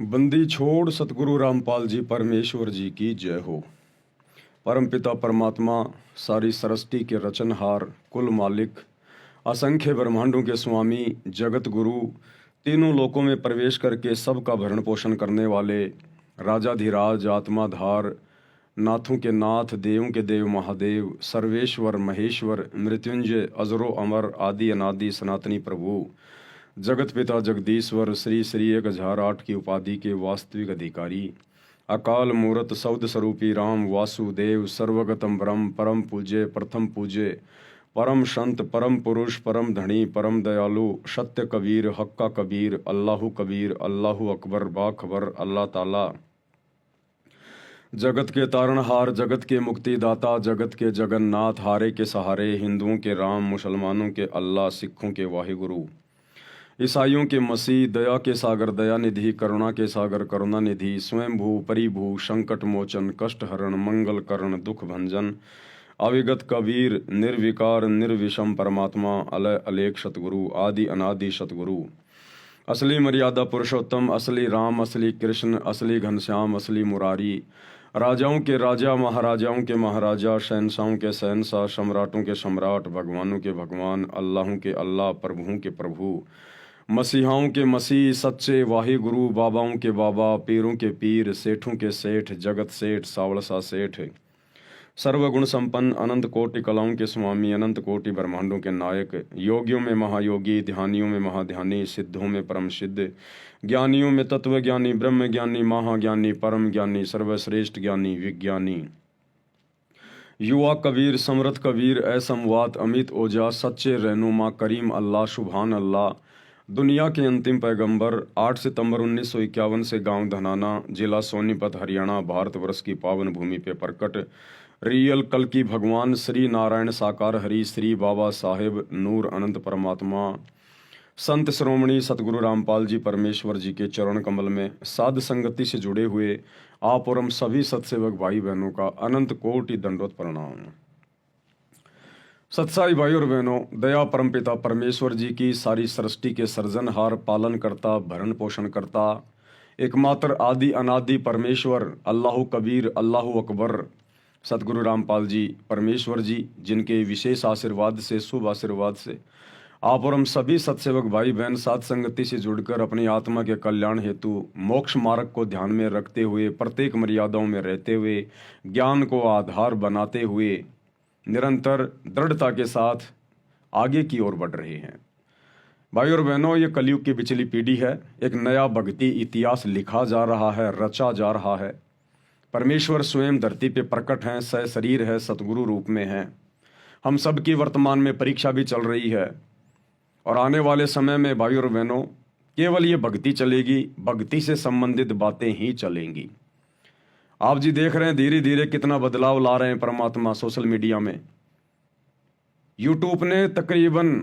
बंदी छोड़ सतगुरु रामपाल जी परमेश्वर जी की जय हो। परमपिता परमात्मा, सारी सृष्टि के रचनहार, कुल मालिक, असंख्य ब्रह्मांडों के स्वामी, जगत गुरु, तीनों लोकों में प्रवेश करके सबका भरण पोषण करने वाले, राजाधिराज, आत्माधार, नाथों के नाथ, देवों के देव महादेव, सर्वेश्वर महेश्वर, मृत्युंजय, अजरो अमर, आदि अनादि सनातनी प्रभु, जगत पिता जगदीश्वर, श्री श्री 1008 की उपाधि के वास्तविक अधिकारी, अकाल मूरत सौद स्वरूपी राम वासुदेव, सर्वगतम ब्रह्म, परम पूज्य, प्रथम पूज्य, परम संत, परम पुरुष, परम धनी, परम दयालु, सत्य कबीर, हक्का कबीर, अल्लाहु कबीर, अल्लाहु अकबर, बाखबर, अल्लाह ताला, जगत के तारणहार, जगत के मुक्तिदाता, जगत के जगन्नाथ, हारे के सहारे, हिंदुओं के राम, मुसलमानों के अल्लाह, सिखों के वाहिगुरु, ईसाइयों के मसीह, दया के सागर दया निधि, करुणा के सागर करुणा निधि, स्वयं भू परिभू, संकट मोचन, कष्ट हरण, मंगल करण, दुख भंजन, अविगत कबीर, निर्विकार निर्विषम परमात्मा, अलय अलेख सतगुरु, आदि अनादि सतगुरु, असली मर्यादा पुरुषोत्तम, असली राम, असली कृष्ण, असली घनश्याम, असली मुरारी, राजाओं के राजा, महाराजाओं के महाराजा, शहनशाहों के शहनशाह, सम्राटों के सम्राट, भगवानों के भगवान, अल्लाहों के अल्लाह, प्रभुओं के प्रभु, मसीहाओं के मसीह, सच्चे वाहि गुरु, बाबाओं के बाबा, पीरों के पीर, सेठों के सेठ, जगत सेठ, सावड़सा सेठ, सर्वगुण संपन्न, अनंत कोटि कलाओं के स्वामी, अनंत कोटि ब्रह्मांडों के नायक, योगियों में महायोगी, ध्यानियों में महाध्यानी, सिद्धों में परम सिद्ध, ज्ञानियों में तत्व ज्ञानी, ब्रह्म ज्ञानी, महाज्ञानी, परम ज्ञानी, सर्वश्रेष्ठ ज्ञानी, विज्ञानी, युवा कबीर, समृत कबीर, असमवात, अमित ओजा, सच्चे रहनुमा, करीम अल्लाह, सुभान अल्लाह, दुनिया के अंतिम पैगंबर, 8 सितंबर 1951 से गांव धनाना, जिला सोनीपत, हरियाणा, भारतवर्ष की पावन भूमि पे प्रकट रियल कल की भगवान श्री नारायण साकार हरि, श्री बाबा साहेब नूर अनंत परमात्मा, संत श्रोमणी सतगुरु रामपाल जी परमेश्वर जी के चरण कमल में साध संगति से जुड़े हुए आप और हम सभी सत्सेवक भाई बहनों का अनंत कोटि दंडवत प्रणाम। सत्साई भाई और बहनों, दया परमपिता परमेश्वर जी की, सारी सृष्टि के सर्जनहार, पालन करता, भरण पोषण करता, एकमात्र आदि अनादि परमेश्वर, अल्लाहु कबीर, अल्लाहु अकबर, सतगुरु रामपाल जी परमेश्वर जी, जिनके विशेष आशीर्वाद से, शुभ आशीर्वाद से आप और हम सभी सत्सेवक भाई बहन साथ संगति से जुड़कर अपनी आत्मा के कल्याण हेतु मोक्ष मार्ग को ध्यान में रखते हुए, प्रत्येक मर्यादाओं में रहते हुए, ज्ञान को आधार बनाते हुए निरंतर दृढ़ता के साथ आगे की ओर बढ़ रहे हैं। भाई और बहनों, ये कलयुग की पिछली पीढ़ी है। एक नया भक्ति इतिहास लिखा जा रहा है, रचा जा रहा है। परमेश्वर स्वयं धरती पे प्रकट हैं, सशरीर है, सतगुरु रूप में हैं। हम सब की वर्तमान में परीक्षा भी चल रही है और आने वाले समय में भाई और बहनों केवल ये भक्ति चलेगी, भक्ति से संबंधित बातें ही चलेंगी। आप जी देख रहे हैं धीरे धीरे कितना बदलाव ला रहे हैं परमात्मा सोशल मीडिया में। यूट्यूब ने तकरीबन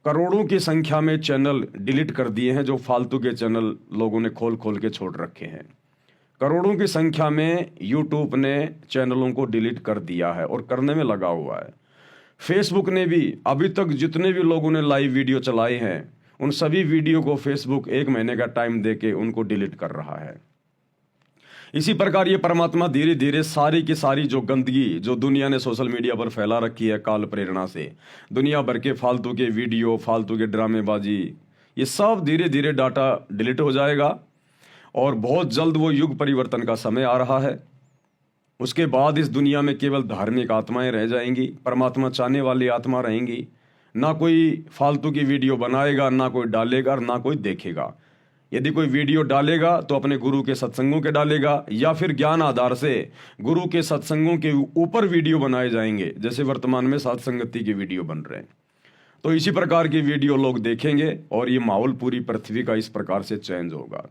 करोड़ों की संख्या में चैनल डिलीट कर दिए हैं, जो फालतू के चैनल लोगों ने खोल खोल के छोड़ रखे हैं। करोड़ों की संख्या में यूट्यूब ने चैनलों को डिलीट कर दिया है और करने में लगा हुआ है। फेसबुक ने भी अभी तक जितने भी लोगों ने लाइव वीडियो चलाए हैं उन सभी वीडियो को फेसबुक 1 महीने का टाइम देके उनको डिलीट कर रहा है। इसी प्रकार ये परमात्मा धीरे धीरे सारी की सारी जो गंदगी जो दुनिया ने सोशल मीडिया पर फैला रखी है काल प्रेरणा से, दुनिया भर के फालतू के वीडियो, फालतू के ड्रामेबाजी, ये सब धीरे धीरे डाटा डिलीट हो जाएगा और बहुत जल्द वो युग परिवर्तन का समय आ रहा है। उसके बाद इस दुनिया में केवल धार्मिक आत्माएं रह जाएंगी, परमात्मा चाहने वाली आत्मा रहेंगी। ना कोई फालतू की वीडियो बनाएगा, ना कोई डालेगा और ना कोई देखेगा। यदि कोई वीडियो डालेगा तो अपने गुरु के सत्संगों के डालेगा या फिर ज्ञान आधार से गुरु के सत्संगों के ऊपर वीडियो बनाए जाएंगे, जैसे वर्तमान में साथ संगति के वीडियो बन रहे हैं। तो इसी प्रकार की वीडियो लोग देखेंगे और ये माहौल पूरी पृथ्वी का इस प्रकार से चेंज होगा।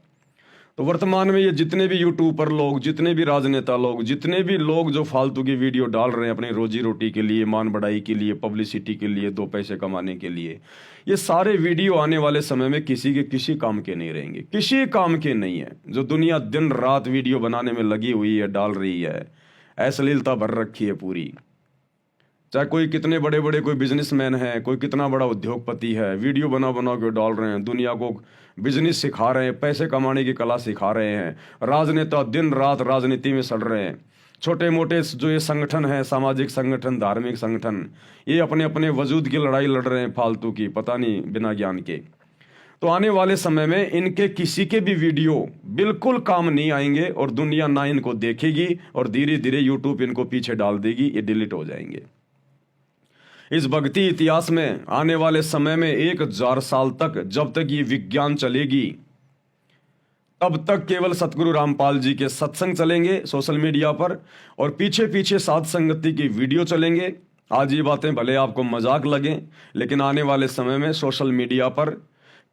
तो वर्तमान में ये जितने भी यूट्यूब पर लोग, जितने भी राजनेता लोग, जितने भी लोग जो फालतू की वीडियो डाल रहे हैं अपनी रोजी रोटी के लिए, मान बढ़ाई के लिए, पब्लिसिटी के लिए, 2 पैसे कमाने के लिए, ये सारे वीडियो आने वाले समय में किसी के किसी काम के नहीं रहेंगे, किसी काम के नहीं है। जो दुनिया दिन रात वीडियो बनाने में लगी हुई है, डाल रही है, अश्लीलता भर रखी है पूरी, चाहे कोई कितने बड़े बड़े कोई बिजनेसमैन है, कोई कितना बड़ा उद्योगपति है, वीडियो बना बना के डाल रहे हैं, दुनिया को बिजनेस सिखा रहे हैं, पैसे कमाने की कला सिखा रहे हैं। राजनेता दिन रात राजनीति में सड़ रहे हैं। छोटे मोटे जो ये संगठन है, सामाजिक संगठन, धार्मिक संगठन, ये अपने अपने वजूद की लड़ाई लड़ रहे हैं फालतू की, पता नहीं बिना ज्ञान के। तो आने वाले समय में इनके किसी के भी वीडियो बिल्कुल काम नहीं आएंगे और दुनिया ना इनको देखेगी और धीरे धीरे यूट्यूब इनको पीछे डाल देगी, ये डिलीट हो जाएंगे। इस भक्ति इतिहास में आने वाले समय में 1000 साल तक, जब तक ये विज्ञान चलेगी, तब तक केवल सतगुरु रामपाल जी के सत्संग चलेंगे सोशल मीडिया पर, और पीछे पीछे साध संगति की वीडियो चलेंगे। आज ये बातें भले आपको मजाक लगें, लेकिन आने वाले समय में सोशल मीडिया पर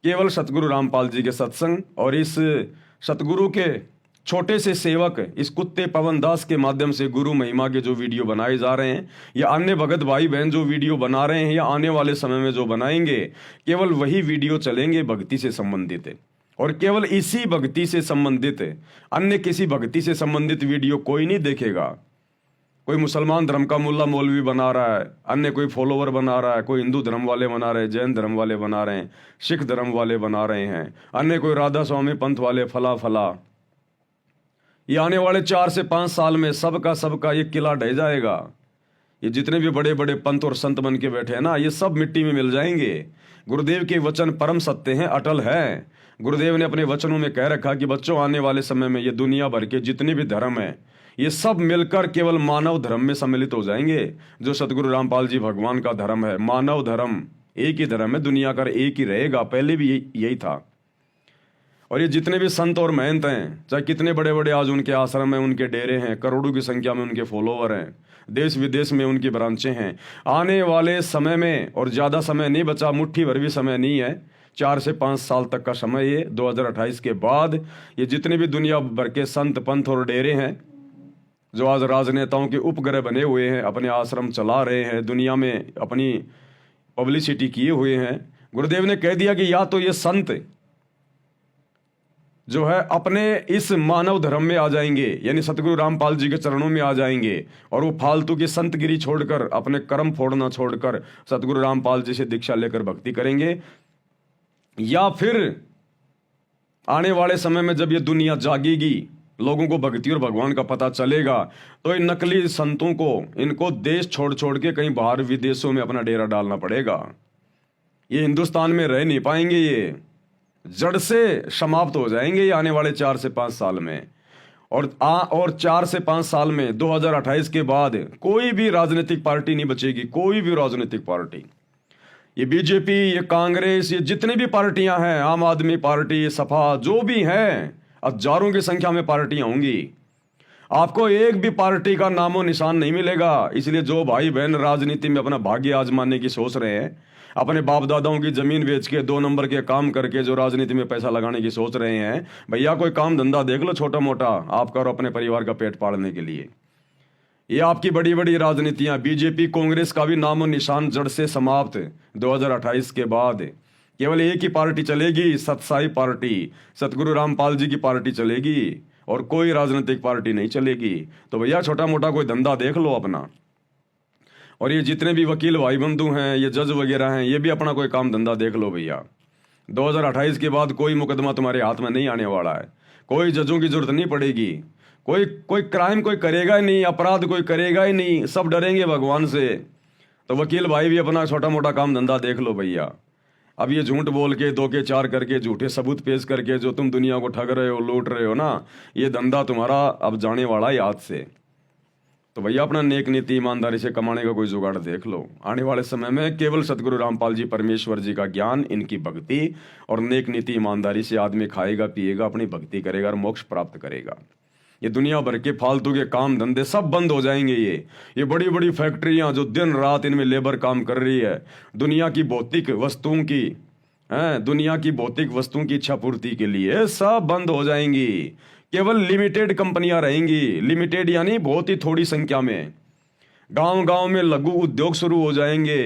केवल सतगुरु रामपाल जी के सत्संग और इस सतगुरु के छोटे से सेवक इस कुत्ते पवन दास के माध्यम से गुरु महिमा के जो वीडियो बनाए जा रहे हैं, या अन्य भगत भाई बहन जो वीडियो बना रहे हैं, या आने वाले समय में जो बनाएंगे, केवल वही वीडियो चलेंगे भक्ति से संबंधित। और केवल इसी भक्ति से संबंधित, अन्य किसी भक्ति से संबंधित वीडियो कोई नहीं देखेगा। कोई मुसलमान धर्म का मुल्ला मौलवी बना रहा है, अन्य कोई फॉलोवर बना रहा है, कोई हिंदू धर्म वाले बना रहे हैं, जैन धर्म वाले बना रहे हैं, सिख धर्म वाले बना रहे हैं, अन्य कोई राधा स्वामी पंथ वाले, फला फला। ये आने वाले 4 से 5 साल में सबका ये किला ढह जाएगा। ये जितने भी बड़े बड़े पंथ और संत बन के बैठे हैं ना, ये सब मिट्टी में मिल जाएंगे। गुरुदेव के वचन परम सत्य हैं, अटल है। गुरुदेव ने अपने वचनों में कह रखा कि बच्चों, आने वाले समय में ये दुनिया भर के जितने भी धर्म हैं, ये सब मिलकर केवल मानव धर्म में सम्मिलित हो जाएंगे। जो सतगुरु रामपाल जी भगवान का धर्म है, मानव धर्म, एक ही धर्म है, दुनिया का एक ही रहेगा, पहले भी यही था। और ये जितने भी संत और महंत हैं, चाहे कितने बड़े बड़े आज उनके आश्रम हैं, उनके डेरे हैं, करोड़ों की संख्या में उनके फॉलोवर हैं, देश विदेश में उनकी ब्रांचें हैं, आने वाले समय में, और ज़्यादा समय नहीं बचा, मुट्ठी भर भी समय नहीं है, 4 से 5 साल तक का समय, ये 2028 के बाद ये जितने भी दुनिया भर के संत पंथ और डेरे हैं, जो आज राजनेताओं के उपग्रह बने हुए हैं, अपने आश्रम चला रहे हैं, दुनिया में अपनी पब्लिसिटी किए हुए हैं, गुरुदेव ने कह दिया कि या तो ये संत जो है अपने इस मानव धर्म में आ जाएंगे, यानी सतगुरु रामपाल जी के चरणों में आ जाएंगे, और वो फालतू की संतगिरी छोड़कर, अपने कर्म फोड़ना छोड़कर सतगुरु रामपाल जी से दीक्षा लेकर भक्ति करेंगे। या फिर आने वाले समय में जब ये दुनिया जागेगी, लोगों को भक्ति और भगवान का पता चलेगा, तो इन नकली संतों को, इनको देश छोड़ छोड़ के कहीं बाहर विदेशों में अपना डेरा डालना पड़ेगा। ये हिंदुस्तान में रह नहीं पाएंगे, ये जड़ से समाप्त हो जाएंगे ये आने वाले 4 से 5 साल में। और 4 से 5 साल में 2028 के बाद कोई भी राजनीतिक पार्टी नहीं बचेगी, कोई भी राजनीतिक पार्टी। ये बीजेपी, ये कांग्रेस, ये जितनी भी पार्टियां हैं, आम आदमी पार्टी, सपा, जो भी हैं, हजारों की संख्या में पार्टियां होंगी, आपको एक भी पार्टी का नामो निशान नहीं मिलेगा। इसलिए जो भाई बहन राजनीति में अपना भाग्य आजमाने की सोच रहे हैं, अपने बाप दादाओं की जमीन बेच के 2 नंबर के काम करके जो राजनीति में पैसा लगाने की सोच रहे हैं, भैया कोई काम धंधा देख लो छोटा मोटा, आपका और अपने परिवार का पेट पालने के लिए। ये आपकी बड़ी बड़ी राजनीतियां, बीजेपी कांग्रेस का भी नामो निशान जड़ से समाप्त। 2028 के बाद केवल एक ही पार्टी चलेगी, सतसाई पार्टी, सतगुरु रामपाल जी की पार्टी चलेगी, और कोई राजनीतिक पार्टी नहीं चलेगी। तो भैया छोटा मोटा कोई धंधा देख लो अपना। और ये जितने भी वकील भाई बंधु हैं, ये जज वगैरह हैं, ये भी अपना कोई काम धंधा देख लो भैया। 2028 के बाद कोई मुकदमा तुम्हारे हाथ में नहीं आने वाला है, कोई जजों की जरूरत नहीं पड़ेगी, कोई क्राइम कोई करेगा ही नहीं, अपराध कोई करेगा ही नहीं, सब डरेंगे भगवान से। तो वकील भाई भी अपना छोटा मोटा काम धंधा देख लो भैया। अब ये झूठ बोल के, 2 के 4 करके, झूठे सबूत पेश करके जो तुम दुनिया को ठग रहे हो, लूट रहे हो ना, ये धंधा तुम्हारा अब जाने वाला है हाथ से। तो भैया अपना नेक नीति ईमानदारी से कमाने का कोई जुगाड़ देख लो। आने वाले समय में केवल सतगुरु रामपाल जी परमेश्वर जी का ज्ञान, इनकी भक्ति और नेक नीति ईमानदारी से आदमी खाएगा, पिएगा, अपनी भक्ति करेगा और मोक्ष प्राप्त करेगा। ये दुनिया भर के फालतू के काम धंधे सब बंद हो जाएंगे। ये बड़ी बड़ी फैक्ट्रियां जो दिन रात इनमें लेबर काम कर रही है, दुनिया की भौतिक वस्तुओं की, दुनिया की भौतिक वस्तुओं की इच्छा पूर्ति के लिए, सब बंद हो जाएंगी। केवल लिमिटेड कंपनियां रहेंगी, लिमिटेड यानी बहुत ही थोड़ी संख्या में। गांव गांव में लघु उद्योग शुरू हो जाएंगे,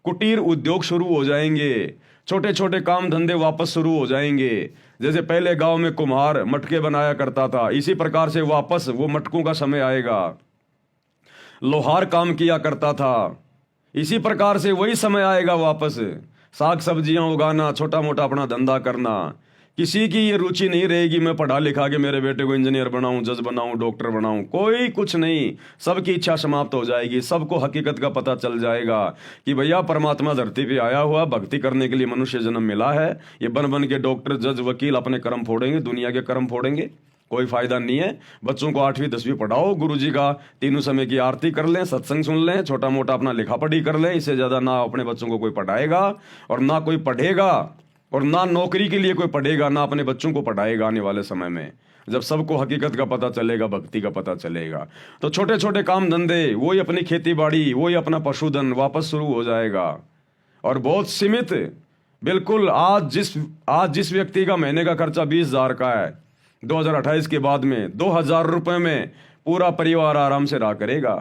कुटीर उद्योग शुरू हो जाएंगे, छोटे छोटे काम धंधे वापस शुरू हो जाएंगे। जैसे पहले गांव में कुम्हार मटके बनाया करता था, इसी प्रकार से वापस वो मटकों का समय आएगा। लोहार काम किया करता था। इसी प्रकार से वही समय आएगा वापस, साग सब्जियां उगाना, छोटा मोटा अपना धंधा करना। किसी की ये रुचि नहीं रहेगी मैं पढ़ा लिखा के मेरे बेटे को इंजीनियर बनाऊं, जज बनाऊं, डॉक्टर बनाऊं, कोई कुछ नहीं। सबकी इच्छा समाप्त हो जाएगी। सबको हकीकत का पता चल जाएगा कि भैया परमात्मा धरती पे आया हुआ, भक्ति करने के लिए मनुष्य जन्म मिला है। ये बन बन के डॉक्टर, जज, वकील अपने कर्म फोड़ेंगे, दुनिया के कर्म फोड़ेंगे, कोई फायदा नहीं है। बच्चों को 8वीं 10वीं पढ़ाओ, गुरुजी का तीनों समय की आरती कर लें, सत्संग सुन लें, छोटा मोटा अपना लिखा पढ़ी कर लें। इससे ज्यादा ना अपने बच्चों को कोई पढ़ाएगा और ना कोई पढ़ेगा, और ना नौकरी के लिए कोई पढ़ेगा, ना अपने बच्चों को पढ़ाएगा आने वाले समय में, जब सबको हकीकत का पता चलेगा, भक्ति का पता चलेगा। तो छोटे छोटे काम धंधे, वही अपनी खेती बाड़ी, वही अपना पशुधन वापस शुरू हो जाएगा। और बहुत सीमित, बिल्कुल आज जिस व्यक्ति का महीने का खर्चा 20,000 का है, 2028 के बाद में 2,000 रुपए में पूरा परिवार आराम से रहा करेगा।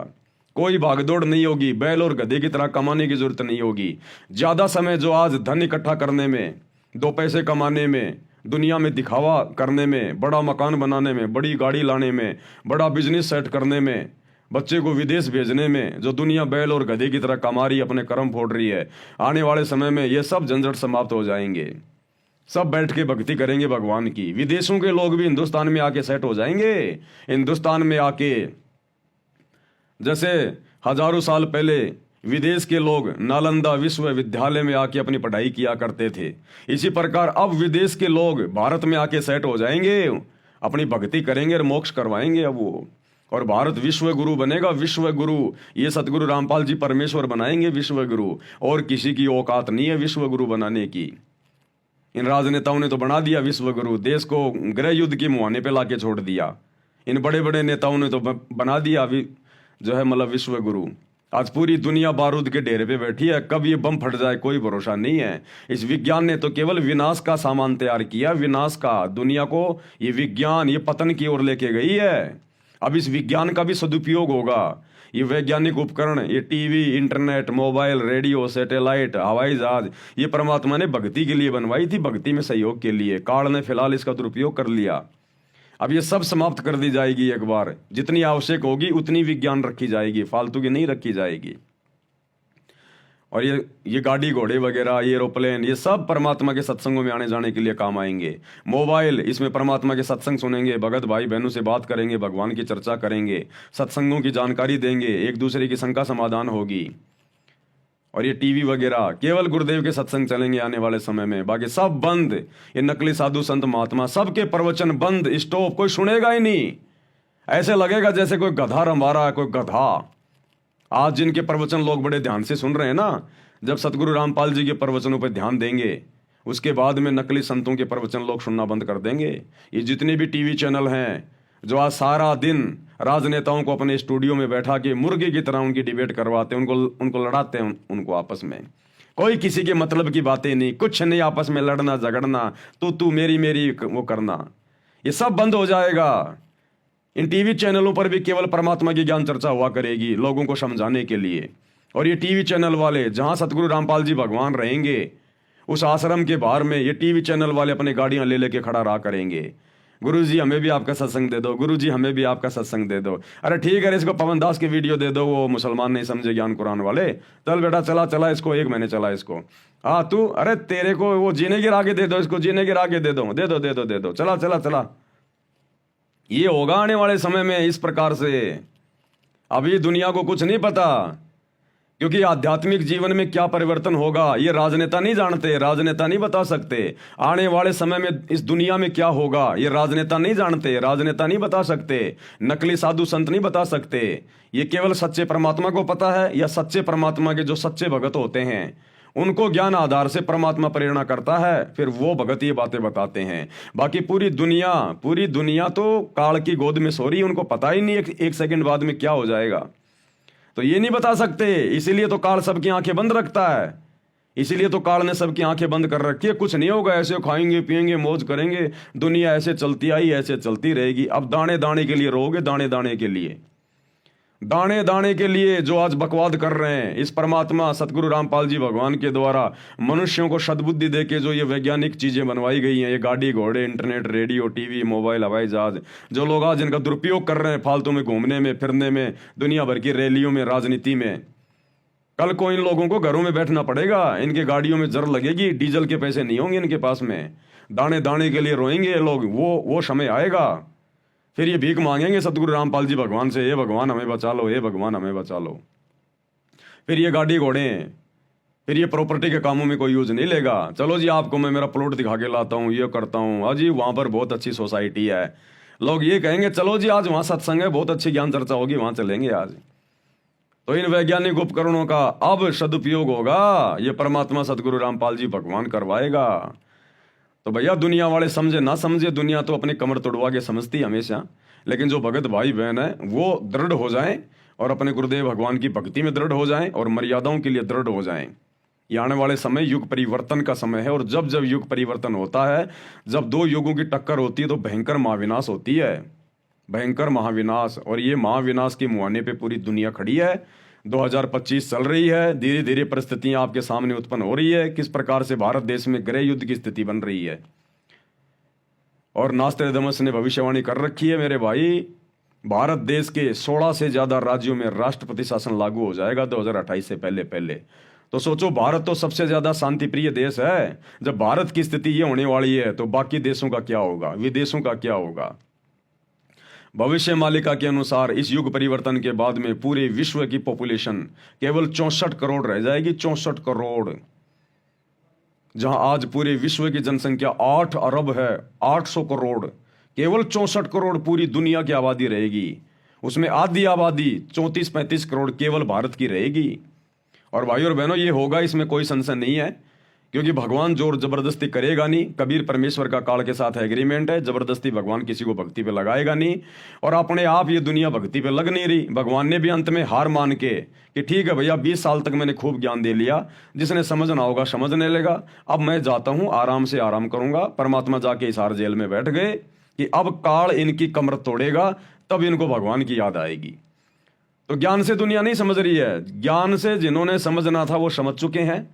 कोई भागदौड़ नहीं होगी, बैल और गधे की तरह कमाने की जरूरत नहीं होगी। ज्यादा समय जो आज धन इकट्ठा करने में, 2 पैसे कमाने में, दुनिया में दिखावा करने में, बड़ा मकान बनाने में, बड़ी गाड़ी लाने में, बड़ा बिजनेस सेट करने में, बच्चे को विदेश भेजने में, जो दुनिया बैल और गधे की तरह कमा रही है, अपने कर्म फोड़ रही है, आने वाले समय में ये सब झंझट समाप्त हो जाएंगे। सब बैठ के भक्ति करेंगे भगवान की। विदेशों के लोग भी हिंदुस्तान में आके सेट हो जाएंगे। हिंदुस्तान में आके, जैसे हजारों साल पहले विदेश के लोग नालंदा विश्वविद्यालय में आके अपनी पढ़ाई किया करते थे, इसी प्रकार अब विदेश के लोग भारत में आके सेट हो जाएंगे, अपनी भक्ति करेंगे और मोक्ष करवाएंगे अब वो। और भारत विश्व गुरु बनेगा, विश्व गुरु। ये सतगुरु रामपाल जी परमेश्वर बनाएंगे विश्व गुरु, और किसी की औकात नहीं है विश्व गुरु बनाने की। इन राजनेताओं ने तो बना दिया विश्व गुरु, देश को गृह युद्ध के मुहाने पे लाके छोड़ दिया। इन बड़े बड़े नेताओं ने तो बना दिया जो है मतलब विश्व गुरु। आज पूरी दुनिया बारूद के ढेर पे बैठी है, कब ये बम फट जाए कोई भरोसा नहीं है। इस विज्ञान ने तो केवल विनाश का सामान तैयार किया, विनाश का। दुनिया को ये विज्ञान ये पतन की ओर लेके गई है। अब इस विज्ञान का भी सदुपयोग होगा। ये वैज्ञानिक उपकरण, ये TV, internet, mobile, radio, satellite, हवाई जहाज, ये परमात्मा ने भक्ति के लिए बनवाई थी, भक्ति में सहयोग के लिए। काल ने फिलहाल इसका दुरुपयोग कर लिया। अब ये सब समाप्त कर दी जाएगी एक बार। जितनी आवश्यक होगी उतनी विज्ञान रखी जाएगी, फालतू की नहीं रखी जाएगी। और ये गाड़ी घोड़े वगैरह, ये एरोप्लेन, ये सब परमात्मा के सत्संगों में आने जाने के लिए काम आएंगे। मोबाइल, इसमें परमात्मा के सत्संग सुनेंगे, भगत भाई बहनों से बात करेंगे, भगवान की चर्चा करेंगे, सत्संगों की जानकारी देंगे, एक दूसरे की शंका समाधान होगी। और ये टीवी वगैरह केवल गुरुदेव के सत्संग चलेंगे आने वाले समय में, बाकी सब बंद। ये नकली साधु संत महात्मा सबके प्रवचन बंद, स्टॉप, कोई सुनेगा ही नहीं। ऐसे लगेगा जैसे कोई गधा रंभा रहा है, कोई गधा। आज जिनके प्रवचन लोग बड़े ध्यान से सुन रहे हैं ना, जब सतगुरु रामपाल जी के प्रवचनों पर ध्यान देंगे, उसके बाद में नकली संतों के प्रवचन लोग सुनना बंद कर देंगे। ये जितने भी टीवी चैनल हैं जो आज सारा दिन राजनेताओं को अपने स्टूडियो में बैठा के मुर्गे की तरह उनकी डिबेट करवाते हैं, उनको लड़ाते हैं, उनको आपस में कोई किसी के मतलब की बातें नहीं, कुछ नहीं, आपस में लड़ना झगड़ना, तू मेरी वो करना, ये सब बंद हो जाएगा। इन टीवी चैनलों पर भी केवल परमात्मा की ज्ञान चर्चा हुआ करेगी लोगों को समझाने के लिए। और ये टीवी चैनल वाले, जहां सतगुरु रामपाल जी भगवान रहेंगे, उस आश्रम के बाहर में ये टीवी चैनल वाले अपनी गाड़ियां ले लेके खड़ा रहा करेंगे। गुरुजी हमें भी आपका सत्संग दे दो, गुरुजी हमें भी आपका सत्संग दे दो। अरे ठीक है, इसको पवन दास की वीडियो दे दो, वो मुसलमान नहीं समझे ज्ञान कुरान वाले। चल बेटा चला इसको, 1 महीने चला इसको। हाँ तू, अरे तेरे को वो जीने के रागे दे दो, इसको जीने के रागे दे दो, चला। ये होगा आने वाले समय में इस प्रकार से। अभी दुनिया को कुछ नहीं पता, क्योंकि आध्यात्मिक जीवन में क्या परिवर्तन होगा ये राजनेता नहीं जानते, राजनेता नहीं बता सकते। आने वाले समय में इस दुनिया में क्या होगा ये राजनेता नहीं जानते, राजनेता नहीं बता सकते, नकली साधु संत नहीं बता सकते। ये केवल सच्चे परमात्मा को पता है, या सच्चे परमात्मा के जो सच्चे भगत होते हैं उनको ज्ञान आधार से परमात्मा प्रेरणा करता है, फिर वो भगत ये बातें बताते हैं। बाकी पूरी दुनिया तो काल की गोद में सो रही है, उनको पता ही नहीं एक सेकंड बाद में क्या हो जाएगा। तो ये नहीं बता सकते, इसीलिए तो काल सबकी आंखें बंद रखता है, इसीलिए तो काल ने सबकी आंखें बंद कर रखी है। कुछ नहीं होगा, ऐसे खाएंगे पिएंगे मौज करेंगे, दुनिया ऐसे चलती आई ऐसे चलती रहेगी। अब दाने दाने के लिए रहोगे, दाने दाने के लिए। दाने दाने के लिए जो आज बकवाद कर रहे हैं, इस परमात्मा सतगुरु रामपाल जी भगवान के द्वारा मनुष्यों को सद्बुद्धि दे के जो ये वैज्ञानिक चीजें बनवाई गई हैं, ये गाड़ी घोड़े इंटरनेट रेडियो टीवी मोबाइल हवाई जहाज, जो लोग आज इनका दुरुपयोग कर रहे हैं फालतू में घूमने में फिरने में, दुनिया भर की रैलियों में, राजनीति में, कल को इन लोगों को घरों में बैठना पड़ेगा, इनके गाड़ियों में जर लगेगी, डीजल के पैसे नहीं होंगे इनके पास में, दाने दाने के लिए रोएंगे ये लोग। वो समय आएगा, फिर ये भीख मांगेंगे सतगुरु रामपाल जी भगवान से, हे भगवान हमें बचा लो, हे भगवान हमें बचा लो। फिर ये गाड़ी घोड़े हैं, फिर ये प्रॉपर्टी के कामों में कोई यूज नहीं लेगा। चलो जी आपको मैं मेरा प्लॉट दिखा के लाता हूँ, ये करता हूँ, अजी वहां पर बहुत अच्छी सोसाइटी है, लोग ये कहेंगे चलो जी आज वहां सत्संग है, बहुत अच्छी ज्ञान चर्चा होगी, वहां चलेंगे आज। तो इन वैज्ञानिक उपकरणों का अब सदुपयोग होगा, ये परमात्मा सतगुरु रामपाल जी भगवान करवाएगा। तो भैया दुनिया वाले समझे ना समझे, दुनिया तो अपनी कमर तोड़वा के समझती है हमेशा, लेकिन जो भगत भाई बहन है वो दृढ़ हो जाएं और अपने गुरुदेव भगवान की भक्ति में दृढ़ हो जाएं और मर्यादाओं के लिए दृढ़ हो जाएं। ये आने वाले समय युग परिवर्तन का समय है, और जब जब युग परिवर्तन होता है, जब दो युगों की टक्कर होती है तो भयंकर महाविनाश होती है, भयंकर महाविनाश। और ये महाविनाश के मुहाने पे पूरी दुनिया खड़ी है। 2025 चल रही है, धीरे धीरे परिस्थितियां आपके सामने उत्पन्न हो रही है, किस प्रकार से भारत देश में गृह युद्ध की स्थिति बन रही है। और नास्ट्रेडमस ने भविष्यवाणी कर रखी है मेरे भाई, भारत देश के 16 से ज्यादा राज्यों में राष्ट्रपति शासन लागू हो जाएगा 2028 से पहले पहले। तो सोचो, भारत तो सबसे ज्यादा शांति प्रिय देश है, जब भारत की स्थिति ये होने वाली है तो बाकी देशों का क्या होगा, विदेशों का क्या होगा। भविष्य मालिका के अनुसार इस युग परिवर्तन के बाद में पूरे विश्व की पॉपुलेशन केवल 64 करोड़ रह जाएगी, 64 करोड़। जहां आज पूरे विश्व की जनसंख्या 8 अरब है, 800 करोड़, केवल 64 करोड़ पूरी दुनिया की आबादी रहेगी। उसमें आधी आबादी 34-35 करोड़ केवल भारत की रहेगी। और भाई और बहनों, ये होगा, इसमें कोई संशय नहीं है, क्योंकि भगवान जोर जबरदस्ती करेगा नहीं। कबीर परमेश्वर का काल के साथ एग्रीमेंट है, जबरदस्ती भगवान किसी को भक्ति पे लगाएगा नहीं। और अपने आप ये दुनिया भक्ति पे लग नहीं रही। भगवान ने भी अंत में हार मान के कि ठीक है भैया, 20 साल तक मैंने खूब ज्ञान दे लिया, जिसने समझना होगा समझने लेगा, अब मैं जाता हूं, आराम से आराम करूंगा। परमात्मा जाके हिसार जेल में बैठ गए कि अब काल इनकी कमर तोड़ेगा, तब इनको भगवान की याद आएगी। तो ज्ञान से दुनिया नहीं समझ रही है, ज्ञान से जिन्होंने समझना था वो समझ चुके हैं।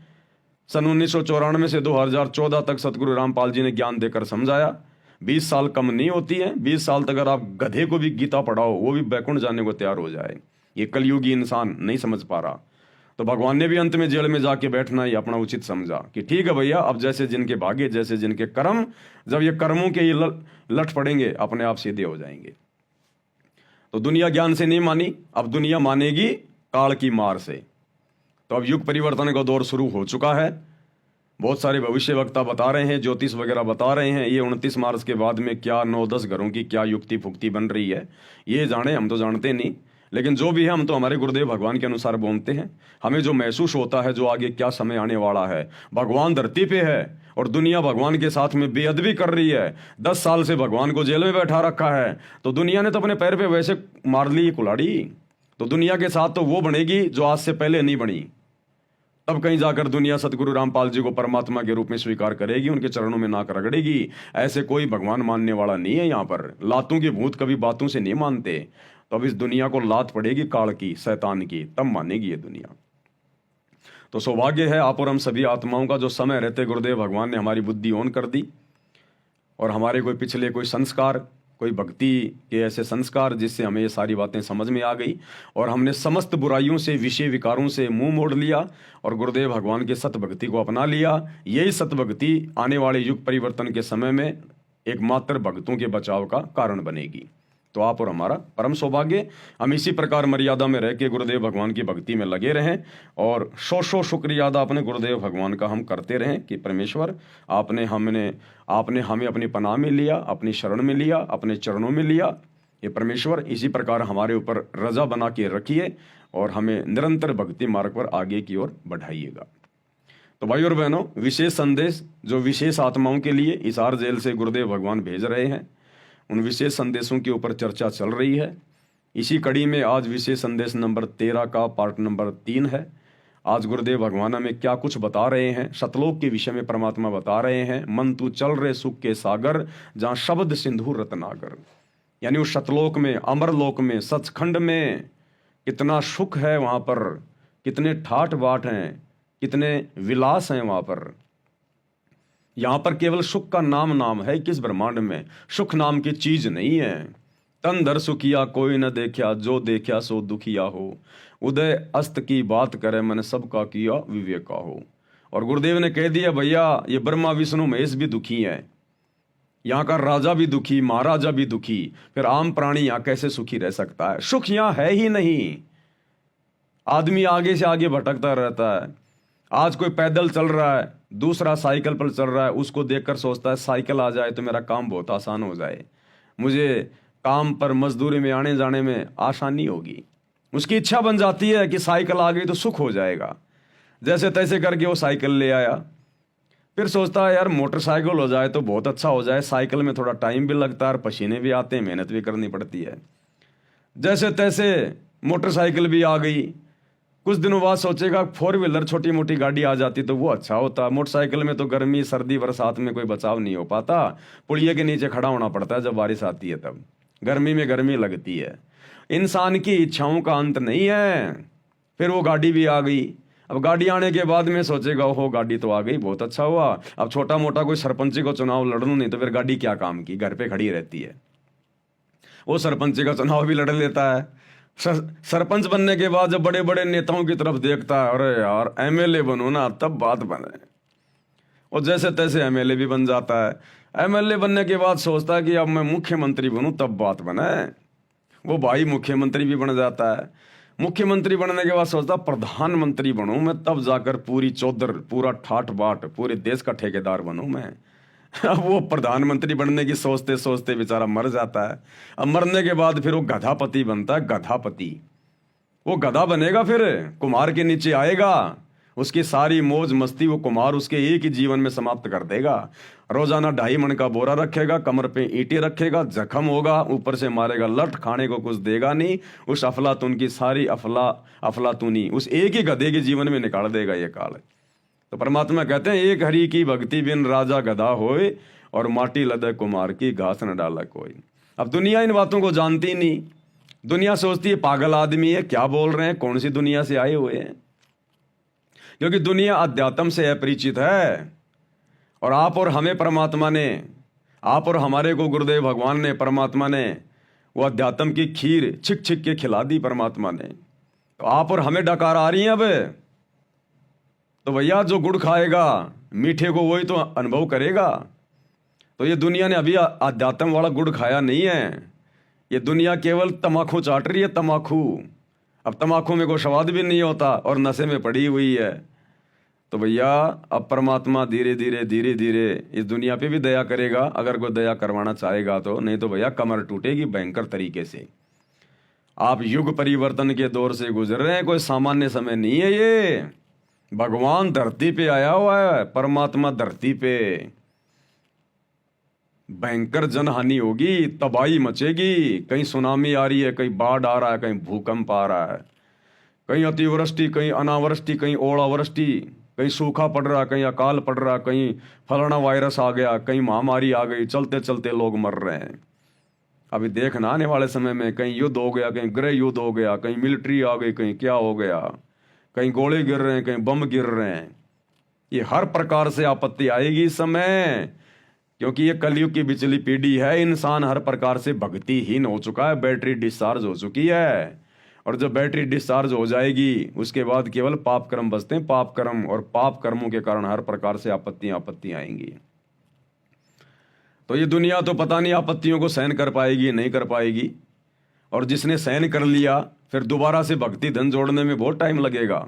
सन 1994 से 2014 तक सतगुरु रामपाल जी ने ज्ञान देकर समझाया। 20 साल कम नहीं होती है, 20 साल तक अगर आप गधे को भी गीता पढ़ाओ, वो भी बैकुंठ जाने को तैयार हो जाए। ये कलयुगी इंसान नहीं समझ पा रहा। तो भगवान ने भी अंत में जेल में जाके बैठना ही अपना उचित समझा कि ठीक है भैया, अब जैसे जिनके भाग्य, जैसे जिनके कर्म, जब ये कर्मों के ये लठ पड़ेंगे, अपने आप सीधे हो जाएंगे। तो दुनिया ज्ञान से नहीं मानी, अब दुनिया मानेगी काल की मार से। तो अब युग परिवर्तन का दौर शुरू हो चुका है। बहुत सारे भविष्य वक्ता बता रहे हैं, ज्योतिष वगैरह बता रहे हैं, ये 29 मार्च के बाद में क्या 9-10 घरों की क्या युक्ति फुक्ति बन रही है, ये जाने, हम तो जानते नहीं। लेकिन जो भी है, हम तो हमारे गुरुदेव भगवान के अनुसार बोलते हैं। हमें जो महसूस होता है, जो आगे क्या समय आने वाला है, भगवान धरती पे है और दुनिया भगवान के साथ में बेअदबी कर रही है। 10 साल से भगवान को जेल में बैठा रखा है, तो दुनिया ने तो अपने पैर पे वैसे मार ली कुल्हाड़ी। तो दुनिया के साथ तो वो बनेगी जो आज से पहले नहीं बनी। तब कहीं जाकर दुनिया सतगुरु रामपाल जी को परमात्मा के रूप में स्वीकार करेगी, उनके चरणों में नाक रगड़ेगी। ऐसे कोई भगवान मानने वाला नहीं है यहाँ पर। लातों के भूत कभी बातों से नहीं मानते। तो अब इस दुनिया को लात पड़ेगी काल की, शैतान की, तब मानेगी ये दुनिया। तो सौभाग्य है आप और हम सभी आत्माओं का, जो समय रहते गुरुदेव भगवान ने हमारी बुद्धि ऑन कर दी और हमारे कोई पिछले कोई संस्कार, कोई भक्ति के ऐसे संस्कार जिससे हमें ये सारी बातें समझ में आ गई और हमने समस्त बुराइयों से, विषय विकारों से मुंह मोड़ लिया और गुरुदेव भगवान के सत भक्ति को अपना लिया। यही सत भक्ति आने वाले युग परिवर्तन के समय में एकमात्र भक्तों के बचाव का कारण बनेगी। तो आप और हमारा परम सौभाग्य, हम इसी प्रकार मर्यादा में रह के गुरुदेव भगवान की भक्ति में लगे रहें और सौ शुक्रिया अदा अपने गुरुदेव भगवान का हम करते रहें कि परमेश्वर आपने हमें अपनी पनाह में लिया, अपनी शरण में लिया, अपने चरणों में लिया। ये परमेश्वर इसी प्रकार हमारे ऊपर रजा बना के रखिए और हमें निरंतर भक्ति मार्ग पर आगे की ओर बढ़ाइएगा। तो भाई और बहनों, विशेष संदेश जो विशेष आत्माओं के लिए हिसार जेल से गुरुदेव भगवान भेज रहे हैं, उन विशेष संदेशों के ऊपर चर्चा चल रही है। इसी कड़ी में आज विशेष संदेश नंबर 13 का पार्ट नंबर 3 है। आज गुरुदेव भगवान हमें क्या कुछ बता रहे हैं, सतलोक के विषय में परमात्मा बता रहे हैं। मन तू चल रहे सुख के सागर, जहां शब्द सिंधु रत्नागर, यानी उस सतलोक में, अमरलोक में, सचखंड में कितना सुख है वहाँ पर, कितने ठाट बाट हैं, कितने विलास हैं वहाँ पर। यहाँ पर केवल सुख का नाम नाम है, किस ब्रह्मांड में सुख नाम की चीज नहीं है। तन दर सुखिया कोई न देखा, जो देखा सो दुखिया हो। उदय अस्त की बात करे, मैंने सबका किया विवेका हो। और गुरुदेव ने कह दिया भैया ये ब्रह्मा विष्णु महेश भी दुखी है, यहाँ का राजा भी दुखी, महाराजा भी दुखी, फिर आम प्राणी यहाँ कैसे सुखी रह सकता है? सुख यहाँ है ही नहीं। आदमी आगे से आगे भटकता रहता है। आज कोई पैदल चल रहा है, दूसरा साइकिल पर चल रहा है, उसको देखकर सोचता है साइकिल आ जाए तो मेरा काम बहुत आसान हो जाए, मुझे काम पर मजदूरी में आने जाने में आसानी होगी। उसकी इच्छा बन जाती है कि साइकिल आ गई तो सुख हो जाएगा। जैसे तैसे करके वो साइकिल ले आया, फिर सोचता है यार मोटरसाइकिल हो जाए तो बहुत अच्छा हो जाए, साइकिल में थोड़ा टाइम भी लगता है, पसीने भी आते हैं, मेहनत भी करनी पड़ती है। जैसे तैसे मोटरसाइकिल भी आ गई। कुछ दिनों बाद सोचेगा फोर व्हीलर छोटी मोटी गाड़ी आ जाती तो वो अच्छा होता। मोटरसाइकिल में तो गर्मी सर्दी बरसात में कोई बचाव नहीं हो पाता, पुलिये के नीचे खड़ा होना पड़ता है, जब बारिश आती है तब गर्मी में गर्मी लगती है। इंसान की इच्छाओं का अंत नहीं है। फिर वो गाड़ी भी आ गई। अब गाड़ी आने के बाद में सोचेगा ओहो गाड़ी तो आ गई, बहुत अच्छा हुआ, अब छोटा मोटा कोई सरपंची को चुनाव लड़ूं नहीं तो फिर गाड़ी क्या काम की, घर पे खड़ी रहती है। वो सरपंची का चुनाव भी लड़ लेता है। सरपंच बनने के बाद जब बड़े बड़े नेताओं की तरफ देखता है, अरे यार एमएलए बनो ना तब बात बने, और जैसे तैसे एमएलए भी बन जाता है। एमएलए बनने के बाद सोचता है कि अब मैं मुख्यमंत्री बनूं तब बात बने, वो भाई मुख्यमंत्री भी बन जाता है। मुख्यमंत्री बनने के बाद सोचता प्रधानमंत्री बनूं मैं, तब जाकर पूरी चौधर पूरा ठाट बाट पूरे देश का ठेकेदार बनूं मैं। अब वो प्रधानमंत्री बनने की सोचते सोचते बेचारा मर जाता है। अब मरने के बाद फिर वो गधापति बनता है, गधापति। वो गधा बनेगा, फिर कुम्हार के नीचे आएगा, उसकी सारी मौज मस्ती वो कुम्हार उसके एक ही जीवन में समाप्त कर देगा। रोजाना 2.5 मन का बोरा रखेगा, कमर पे ईंटें रखेगा, जख्म होगा, ऊपर से मारेगा लठ, खाने को कुछ देगा नहीं। उस अफलातून की सारी अफलातूनी उस एक ही गधे के जीवन में निकाल देगा ये काल। तो परमात्मा कहते हैं एक हरि की भक्ति बिन राजा गधा होए, और माटी लदे कुमार की घास न डाला कोई। अब दुनिया इन बातों को जानती नहीं। दुनिया सोचती है पागल आदमी है, क्या बोल रहे हैं, कौन सी दुनिया से आए हुए हैं। क्योंकि दुनिया अध्यात्म से अपरिचित है। और आप और हमें परमात्मा ने, आप और हमारे को गुरुदेव भगवान ने, परमात्मा ने वो अध्यात्म की खीर छिक छिक के खिला दी परमात्मा ने। तो आप और हमें डकार आ रही हैं अब। तो भैया जो गुड़ खाएगा मीठे को वही तो अनुभव करेगा। तो ये दुनिया ने अभी अध्यात्म वाला गुड़ खाया नहीं है। ये दुनिया केवल तमाकू चाट रही है, तमाकू। अब तमाकू में कोई स्वाद भी नहीं होता और नशे में पड़ी हुई है। तो भैया अब परमात्मा धीरे धीरे धीरे धीरे इस दुनिया पे भी दया करेगा, अगर कोई दया करवाना चाहेगा तो। नहीं तो भैया कमर टूटेगी भयंकर तरीके से। आप युग परिवर्तन के दौर से गुजर रहे हैं, कोई सामान्य समय नहीं है ये। भगवान धरती पे आया हुआ है, परमात्मा धरती पे। भयंकर जनहानि होगी, तबाही मचेगी। कहीं सुनामी आ रही है, कहीं बाढ़ आ रहा है, कहीं भूकंप आ रहा है, कहीं अतिवृष्टि, कहीं अनावृष्टि, कहीं ओलावृष्टि, कहीं सूखा पड़ रहा, कहीं अकाल पड़ रहा, कहीं फलाना वायरस आ गया, कहीं महामारी आ गई, चलते चलते लोग मर रहे हैं। अभी देखना आने वाले समय में कहीं युद्ध हो गया, कहीं गृह युद्ध हो गया, कहीं मिलिट्री आ गई, कहीं क्या हो गया, कहीं गोले गिर रहे हैं, कहीं बम गिर रहे हैं। ये हर प्रकार से आपत्ति आएगी इस समय, क्योंकि ये कलयुग की बिचली पीढ़ी है। इंसान हर प्रकार से भक्तिहीन हो चुका है, बैटरी डिस्चार्ज हो चुकी है। और जब बैटरी डिस्चार्ज हो जाएगी उसके बाद केवल पाप कर्म बचते हैं, पाप कर्म। और पाप कर्मों के कारण हर प्रकार से आपत्ति आएंगी। तो ये दुनिया तो पता नहीं आपत्तियों को सहन कर पाएगी नहीं कर पाएगी। और जिसने सहन कर लिया फिर दोबारा से भक्ति धन जोड़ने में बहुत टाइम लगेगा।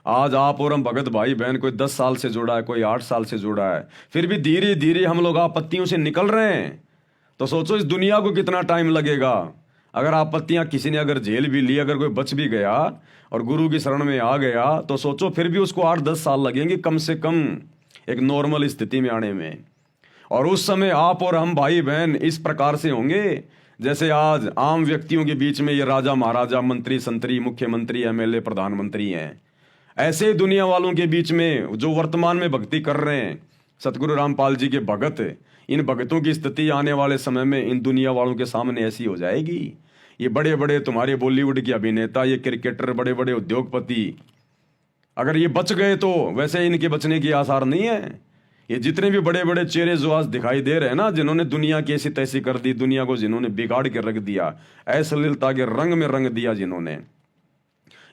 आज आप और हम भगत भाई बहन, कोई 10 साल से जुड़ा है, कोई 8 साल से जुड़ा है, फिर भी धीरे धीरे हम लोग आपत्तियों से निकल रहे हैं। तो सोचो इस दुनिया को कितना टाइम लगेगा। अगर आपत्तियां किसी ने अगर झेल भी ली, अगर कोई बच भी गया और गुरु की शरण में आ गया, तो सोचो फिर भी उसको 8-10 साल लगेंगे कम से कम एक नॉर्मल स्थिति में आने में। और उस समय आप और हम भाई बहन इस प्रकार से होंगे जैसे आज आम व्यक्तियों के बीच में ये राजा महाराजा, मंत्री संतरी, मुख्यमंत्री, एमएलए, प्रधानमंत्री हैं। ऐसे ही दुनिया वालों के बीच में जो वर्तमान में भक्ति कर रहे हैं, सतगुरु रामपाल जी के भगत, इन भगतों की स्थिति आने वाले समय में इन दुनिया वालों के सामने ऐसी हो जाएगी। ये बड़े बड़े तुम्हारे बॉलीवुड के अभिनेता, ये क्रिकेटर, बड़े बड़े उद्योगपति, अगर ये बच गए तो वैसे इनके बचने की आसार नहीं है। ये जितने भी बड़े बड़े चेहरे जो आज दिखाई दे रहे हैं ना, जिन्होंने दुनिया की ऐसी तैसी कर दी, दुनिया को जिन्होंने बिगाड़ के रख दिया, अश्लीलता के रंग में रंग दिया जिन्होंने,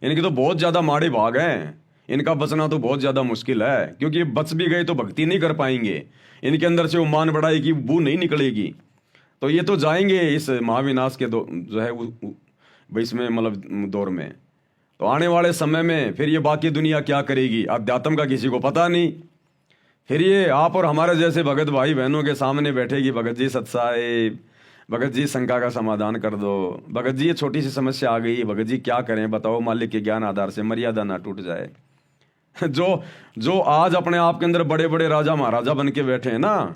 इनके तो बहुत ज्यादा माड़े भाग हैं। इनका बचना तो बहुत ज्यादा मुश्किल है, क्योंकि ये बच भी गए तो भक्ति नहीं कर पाएंगे, इनके अंदर से वो मान बढ़ाई की बू नहीं निकलेगी। तो ये तो जाएंगे इस महाविनाश के जो है इसमें मतलब दौर में। तो आने वाले समय में फिर ये बाकी दुनिया क्या करेगी, अध्यात्म का किसी को पता नहीं। फिर ये आप और हमारे जैसे भगत भाई बहनों के सामने बैठेगी, भगत जी सत्साए, भगत जी शंका का समाधान कर दो, भगत जी ये छोटी सी समस्या आ गई, भगत जी क्या करें बताओ, मालिक के ज्ञान आधार से मर्यादा ना टूट जाए। जो आज अपने आप के अंदर बड़े बड़े राजा महाराजा बन के बैठे हैं ना,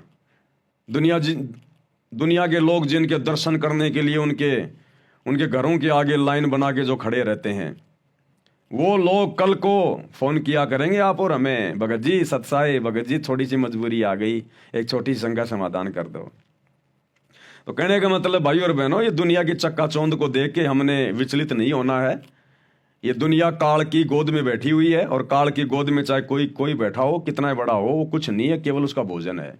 दुनिया के लोग जिनके दर्शन करने के लिए उनके घरों के आगे लाइन बना के जो खड़े रहते हैं, वो लोग कल को फोन किया करेंगे आप और हमें, भगत जी सत्साए, भगत जी थोड़ी सी मजबूरी आ गई, एक छोटी सी शंका समाधान कर दो। तो कहने का मतलब भाई और बहनों, ये दुनिया की चक्काचौंध को देख के हमने विचलित नहीं होना है। ये दुनिया काल की गोद में बैठी हुई है, और काल की गोद में चाहे कोई बैठा हो, कितना बड़ा हो, वो कुछ नहीं है, केवल उसका भोजन है,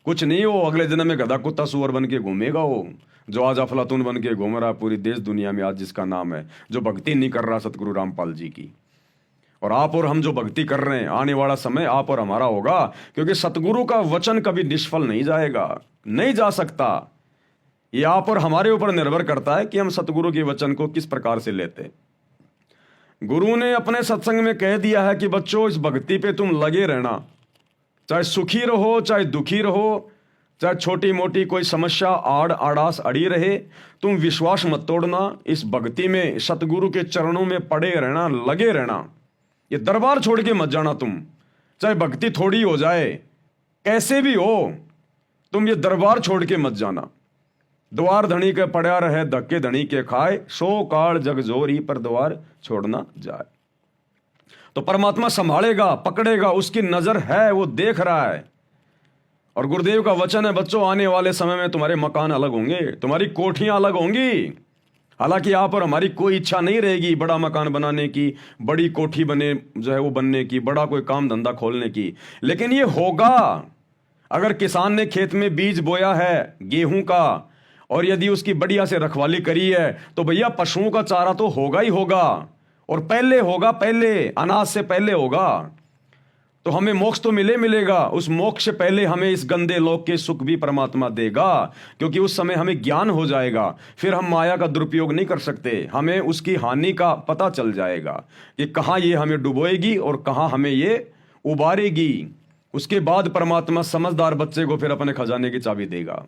कुछ नहीं। वो अगले जन्म में गधा कुत्ता सुअर बन के घूमेगा, वो जो आज अफलातून बन के घूम रहा पूरी देश दुनिया में आज, जिसका नाम है, जो भक्ति नहीं कर रहा सतगुरु रामपाल जी की। और आप और हम जो भक्ति कर रहे हैं, आने वाला समय आप और हमारा होगा, क्योंकि सतगुरु का वचन कभी निष्फल नहीं जाएगा, नहीं जा सकता। ये आप और हमारे ऊपर निर्भर करता है कि हम सतगुरु के वचन को किस प्रकार से लेते। गुरु ने अपने सत्संग में कह दिया है कि बच्चों, इस भक्ति पे तुम लगे रहना, चाहे सुखी रहो चाहे दुखी रहो, चाहे छोटी मोटी कोई समस्या आड़ आड़ास अड़ी रहे, तुम विश्वास मत तोड़ना, इस भक्ति में सतगुरु के चरणों में पड़े रहना, लगे रहना। ये दरबार छोड़ के मत जाना तुम, चाहे भक्ति थोड़ी हो जाए, कैसे भी हो, तुम ये दरबार छोड़ के मत जाना। द्वार धनी के पड़ा रहे, धक्के धनी के खाए, सो काल जग जोरी पर द्वार छोड़ना जाए। तो परमात्मा संभालेगा, पकड़ेगा, उसकी नजर है, वो देख रहा है। और गुरुदेव का वचन है, बच्चों आने वाले समय में तुम्हारे मकान अलग होंगे, तुम्हारी कोठियां अलग होंगी। हालांकि यहाँ पर हमारी कोई इच्छा नहीं रहेगी बड़ा मकान बनाने की, बड़ी कोठी बने जो है वो बनने की, बड़ा कोई काम धंधा खोलने की, लेकिन ये होगा। अगर किसान ने खेत में बीज बोया है गेहूं का, और यदि उसकी बढ़िया से रखवाली करी है, तो भैया पशुओं का चारा तो होगा ही होगा, और पहले होगा, पहले अनाज से पहले होगा। तो हमें मोक्ष तो मिलेगा, उस मोक्ष से पहले हमें इस गंदे लोक के सुख भी परमात्मा देगा, क्योंकि उस समय हमें ज्ञान हो जाएगा। फिर हम माया का दुरुपयोग नहीं कर सकते, हमें उसकी हानि का पता चल जाएगा कि कहाँ ये हमें डुबोएगी और कहाँ हमें ये उबारेगी। उसके बाद परमात्मा समझदार बच्चे को फिर अपने खजाने की चाबी देगा।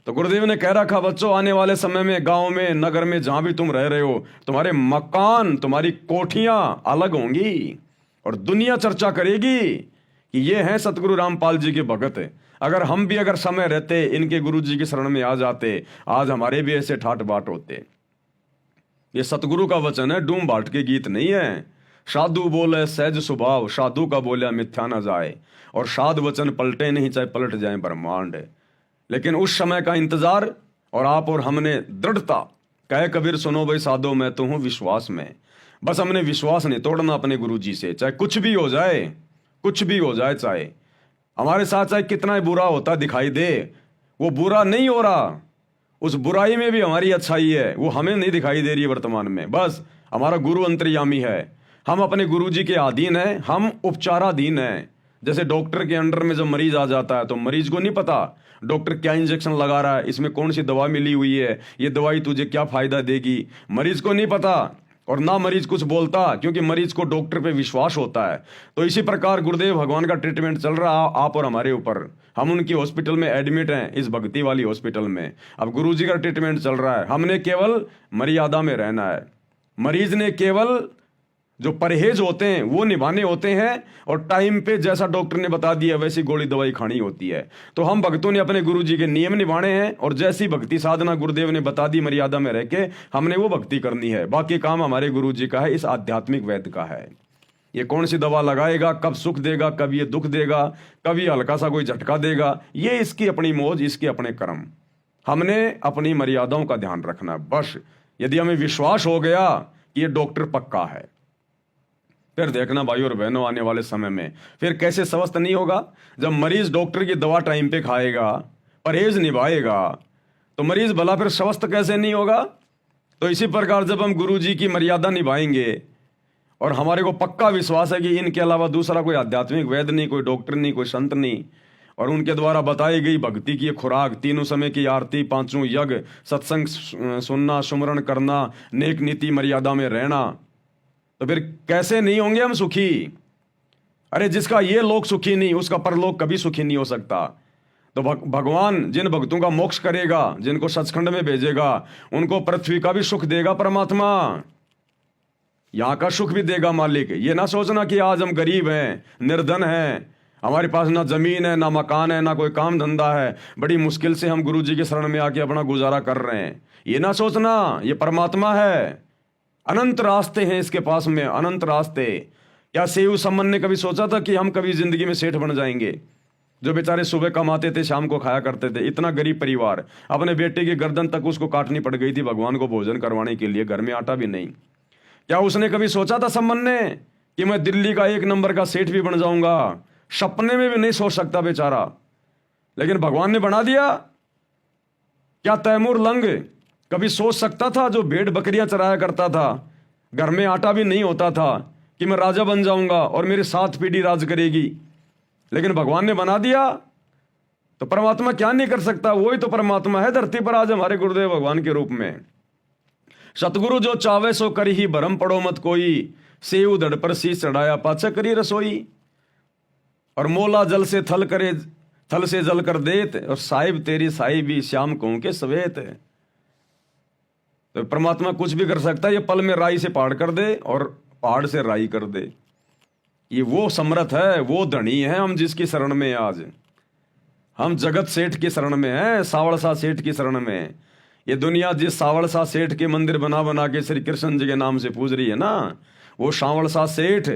तो गुरुदेव ने कह रखा, बच्चों आने वाले समय में गांव में, नगर में, जहां भी तुम रह रहे हो, तुम्हारे मकान, तुम्हारी कोठियां अलग होंगी, और दुनिया चर्चा करेगी कि ये हैं सतगुरु रामपाल जी के भगत। अगर समय रहते इनके गुरु जी की शरण में आ जाते, आज हमारे भी ऐसे ठाट बाट होते। ये सतगुरु का वचन है, डूम बाट के गीत नहीं है। साधु बोले सहज स्वभाव, साधु का बोलिया मिथ्या न जाए, और साध वचन पलटे नहीं, चाहे पलट जाए ब्रह्मांड। लेकिन उस समय का इंतजार, और आप और हमने दृढ़ता, कहे कबीर सुनो भाई साधो मैं तो हूं विश्वास में। बस हमने विश्वास नहीं तोड़ना अपने गुरु जी से, चाहे कुछ भी हो जाए, कुछ भी हो जाए, चाहे हमारे साथ चाहे कितना बुरा होता दिखाई दे, वो बुरा नहीं हो रहा, उस बुराई में भी हमारी अच्छाई है, वो हमें नहीं दिखाई दे रही है वर्तमान में। बस हमारा गुरु अंतर्यामी है, हम अपने गुरु जी के अधीन हैं, हम उपचाराधीन हैं। जैसे डॉक्टर के अंडर में जब मरीज आ जाता है, तो मरीज को नहीं पता डॉक्टर क्या इंजेक्शन लगा रहा है, इसमें कौन सी दवा मिली हुई है, ये दवाई तुझे क्या फायदा देगी, मरीज को नहीं पता, और ना मरीज कुछ बोलता, क्योंकि मरीज को डॉक्टर पे विश्वास होता है। तो इसी प्रकार गुरुदेव भगवान का ट्रीटमेंट चल रहा है आप और हमारे ऊपर। हम उनकी हॉस्पिटल में एडमिट हैं, इस भक्ति वाली हॉस्पिटल में। अब गुरुजी का ट्रीटमेंट चल रहा है, हमने केवल मर्यादा में रहना है। मरीज ने केवल जो परहेज होते हैं वो निभाने होते हैं, और टाइम पे जैसा डॉक्टर ने बता दिया वैसी गोली दवाई खानी होती है। तो हम भक्तों ने अपने गुरुजी के नियम निभाने हैं, और जैसी भक्ति साधना गुरुदेव ने बता दी मर्यादा में रह के हमने वो भक्ति करनी है। बाकी काम हमारे गुरुजी का है, इस आध्यात्मिक वैद्य का है। ये कौन सी दवा लगाएगा, कब सुख देगा, कब ये दुख देगा, कब ये हल्का सा कोई झटका देगा, ये इसकी अपनी मौज, इसके अपने कर्म। हमने अपनी मर्यादाओं का ध्यान रखना है बस। यदि हमें विश्वास हो गया कि ये डॉक्टर पक्का है, फिर देखना भाई और बहनों आने वाले समय में फिर कैसे स्वस्थ नहीं होगा। जब मरीज डॉक्टर की दवा टाइम पे खाएगा, परहेज निभाएगा, तो मरीज भला फिर स्वस्थ कैसे नहीं होगा। तो इसी प्रकार जब हम गुरु जी की मर्यादा निभाएंगे और हमारे को पक्का विश्वास है कि इनके अलावा दूसरा कोई आध्यात्मिक वैद्य नहीं, कोई डॉक्टर नहीं, कोई संत नहीं, और उनके द्वारा बताई गई भक्ति की खुराक, तीनों समय की आरती, पांचों यज्ञ, सत्संग सुनना, सुमरण करना, नेक नीति मर्यादा में रहना, तो फिर कैसे नहीं होंगे हम सुखी। अरे जिसका ये लोक सुखी नहीं, उसका परलोक कभी सुखी नहीं हो सकता। तो भगवान जिन भक्तों का मोक्ष करेगा, जिनको सचखंड में भेजेगा, उनको पृथ्वी का भी सुख देगा परमात्मा, यहां का सुख भी देगा मालिक। ये ना सोचना कि आज हम गरीब हैं, निर्धन हैं, हमारे पास ना जमीन है, ना मकान है, ना कोई काम धंधा है, बड़ी मुश्किल से हम गुरु जी के शरण में आके अपना गुजारा कर रहे हैं। ये ना सोचना, ये परमात्मा है, अनंत रास्ते हैं इसके पास में, अनंत रास्ते। क्या सेऊ सम्मन ने कभी सोचा था कि हम कभी जिंदगी में सेठ बन जाएंगे? जो बेचारे सुबह कमाते थे, शाम को खाया करते थे, इतना गरीब परिवार, अपने बेटे की गर्दन तक उसको काटनी पड़ गई थी भगवान को भोजन करवाने के लिए, घर में आटा भी नहीं। क्या उसने कभी सोचा था सम्मन ने कि मैं दिल्ली का 1 नंबर का सेठ भी बन जाऊंगा? सपने में भी नहीं सोच सकता बेचारा, लेकिन भगवान ने बना दिया। क्या तैमूर लंग कभी सोच सकता था, जो भेड़ बकरियां चराया करता था, घर में आटा भी नहीं होता था, कि मैं राजा बन जाऊंगा और मेरी 7 पीढ़ी राज करेगी? लेकिन भगवान ने बना दिया। तो परमात्मा क्या नहीं कर सकता? वही तो परमात्मा है धरती पर आज हमारे गुरुदेव भगवान के रूप में। सतगुरु जो चावे सो करी ही, भरम पड़ो मत कोई, सेऊ धड़ पर शीश चढ़ाया पाछा करी रसोई। और मोला जल से थल करे, थल से जल कर देत, और साहिब तेरी साहिबी श्याम कहूं के सवेत। तो परमात्मा कुछ भी कर सकता है, ये पल में राई से पहाड़ कर दे और पहाड़ से राई कर दे। ये वो समर्थ है, वो धनी है हम जिसकी शरण में आज। हम जगत सेठ की शरण में हैं, सावड़सा सेठ की शरण में। ये दुनिया जिस सावड़सा सेठ के मंदिर बना बना के श्री कृष्ण जी के नाम से पूज रही है ना, वो सावड़सा सेठ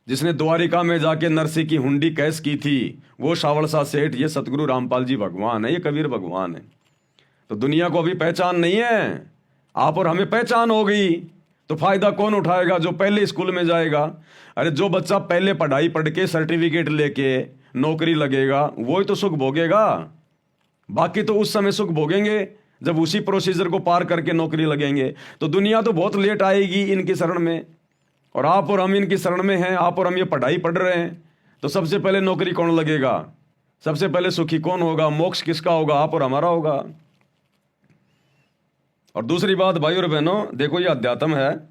जिसने द्वारिका में जाके नरसी की हुंडी कैस की थी, वो सावड़सा सेठ ये सतगुरु रामपाल जी भगवान है, ये कबीर भगवान है। तो दुनिया को अभी पहचान नहीं है, आप और हमें पहचान हो गई। तो फायदा कौन उठाएगा? जो पहले स्कूल में जाएगा। अरे जो बच्चा पहले पढ़ाई पढ़ के सर्टिफिकेट लेके नौकरी लगेगा, वही तो सुख भोगेगा। बाकी तो उस समय सुख भोगेंगे जब उसी प्रोसीजर को पार करके नौकरी लगेंगे। तो दुनिया तो बहुत लेट आएगी इनकी शरण में, और आप और हम इनकी शरण में हैं। आप और हम ये पढ़ाई पढ़ रहे हैं, तो सबसे पहले नौकरी कौन लगेगा? सबसे पहले सुखी कौन होगा? मोक्ष किसका होगा? आप और हमारा होगा। और दूसरी बात भाई और बहनों, देखो ये अध्यात्म है,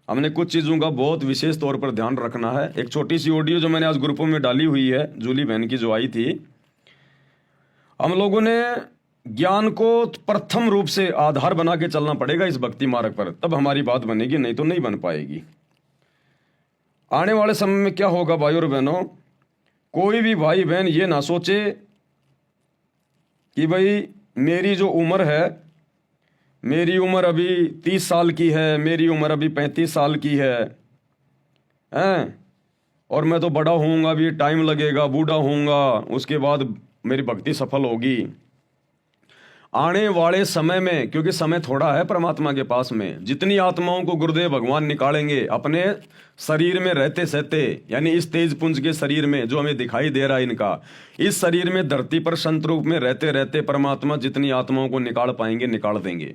हमने कुछ चीज़ों का बहुत विशेष तौर पर ध्यान रखना है। एक छोटी सी ऑडियो जो मैंने आज ग्रुपों में डाली हुई है, जूली बहन की जो आई थी, हम लोगों ने ज्ञान को प्रथम रूप से आधार बना के चलना पड़ेगा इस भक्ति मार्ग पर, तब हमारी बात बनेगी, नहीं तो नहीं बन पाएगी। आने वाले समय में क्या होगा भाई और बहनों, कोई भी भाई बहन ये ना सोचे कि भाई मेरी जो उम्र है, मेरी उम्र अभी 30 साल की है, मेरी उम्र अभी 35 साल की हैं, और मैं तो बड़ा होऊंगा, अभी टाइम लगेगा, बूढ़ा होऊंगा, उसके बाद मेरी भक्ति सफल होगी। आने वाले समय में, क्योंकि समय थोड़ा है परमात्मा के पास में, जितनी आत्माओं को गुरुदेव भगवान निकालेंगे अपने शरीर में रहते सहते, यानी इस तेज पुंज के शरीर में जो हमें दिखाई दे रहा है इनका, इस शरीर में धरती पर संत रूप में रहते रहते परमात्मा जितनी आत्माओं को निकाल पाएंगे निकाल देंगे।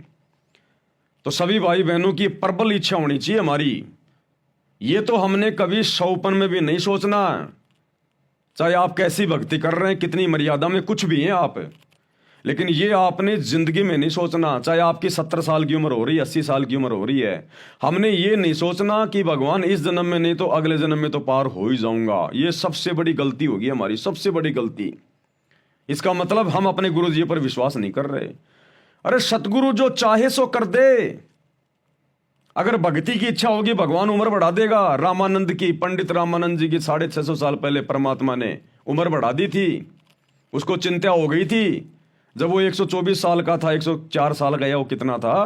तो सभी भाई बहनों की प्रबल इच्छा होनी चाहिए हमारी। ये तो हमने कभी सौपन में भी नहीं सोचना, चाहे आप कैसी भक्ति कर रहे हैं, कितनी मर्यादा में कुछ भी हैं आप, लेकिन ये आपने जिंदगी में नहीं सोचना, चाहे आपकी 70 साल की उम्र हो रही है, 80 साल की उम्र हो रही है, हमने ये नहीं सोचना कि भगवान इस जन्म में नहीं तो अगले जन्म में तो पार हो ही जाऊंगा। ये सबसे बड़ी गलती होगी हमारी, सबसे बड़ी गलती। इसका मतलब हम अपने गुरु जी पर विश्वास नहीं कर रहे। अरे सतगुरु जो चाहे सो कर दे। अगर भक्ति की इच्छा होगी भगवान उम्र बढ़ा देगा। रामानंद की, पंडित रामानंद जी की 650 साल पहले परमात्मा ने उम्र बढ़ा दी थी। उसको चिंता हो गई थी जब वो 124 साल का था, 104 साल का या वो कितना था,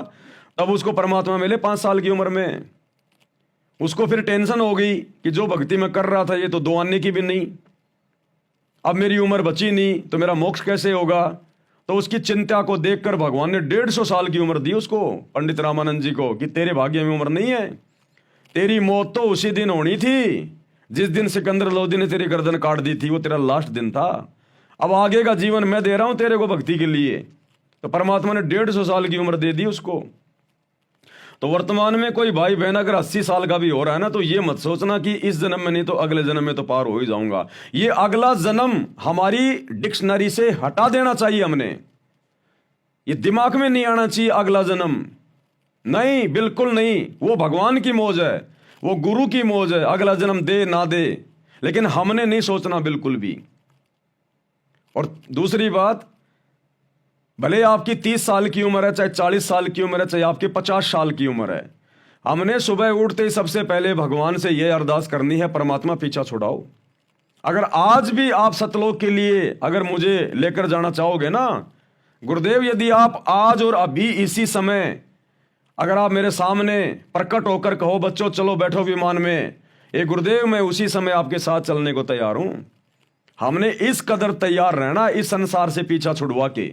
तब उसको परमात्मा मिले 5 साल की उम्र में। उसको फिर टेंशन हो गई कि जो भक्ति में कर रहा था ये तो 2 आने की भी नहीं, अब मेरी उम्र बची नहीं तो मेरा मोक्ष कैसे होगा। तो उसकी चिंता को देखकर भगवान ने 150 साल की उम्र दी उसको, पंडित रामानंद जी को, कि तेरे भाग्य में उम्र नहीं है, तेरी मौत तो उसी दिन होनी थी जिस दिन सिकंदर लोधी ने तेरी गर्दन काट दी थी, वो तेरा लास्ट दिन था। अब आगे का जीवन मैं दे रहा हूं तेरे को भक्ति के लिए। तो परमात्मा ने 150 साल की उम्र दे दी उसको। तो वर्तमान में कोई भाई बहन अगर 80 साल का भी हो रहा है ना, तो ये मत सोचना कि इस जन्म में नहीं तो अगले जन्म में तो पार हो ही जाऊंगा। ये अगला जन्म हमारी डिक्शनरी से हटा देना चाहिए हमने। ये दिमाग में नहीं आना चाहिए अगला जन्म, नहीं, बिल्कुल नहीं। वो भगवान की मौज है, वो गुरु की मौज है, अगला जन्म दे ना दे, लेकिन हमने नहीं सोचना बिल्कुल भी। और दूसरी बात, भले आपकी 30 साल की उम्र है, चाहे 40 साल की उम्र है, चाहे आपकी 50 साल की उम्र है, हमने सुबह उठते ही सबसे पहले भगवान से यह अरदास करनी है, परमात्मा पीछा छुड़ाओ। अगर आज भी आप सतलोक के लिए अगर मुझे लेकर जाना चाहोगे ना गुरुदेव, यदि आप आज और अभी इसी समय अगर आप मेरे सामने प्रकट होकर कहो बच्चों चलो बैठो विमान में, ये गुरुदेव मैं उसी समय आपके साथ चलने को तैयार हूं। हमने इस कदर तैयार रहना इस संसार से पीछा छुड़वा के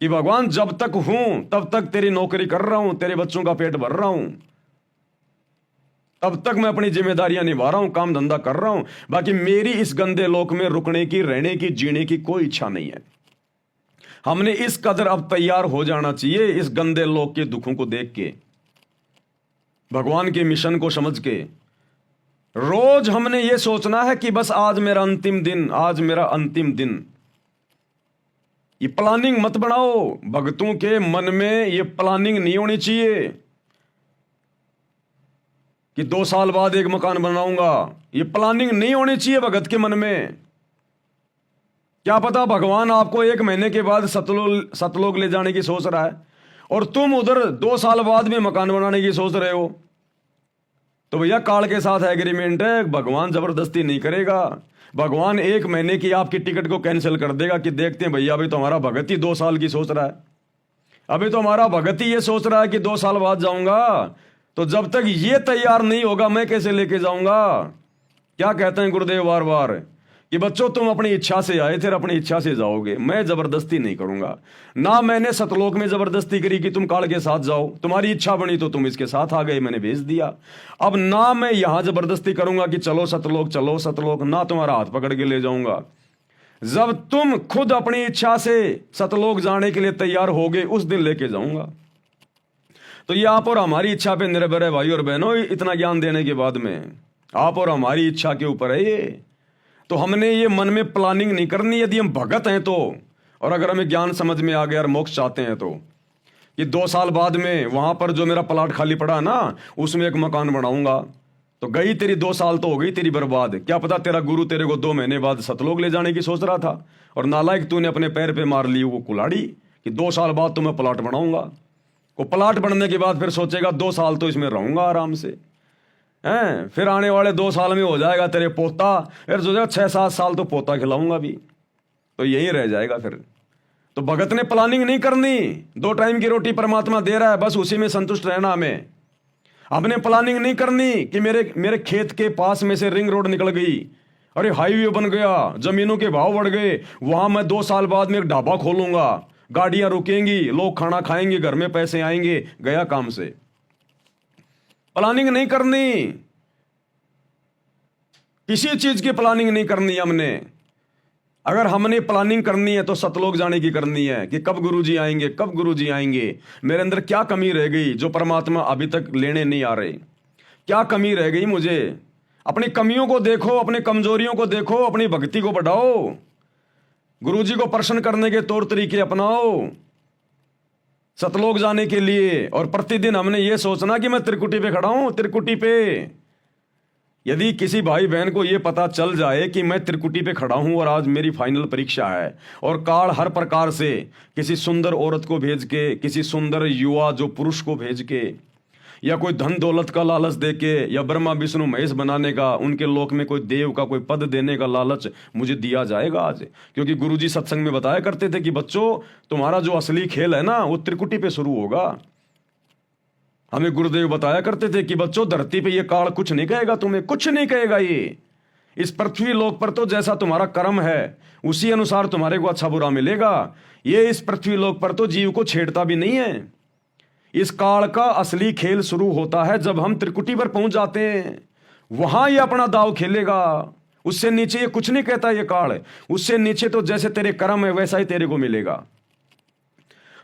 कि भगवान जब तक हूं तब तक तेरी नौकरी कर रहा हूं, तेरे बच्चों का पेट भर रहा हूं, तब तक मैं अपनी जिम्मेदारियां निभा रहा हूं, काम धंधा कर रहा हूं। बाकी मेरी इस गंदे लोक में रुकने की, रहने की, जीने की कोई इच्छा नहीं है। हमने इस कदर अब तैयार हो जाना चाहिए इस गंदे लोक के दुखों को देख के, भगवान के मिशन को समझ के। रोज हमने ये सोचना है कि बस आज मेरा अंतिम दिन, आज मेरा अंतिम दिन। ये प्लानिंग मत बनाओ, भक्तों के मन में ये प्लानिंग नहीं होनी चाहिए कि 2 साल बाद एक मकान बनाऊंगा। ये प्लानिंग नहीं होनी चाहिए भगत के मन में। क्या पता भगवान आपको 1 महीने के बाद सतलोक ले जाने की सोच रहा है और तुम उधर 2 साल बाद में मकान बनाने की सोच रहे हो। तो भैया काल के साथ एग्रीमेंट है, भगवान जबरदस्ती नहीं करेगा। भगवान 1 महीने की आपकी टिकट को कैंसिल कर देगा कि देखते हैं भैया अभी तो हमारा भगत ही 2 साल की सोच रहा है, अभी तो हमारा भगत ही ये सोच रहा है कि 2 साल बाद जाऊंगा। तो जब तक ये तैयार नहीं होगा मैं कैसे लेके जाऊंगा। क्या कहते हैं गुरुदेव बार बार कि बच्चों तुम अपनी इच्छा से आए थे, अपनी इच्छा से जाओगे, मैं जबरदस्ती नहीं करूंगा। ना मैंने सतलोक में जबरदस्ती करी कि तुम काल के साथ जाओ, तुम्हारी इच्छा बनी तो तुम इसके साथ आ गए, मैंने भेज दिया। अब ना मैं यहां जबरदस्ती करूंगा कि चलो सतलोक, चलो सतलोक, ना तुम्हारा हाथ पकड़ के ले जाऊंगा। जब तुम खुद अपनी इच्छा से सतलोक जाने के लिए तैयार होगे उस दिन लेके जाऊंगा। तो ये आप और हमारी इच्छा पे निर्भर है भाई और बहनों। इतना ज्ञान देने के बाद में आप और हमारी इच्छा के ऊपर है ये। तो हमने ये मन में प्लानिंग नहीं करनी यदि हम भगत हैं तो, और अगर हमें ज्ञान समझ में आ गया और मोक्ष चाहते हैं तो, कि 2 साल बाद में वहां पर जो मेरा प्लाट खाली पड़ा ना उसमें एक मकान बनाऊंगा। तो गई तेरी 2 साल तो हो गई तेरी बर्बाद। क्या पता तेरा गुरु तेरे को 2 महीने बाद सतलोक ले जाने की सोच रहा था और नालायक तूने अपने पैर पे मार ली वो कुल्हाड़ी कि 2 साल बाद तो मैं प्लाट बनाऊंगा। वो प्लाट बनने के बाद फिर सोचेगा 2 साल तो इसमें रहूंगा आराम से, हैं, फिर आने वाले 2 साल में हो जाएगा तेरे पोता, फिर सोचेगा 6-7 साल तो पोता खिलाऊंगा भी, तो यही रह जाएगा फिर। तो भगत ने प्लानिंग नहीं करनी, 2 टाइम की रोटी परमात्मा दे रहा है, बस उसी में संतुष्ट रहना हमें। हमने प्लानिंग नहीं करनी कि मेरे खेत के पास में से रिंग रोड निकल गई, अरे हाईवे बन गया, जमीनों के भाव बढ़ गए, वहां मैं 2 साल बाद में एक ढाबा खोलूंगा, गाड़ियां रुकेंगी, लोग खाना खाएंगे, घर में पैसे आएंगे, गया काम से। प्लानिंग नहीं करनी, किसी चीज की प्लानिंग नहीं करनी हमने। अगर हमने प्लानिंग करनी है तो सतलोक जाने की करनी है कि कब गुरुजी आएंगे, कब गुरुजी आएंगे, मेरे अंदर क्या कमी रह गई जो परमात्मा अभी तक लेने नहीं आ रहे, क्या कमी रह गई मुझे। अपनी कमियों को देखो, अपनी कमजोरियों को देखो, अपनी भक्ति को बढ़ाओ, गुरुजी को प्रसन्न करने के तौर तरीके अपनाओ सतलोक जाने के लिए। और प्रतिदिन हमने ये सोचना कि मैं त्रिकुटी पे खड़ा हूं, त्रिकुटी पे। यदि किसी भाई बहन को ये पता चल जाए कि मैं त्रिकुटी पे खड़ा हूं और आज मेरी फाइनल परीक्षा है और काल हर प्रकार से किसी सुंदर औरत को भेज के, किसी सुंदर युवा जो पुरुष को भेज के, या कोई धन दौलत का लालच देके, या ब्रह्मा विष्णु महेश बनाने का, उनके लोक में कोई देव का कोई पद देने का लालच मुझे दिया जाएगा आज। क्योंकि गुरुजी सत्संग में बताया करते थे कि बच्चों तुम्हारा जो असली खेल है ना वो त्रिकुटी पे शुरू होगा। हमें गुरुदेव बताया करते थे कि बच्चों धरती पे ये काल कुछ नहीं कहेगा, तुम्हें कुछ नहीं कहेगा, इस पृथ्वी लोक पर तो जैसा तुम्हारा कर्म है उसी अनुसार तुम्हारे को अच्छा बुरा मिलेगा। ये इस पृथ्वी लोक पर तो जीव को छेड़ता भी नहीं है। इस काल का असली खेल शुरू होता है जब हम त्रिकुटी पर पहुंच जाते हैं, वहां ये अपना दाव खेलेगा। उससे नीचे ये कुछ नहीं कहता ये काल, उससे नीचे तो जैसे तेरे कर्म है वैसा ही तेरे को मिलेगा।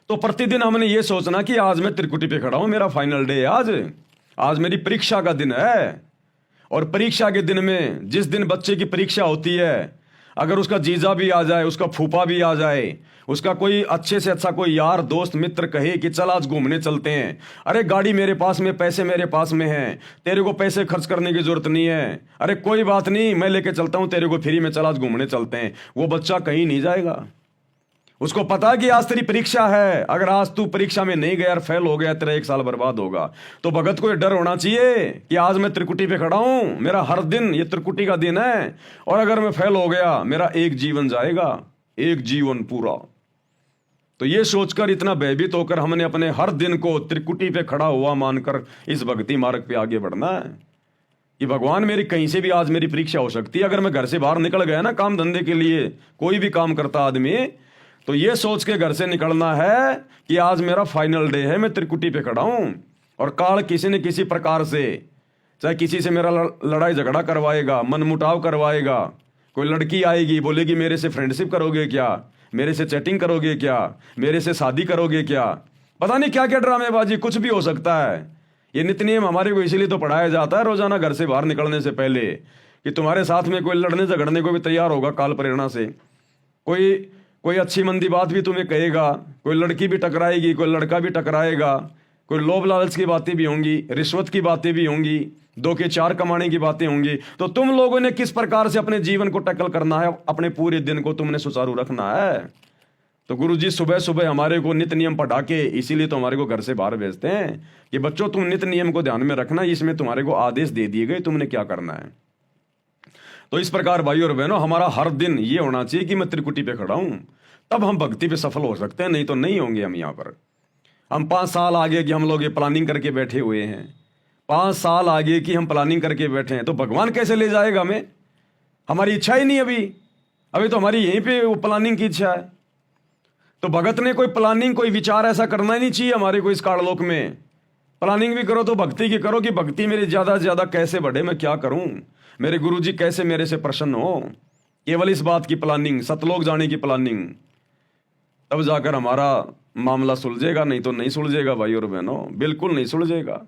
तो प्रतिदिन हमने ये सोचना कि आज मैं त्रिकुटी पे खड़ा हूं, मेरा फाइनल डे है आज मेरी परीक्षा का दिन है। और परीक्षा के दिन में जिस दिन बच्चे की परीक्षा होती है, अगर उसका जीजा भी आ जाए, उसका फूफा भी आ जाए, उसका कोई अच्छे से अच्छा कोई यार दोस्त मित्र कहे कि चल आज घूमने चलते हैं, अरे गाड़ी मेरे पास में, पैसे मेरे पास में हैं, तेरे को पैसे खर्च करने की जरूरत नहीं है, अरे कोई बात नहीं मैं लेके चलता हूं तेरे को फ्री में, चल आज घूमने चलते हैं, वो बच्चा कहीं नहीं जाएगा। उसको पता है कि आज तेरी परीक्षा है, अगर आज तू परीक्षा में नहीं गया और फेल हो गया, तेरा 1 साल बर्बाद होगा। तो भगत को ये डर होना चाहिए कि आज मैं त्रिकुटी पे खड़ा हूं, मेरा हर दिन ये त्रिकुटी का दिन है, और अगर मैं फेल हो गया मेरा एक जीवन जाएगा, एक जीवन पूरा। तो ये सोचकर इतना भयभीत होकर हमने अपने हर दिन को त्रिकुटी पे खड़ा हुआ मानकर इस भक्ति मार्ग पे आगे बढ़ना है कि भगवान मेरी कहीं से भी आज मेरी परीक्षा हो सकती है। अगर मैं घर से बाहर निकल गया ना काम धंधे के लिए, कोई भी काम करता आदमी, तो ये सोच के घर से निकलना है कि आज मेरा फाइनल डे है, मैं त्रिकुटी पे खड़ा हूं। और काल किसी न किसी प्रकार से, चाहे किसी से मेरा लड़ाई झगड़ा करवाएगा, मनमुटाव करवाएगा, कोई लड़की आएगी बोलेगी मेरे से फ्रेंडशिप करोगे क्या, मेरे से चैटिंग करोगे क्या, मेरे से शादी करोगे क्या, पता नहीं क्या क्या ड्रामेबाजी, कुछ भी हो सकता है। ये नित्य नियम हमारे को इसीलिए तो पढ़ाया जाता है रोजाना घर से बाहर निकलने से पहले, कि तुम्हारे साथ में कोई लड़ने झगड़ने को भी तैयार होगा काल प्रेरणा से। कोई अच्छी मंदी बात भी तुम्हें कहेगा, कोई लड़की भी टकराएगी, कोई लड़का भी टकराएगा, कोई लोभ लालच की बातें भी होंगी, रिश्वत की बातें भी होंगी, 2 के 4 कमाने की बातें होंगी। तो तुम लोगों ने किस प्रकार से अपने जीवन को टैकल करना है, अपने पूरे दिन को तुमने सुचारू रखना है। तो गुरुजी सुबह सुबह हमारे को नित्य नियम पढ़ा के, इसीलिए तो हमारे को घर से बाहर भेजते हैं कि बच्चों तुम नित्य नियम को ध्यान में रखना, इसमें तुम्हारे को आदेश दे दिए गए तुमने क्या करना है। तो इस प्रकार भाई और बहनों, हमारा हर दिन ये होना चाहिए कि मैं त्रिकुटी पे खड़ा हूं, तब हम भक्ति पे सफल हो सकते हैं, नहीं तो नहीं होंगे। हम यहाँ पर हम 5 साल आगे की हम लोग ये प्लानिंग करके बैठे हुए हैं, 5 साल आगे की हम प्लानिंग करके बैठे हैं, तो भगवान कैसे ले जाएगा हमें? हमारी इच्छा ही नहीं, अभी तो हमारी यहीं पे वो प्लानिंग की इच्छा है। तो भगत ने कोई प्लानिंग, कोई विचार ऐसा करना ही नहीं चाहिए हमारे को इस काललोक में। प्लानिंग भी करो तो भक्ति की करो कि भक्ति मेरी ज्यादा से ज्यादा कैसे बढ़े, मैं क्या करूं, मेरे गुरुजी कैसे मेरे से प्रसन्न हो। केवल इस बात की प्लानिंग, सतलोक जाने की प्लानिंग, तब जाकर हमारा मामला सुलझेगा, नहीं तो नहीं सुलझेगा भाई और बहनों, बिल्कुल नहीं सुलझेगा।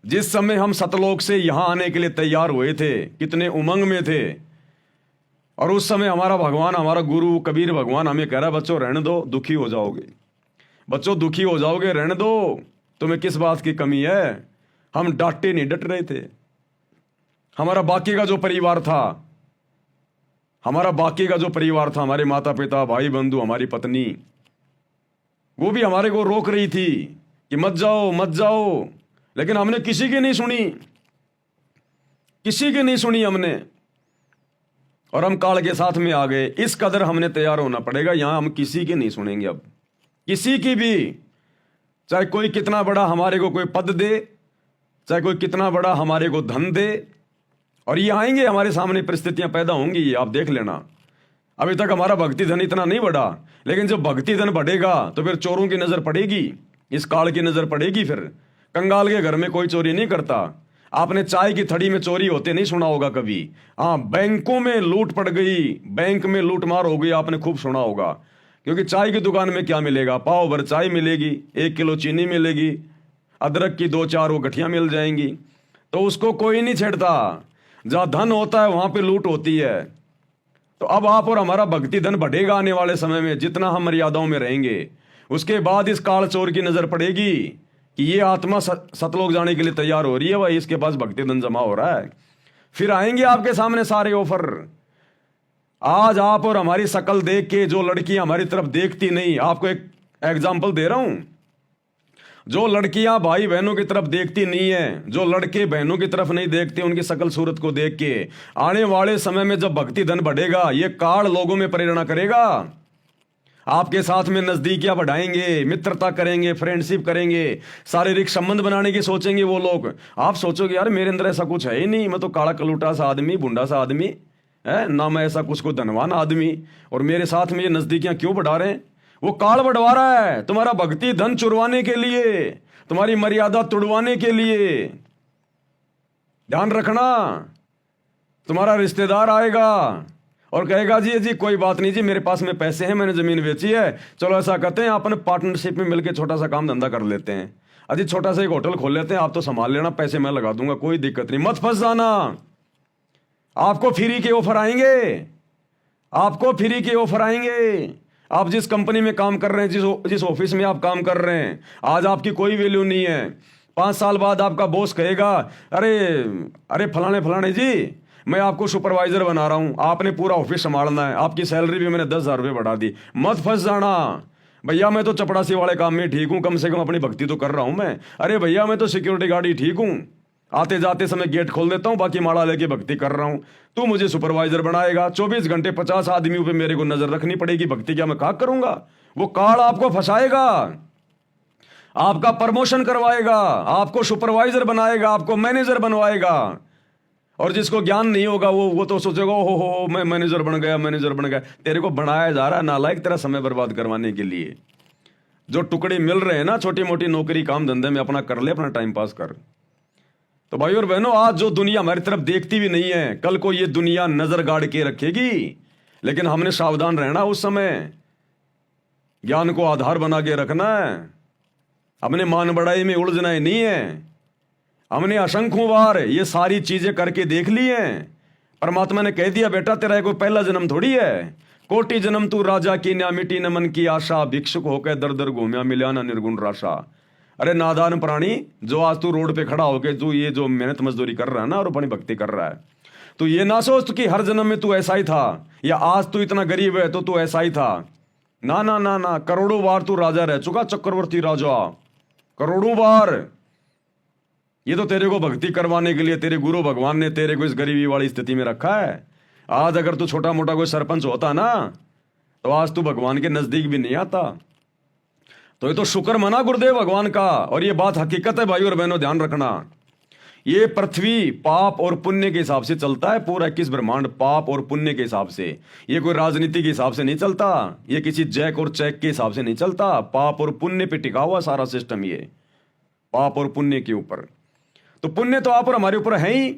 जिस समय हम सतलोक से यहां आने के लिए तैयार हुए थे, कितने उमंग में थे, और उस समय हमारा भगवान, हमारा गुरु कबीर भगवान हमें कह रहा है बच्चों रहने दो, दुखी हो जाओगे, बच्चों दुखी हो जाओगे, रहने दो, तुम्हें किस बात की कमी है। हम डांटे नहीं, डट रहे थे। हमारा बाकी का जो परिवार था, हमारे माता पिता, भाई बंधु, हमारी पत्नी, वो भी हमारे को रोक रही थी कि मत जाओ मत जाओ, लेकिन हमने किसी की नहीं सुनी हमने, और हम काल के साथ में आ गए। इस कदर हमने तैयार होना पड़ेगा, यहां हम किसी की नहीं सुनेंगे अब, किसी की भी, चाहे कोई कितना बड़ा हमारे को कोई पद दे, चाहे कोई कितना बड़ा हमारे को धन दे। और ये आएंगे, हमारे सामने परिस्थितियां पैदा होंगी, ये आप देख लेना। अभी तक हमारा भक्ति धन इतना नहीं बढ़ा, लेकिन जब भक्ति धन बढ़ेगा तो फिर चोरों की नजर पड़ेगी, इस काल की नजर पड़ेगी। फिर कंगाल के घर में कोई चोरी नहीं करता। आपने चाय की थड़ी में चोरी होते नहीं सुना होगा कभी। हाँ, बैंकों में लूट पड़ गई, बैंक में लूटमार हो गई, आपने खूब सुना होगा। क्योंकि चाय की दुकान में क्या मिलेगा, पाव भर चाय मिलेगी, 1 किलो चीनी मिलेगी, अदरक की 2-4 वो गठियां मिल जाएंगी, तो उसको कोई नहीं छेड़ता। जहां धन होता है वहां पे लूट होती है। तो अब आप और हमारा भक्ति धन बढ़ेगा आने वाले समय में, जितना हम मर्यादाओं में रहेंगे। उसके बाद इस काल चोर की नजर पड़ेगी कि ये आत्मा सतलोक जाने के लिए तैयार हो रही है, भाई इसके पास भक्ति धन जमा हो रहा है। फिर आएंगे आपके सामने सारे ऑफर। आज आप और हमारी शकल देख के जो लड़कियां हमारी तरफ देखती नहीं, आपको एक एग्जाम्पल दे रहा हूं, जो लड़कियां भाई बहनों की तरफ देखती नहीं है, जो लड़के बहनों की तरफ नहीं देखते उनकी शकल सूरत को देख के, आने वाले समय में जब भक्ति धन बढ़ेगा, ये काल लोगों में प्रेरणा करेगा। आपके साथ में नजदीकियां बढ़ाएंगे, मित्रता करेंगे, फ्रेंडशिप करेंगे, शारीरिक संबंध बनाने की सोचेंगे वो लोग। आप सोचोगे यार मेरे अंदर ऐसा कुछ है ही नहीं, मैं तो काला कलूटा सा आदमी, बुंडा सा आदमी है ना, मैं ऐसा कुछ को धनवान आदमी, और मेरे साथ में ये नजदीकियां क्यों बढ़ा रहे हैं? वो काल बढ़वा रहा है तुम्हारा भक्ति धन चुरवाने के लिए, तुम्हारी मर्यादा तुड़वाने के लिए। ध्यान रखना, तुम्हारा रिश्तेदार आएगा और कहेगा जी जी कोई बात नहीं जी, मेरे पास में पैसे हैं, मैंने जमीन बेची है, चलो ऐसा करते हैं अपन पार्टनरशिप में मिलकर छोटा सा काम धंधा कर लेते हैं, अजी छोटा सा एक होटल खोल लेते हैं, आप तो संभाल लेना, पैसे मैं लगा दूंगा, कोई दिक्कत नहीं, मत फंस जाना। आपको फ्री के ऑफर आएंगे, आपको फ्री के ऑफर आएंगे। आप जिस कंपनी में काम कर रहे हैं, जिस ऑफिस में आप काम कर रहे हैं, आज आपकी कोई वैल्यू नहीं है, 5 साल बाद आपका बॉस कहेगा अरे अरे फलाने फलाने जी मैं आपको सुपरवाइजर बना रहा हूं, आपने पूरा ऑफिस संभालना है, आपकी सैलरी भी मैंने 10,000 रुपये बढ़ा दी। मत फंस जाना, भैया मैं तो चपड़ासी वाले काम में ठीक हूं, कम से कम अपनी भक्ति तो कर रहा हूं मैं। अरे भैया मैं तो सिक्योरिटी गार्ड ही ठीक हूं, आते जाते समय गेट खोल देता हूं, बाकी माड़ा लेके भक्ति कर रहा हूं। तू मुझे सुपरवाइजर बनाएगा, 24 घंटे 50 आदमियों पे मेरे को नजर रखनी पड़ेगी, भक्ति क्या मैं कहा करूंगा? वो कार्ड आपको फंसाएगा, आपका प्रमोशन करवाएगा, आपको सुपरवाइजर बनाएगा, आपको मैनेजर बनवाएगा। और जिसको ज्ञान नहीं होगा वो तो सोचेगा हो मैं मैनेजर बन गया, मैनेजर बन गया। तेरे को बनाया जा रहा है नालायक, तेरा समय बर्बाद करवाने के लिए। जो टुकड़े मिल रहे हैं ना छोटी मोटी नौकरी काम धंधे में, अपना कर ले, अपना टाइम पास कर। तो भाई और बहनों, आज जो दुनिया हमारी तरफ देखती भी नहीं है, कल को ये दुनिया नजर गाड़ के रखेगी, लेकिन हमने सावधान रहना, उस समय ज्ञान को आधार बना के रखना है, हमने मान बढ़ाई में उलझना ही नहीं है। हमने असंख्यों बार ये सारी चीजें करके देख ली हैं। परमात्मा ने कह दिया बेटा तेरा कोई पहला जन्म थोड़ी है, कोटि जन्म तू राजा की न्या मिटी न मन की आशा, भिक्षुक होकर दर दर घूमिया मिला ना निर्गुण राशा। अरे नादान प्राणी, जो आज तू रोड पे खड़ा होके तू ये जो मेहनत मजदूरी कर रहा है ना और अपनी भक्ति कर रहा है, तो ये ना सोच कि हर जन्म में तू ऐसा ही था, या आज तू इतना गरीब है तो तू ऐसा ही था। ना ना ना ना, करोड़ों बार तू राजा रह चुका, चक्रवर्ती राजा, करोड़ों बार। ये तो तेरे को भक्ति करवाने के लिए तेरे गुरु भगवान ने तेरे को इस गरीबी वाली स्थिति में रखा है। आज अगर तू छोटा मोटा कोई सरपंच होता ना, तो आज तू भगवान के नजदीक भी नहीं आता। तो ये तो शुक्र मना गुरुदेव भगवान का। और ये बात हकीकत है भाई और बहनों, ध्यान रखना। ये पृथ्वी पाप और पुण्य के हिसाब से चलता है, पूरा 21 ब्रह्मांड पाप और पुण्य के हिसाब से। ये कोई राजनीति के हिसाब से नहीं चलता, ये किसी जैक और चेक के हिसाब से नहीं चलता। पाप और पुण्य पे टिका हुआ सारा सिस्टम, ये पाप और पुण्य के ऊपर। तो पुण्य तो आप और हमारे ऊपर है ही,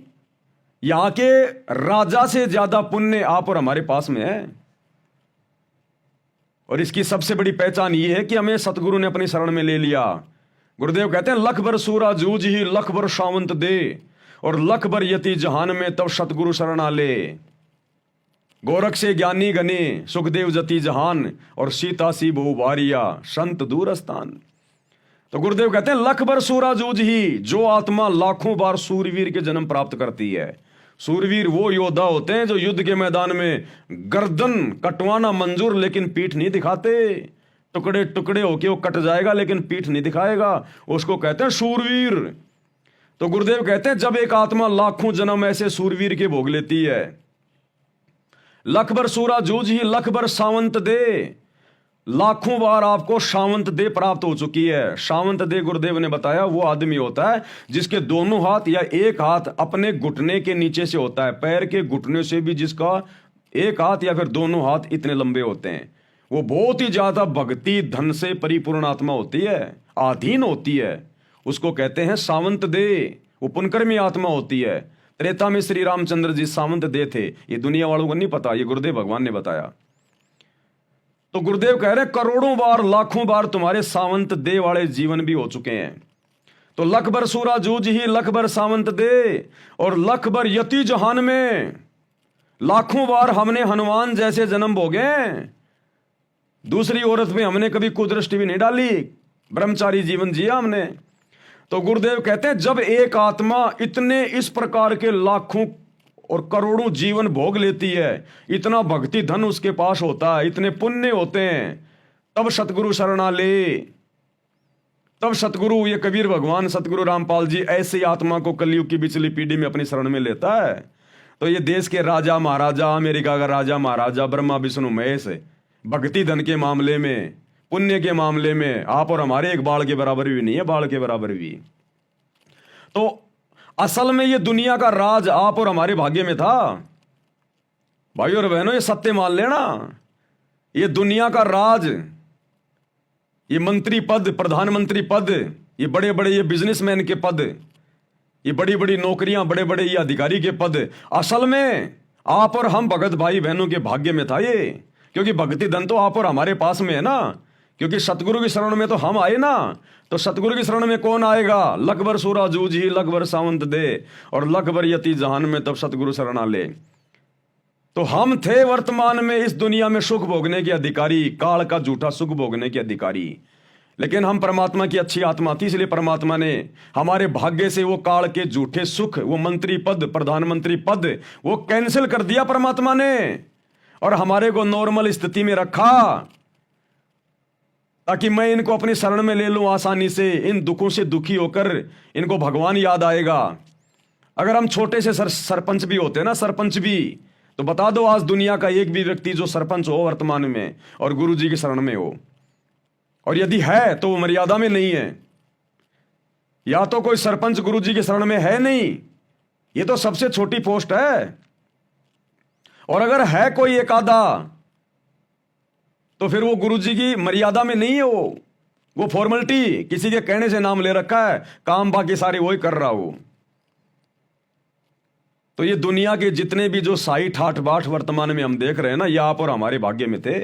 यहां के राजा से ज्यादा पुण्य आप और हमारे पास में है। और इसकी सबसे बड़ी पहचान यह है कि हमें सतगुरु ने अपनी शरण में ले लिया। गुरुदेव कहते हैं लख भर सूरा जूझ ही लख भर शावंत दे, और लख भर यति जहान में तब सतगुरु शरण आले। गोरख से ज्ञानी गने सुखदेव जति जहान, और सीता सी बहु बारिया संत दूर स्थान। तो गुरुदेव कहते हैं लख भर सूरा जूझ ही, जो आत्मा लाखों बार सूरवीर के जन्म प्राप्त करती है। सूरवीर वो योद्धा होते हैं जो युद्ध के मैदान में गर्दन कटवाना मंजूर लेकिन पीठ नहीं दिखाते, टुकड़े टुकड़े होके वो कट जाएगा लेकिन पीठ नहीं दिखाएगा, उसको कहते हैं सूरवीर। तो गुरुदेव कहते हैं जब एक आत्मा लाखों जन्म ऐसे सूरवीर के भोग लेती है, लख भर सूरा जूझ ही लख भर सावंत दे, लाखों बार आपको शावंत दे प्राप्त हो चुकी है। शावंत दे गुरुदेव ने बताया वो आदमी होता है जिसके दोनों हाथ या एक हाथ अपने घुटने के नीचे से होता है, पैर के घुटने से भी जिसका एक हाथ या फिर दोनों हाथ इतने लंबे होते हैं, वो बहुत ही ज्यादा भक्ति धन से परिपूर्ण आत्मा होती है, आधीन होती है, उसको कहते हैं सावंत दे। वो पुनकर्मी आत्मा होती है। त्रेता में श्री रामचंद्र जी सावंत दे थे, ये दुनिया वालों को नहीं पता, ये गुरुदेव भगवान ने बताया। तो गुरुदेव कह रहे करोड़ों बार लाखों बार तुम्हारे सावंत दे वाले जीवन भी हो चुके हैं। तो लख भर सूरा जूझ ही लख भर सावंत दे, और लख भर यति जहान में, लाखों बार हमने हनुमान जैसे जन्म भोगे। दूसरी औरत में हमने कभी कुदृष्टि भी नहीं डाली, ब्रह्मचारी जीवन जिया हमने। तो गुरुदेव कहते हैं जब एक आत्मा इतने इस प्रकार के लाखों और करोड़ों जीवन भोग लेती है, इतना भक्ति धन उसके पास होता है, इतने पुण्य होते हैं, तब सतगुरु शरणा ले। तब सतगुरु, ये कबीर भगवान सतगुरु रामपाल जी ऐसी आत्मा को कलयुग की पिछली पीढ़ी में अपनी शरण में लेता है। तो ये देश के राजा महाराजा, अमेरिका का राजा महाराजा, ब्रह्मा विष्णु महेश, भक्ति धन के मामले में, पुण्य के मामले में आप और हमारे एक बाल के बराबर भी नहीं है, बाल के बराबर भी। तो असल में ये दुनिया का राज आप और हमारे भाग्य में था। भाई और बहनों, ये सत्य मान लेना, ये दुनिया का राज, ये मंत्री पद, प्रधानमंत्री पद, ये बड़े बड़े ये बिजनेसमैन के पद, ये बड़ी बड़ी नौकरियां, बड़े बड़े ये अधिकारी के पद, असल में आप और हम भगत भाई बहनों के भाग्य में था ये। क्योंकि भक्ति धन तो आप और हमारे पास में है ना, क्योंकि सतगुरु की शरण में तो हम आए ना। तो सतगुरु की शरण में कौन आएगा? लखबर सूरा जूझ ही लखबर सावंत दे, और लखबर यति जहान में तब सतगुरु शरणा ले। तो हम थे वर्तमान में इस दुनिया में सुख भोगने के अधिकारी, काल का झूठा सुख भोगने के अधिकारी। लेकिन हम परमात्मा की अच्छी आत्मा थी, इसलिए परमात्मा ने हमारे भाग्य से वो काल के झूठे सुख, वो मंत्री पद, प्रधानमंत्री पद, वो कैंसिल कर दिया परमात्मा ने, और हमारे को नॉर्मल स्थिति में रखा, ताकि मैं इनको अपनी शरण में ले लूं आसानी से। इन दुखों से दुखी होकर इनको भगवान याद आएगा। अगर हम छोटे से सरपंच भी होते ना, सरपंच भी, तो बता दो आज दुनिया का एक भी व्यक्ति जो सरपंच हो वर्तमान में और गुरु जी की शरण में हो, और यदि है तो वो मर्यादा में नहीं है। या तो कोई सरपंच गुरु जी की शरण में है नहीं, ये तो सबसे छोटी पोस्ट है। और अगर है कोई एक आधा, तो फिर वो गुरु जी की मर्यादा में नहीं है। वो फॉर्मेलिटी, किसी के कहने से नाम ले रखा है, काम बाकी सारे वही कर रहा हो। तो ये दुनिया के जितने भी जो साई ठाठ बाट वर्तमान में हम देख रहे हैं ना, ये आप और हमारे भाग्य में थे।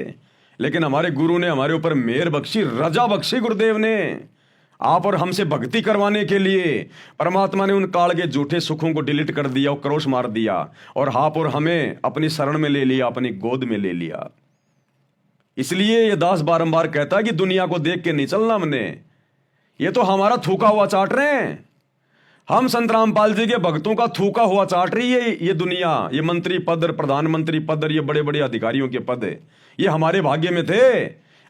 लेकिन हमारे गुरु ने हमारे ऊपर मेहर बख्शी, रजा बख्शी गुरुदेव ने, आप और हमसे भक्ति करवाने के लिए परमात्मा ने उन काल के झूठे सुखों को डिलीट कर दिया, और क्रोश मार दिया, और आप और हमें अपनी शरण में ले लिया, अपनी गोद में ले लिया। इसलिए ये दास बारंबार कहता है कि दुनिया को देख के नहीं चलना हमने, ये तो हमारा थूका हुआ चाट रहे हैं। हम संत रामपाल जी के भक्तों का थूका हुआ चाट रही है ये दुनिया। ये मंत्री पद, प्रधानमंत्री पद, ये बड़े बड़े अधिकारियों के पद, ये हमारे भाग्य में थे,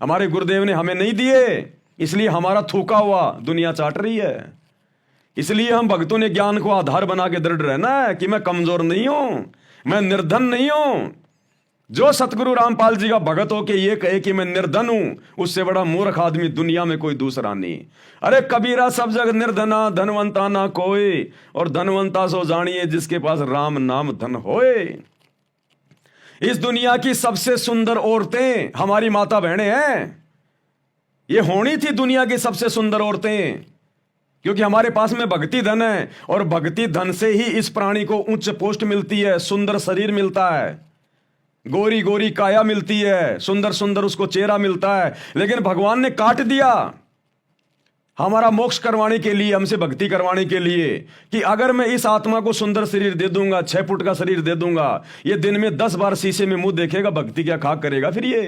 हमारे गुरुदेव ने हमें नहीं दिए, इसलिए हमारा थूका हुआ दुनिया चाट रही है। इसलिए हम भक्तों ने ज्ञान को आधार बना के दृढ़ रहना है कि मैं कमजोर नहीं हूं, मैं निर्धन नहीं हूं। जो सतगुरु रामपाल जी का भगत हो के ये कहे कि मैं निर्धन हूं, उससे बड़ा मूर्ख आदमी दुनिया में कोई दूसरा नहीं। अरे कबीरा सब जग निर्धना, धनवंता ना कोई, और धनवंता सो जानिए जिसके पास राम नाम धन होए। इस दुनिया की सबसे सुंदर औरतें हमारी माता बहनें हैं। ये होनी थी दुनिया की सबसे सुंदर औरतें, क्योंकि हमारे पास में भक्ति धन है, और भक्ति धन से ही इस प्राणी को उच्च पोस्ट मिलती है, सुंदर शरीर मिलता है, गोरी गोरी काया मिलती है, सुंदर सुंदर उसको चेहरा मिलता है। लेकिन भगवान ने काट दिया हमारा मोक्ष करवाने के लिए, हमसे भक्ति करवाने के लिए, कि अगर मैं इस आत्मा को सुंदर शरीर दे दूंगा, 6 फुट का शरीर दे दूंगा, ये दिन में 10 बार शीशे में मुंह देखेगा, भक्ति क्या खाक करेगा? फिर ये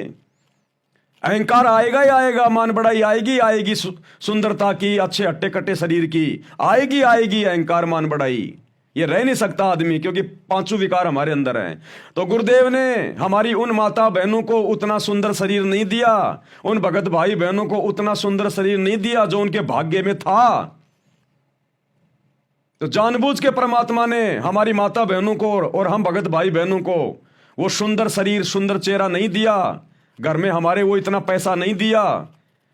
अहंकार आएगा ही आएगा, मान बढ़ाई आएगी आएगी, सुंदरता की, अच्छे हट्टे कट्टे शरीर की आएगी आएगी, अहंकार मान बढ़ाई ये रह नहीं सकता आदमी, क्योंकि 5 विकार हमारे अंदर हैं। तो गुरुदेव ने हमारी उन माता बहनों को उतना सुंदर शरीर नहीं दिया, उन भगत भाई बहनों को उतना सुंदर शरीर नहीं दिया जो उनके भाग्य में था। तो जानबूझ के परमात्मा ने हमारी माता बहनों को और हम भगत भाई बहनों को वो सुंदर शरीर, सुंदर चेहरा नहीं दिया। घर में हमारे वो इतना पैसा नहीं दिया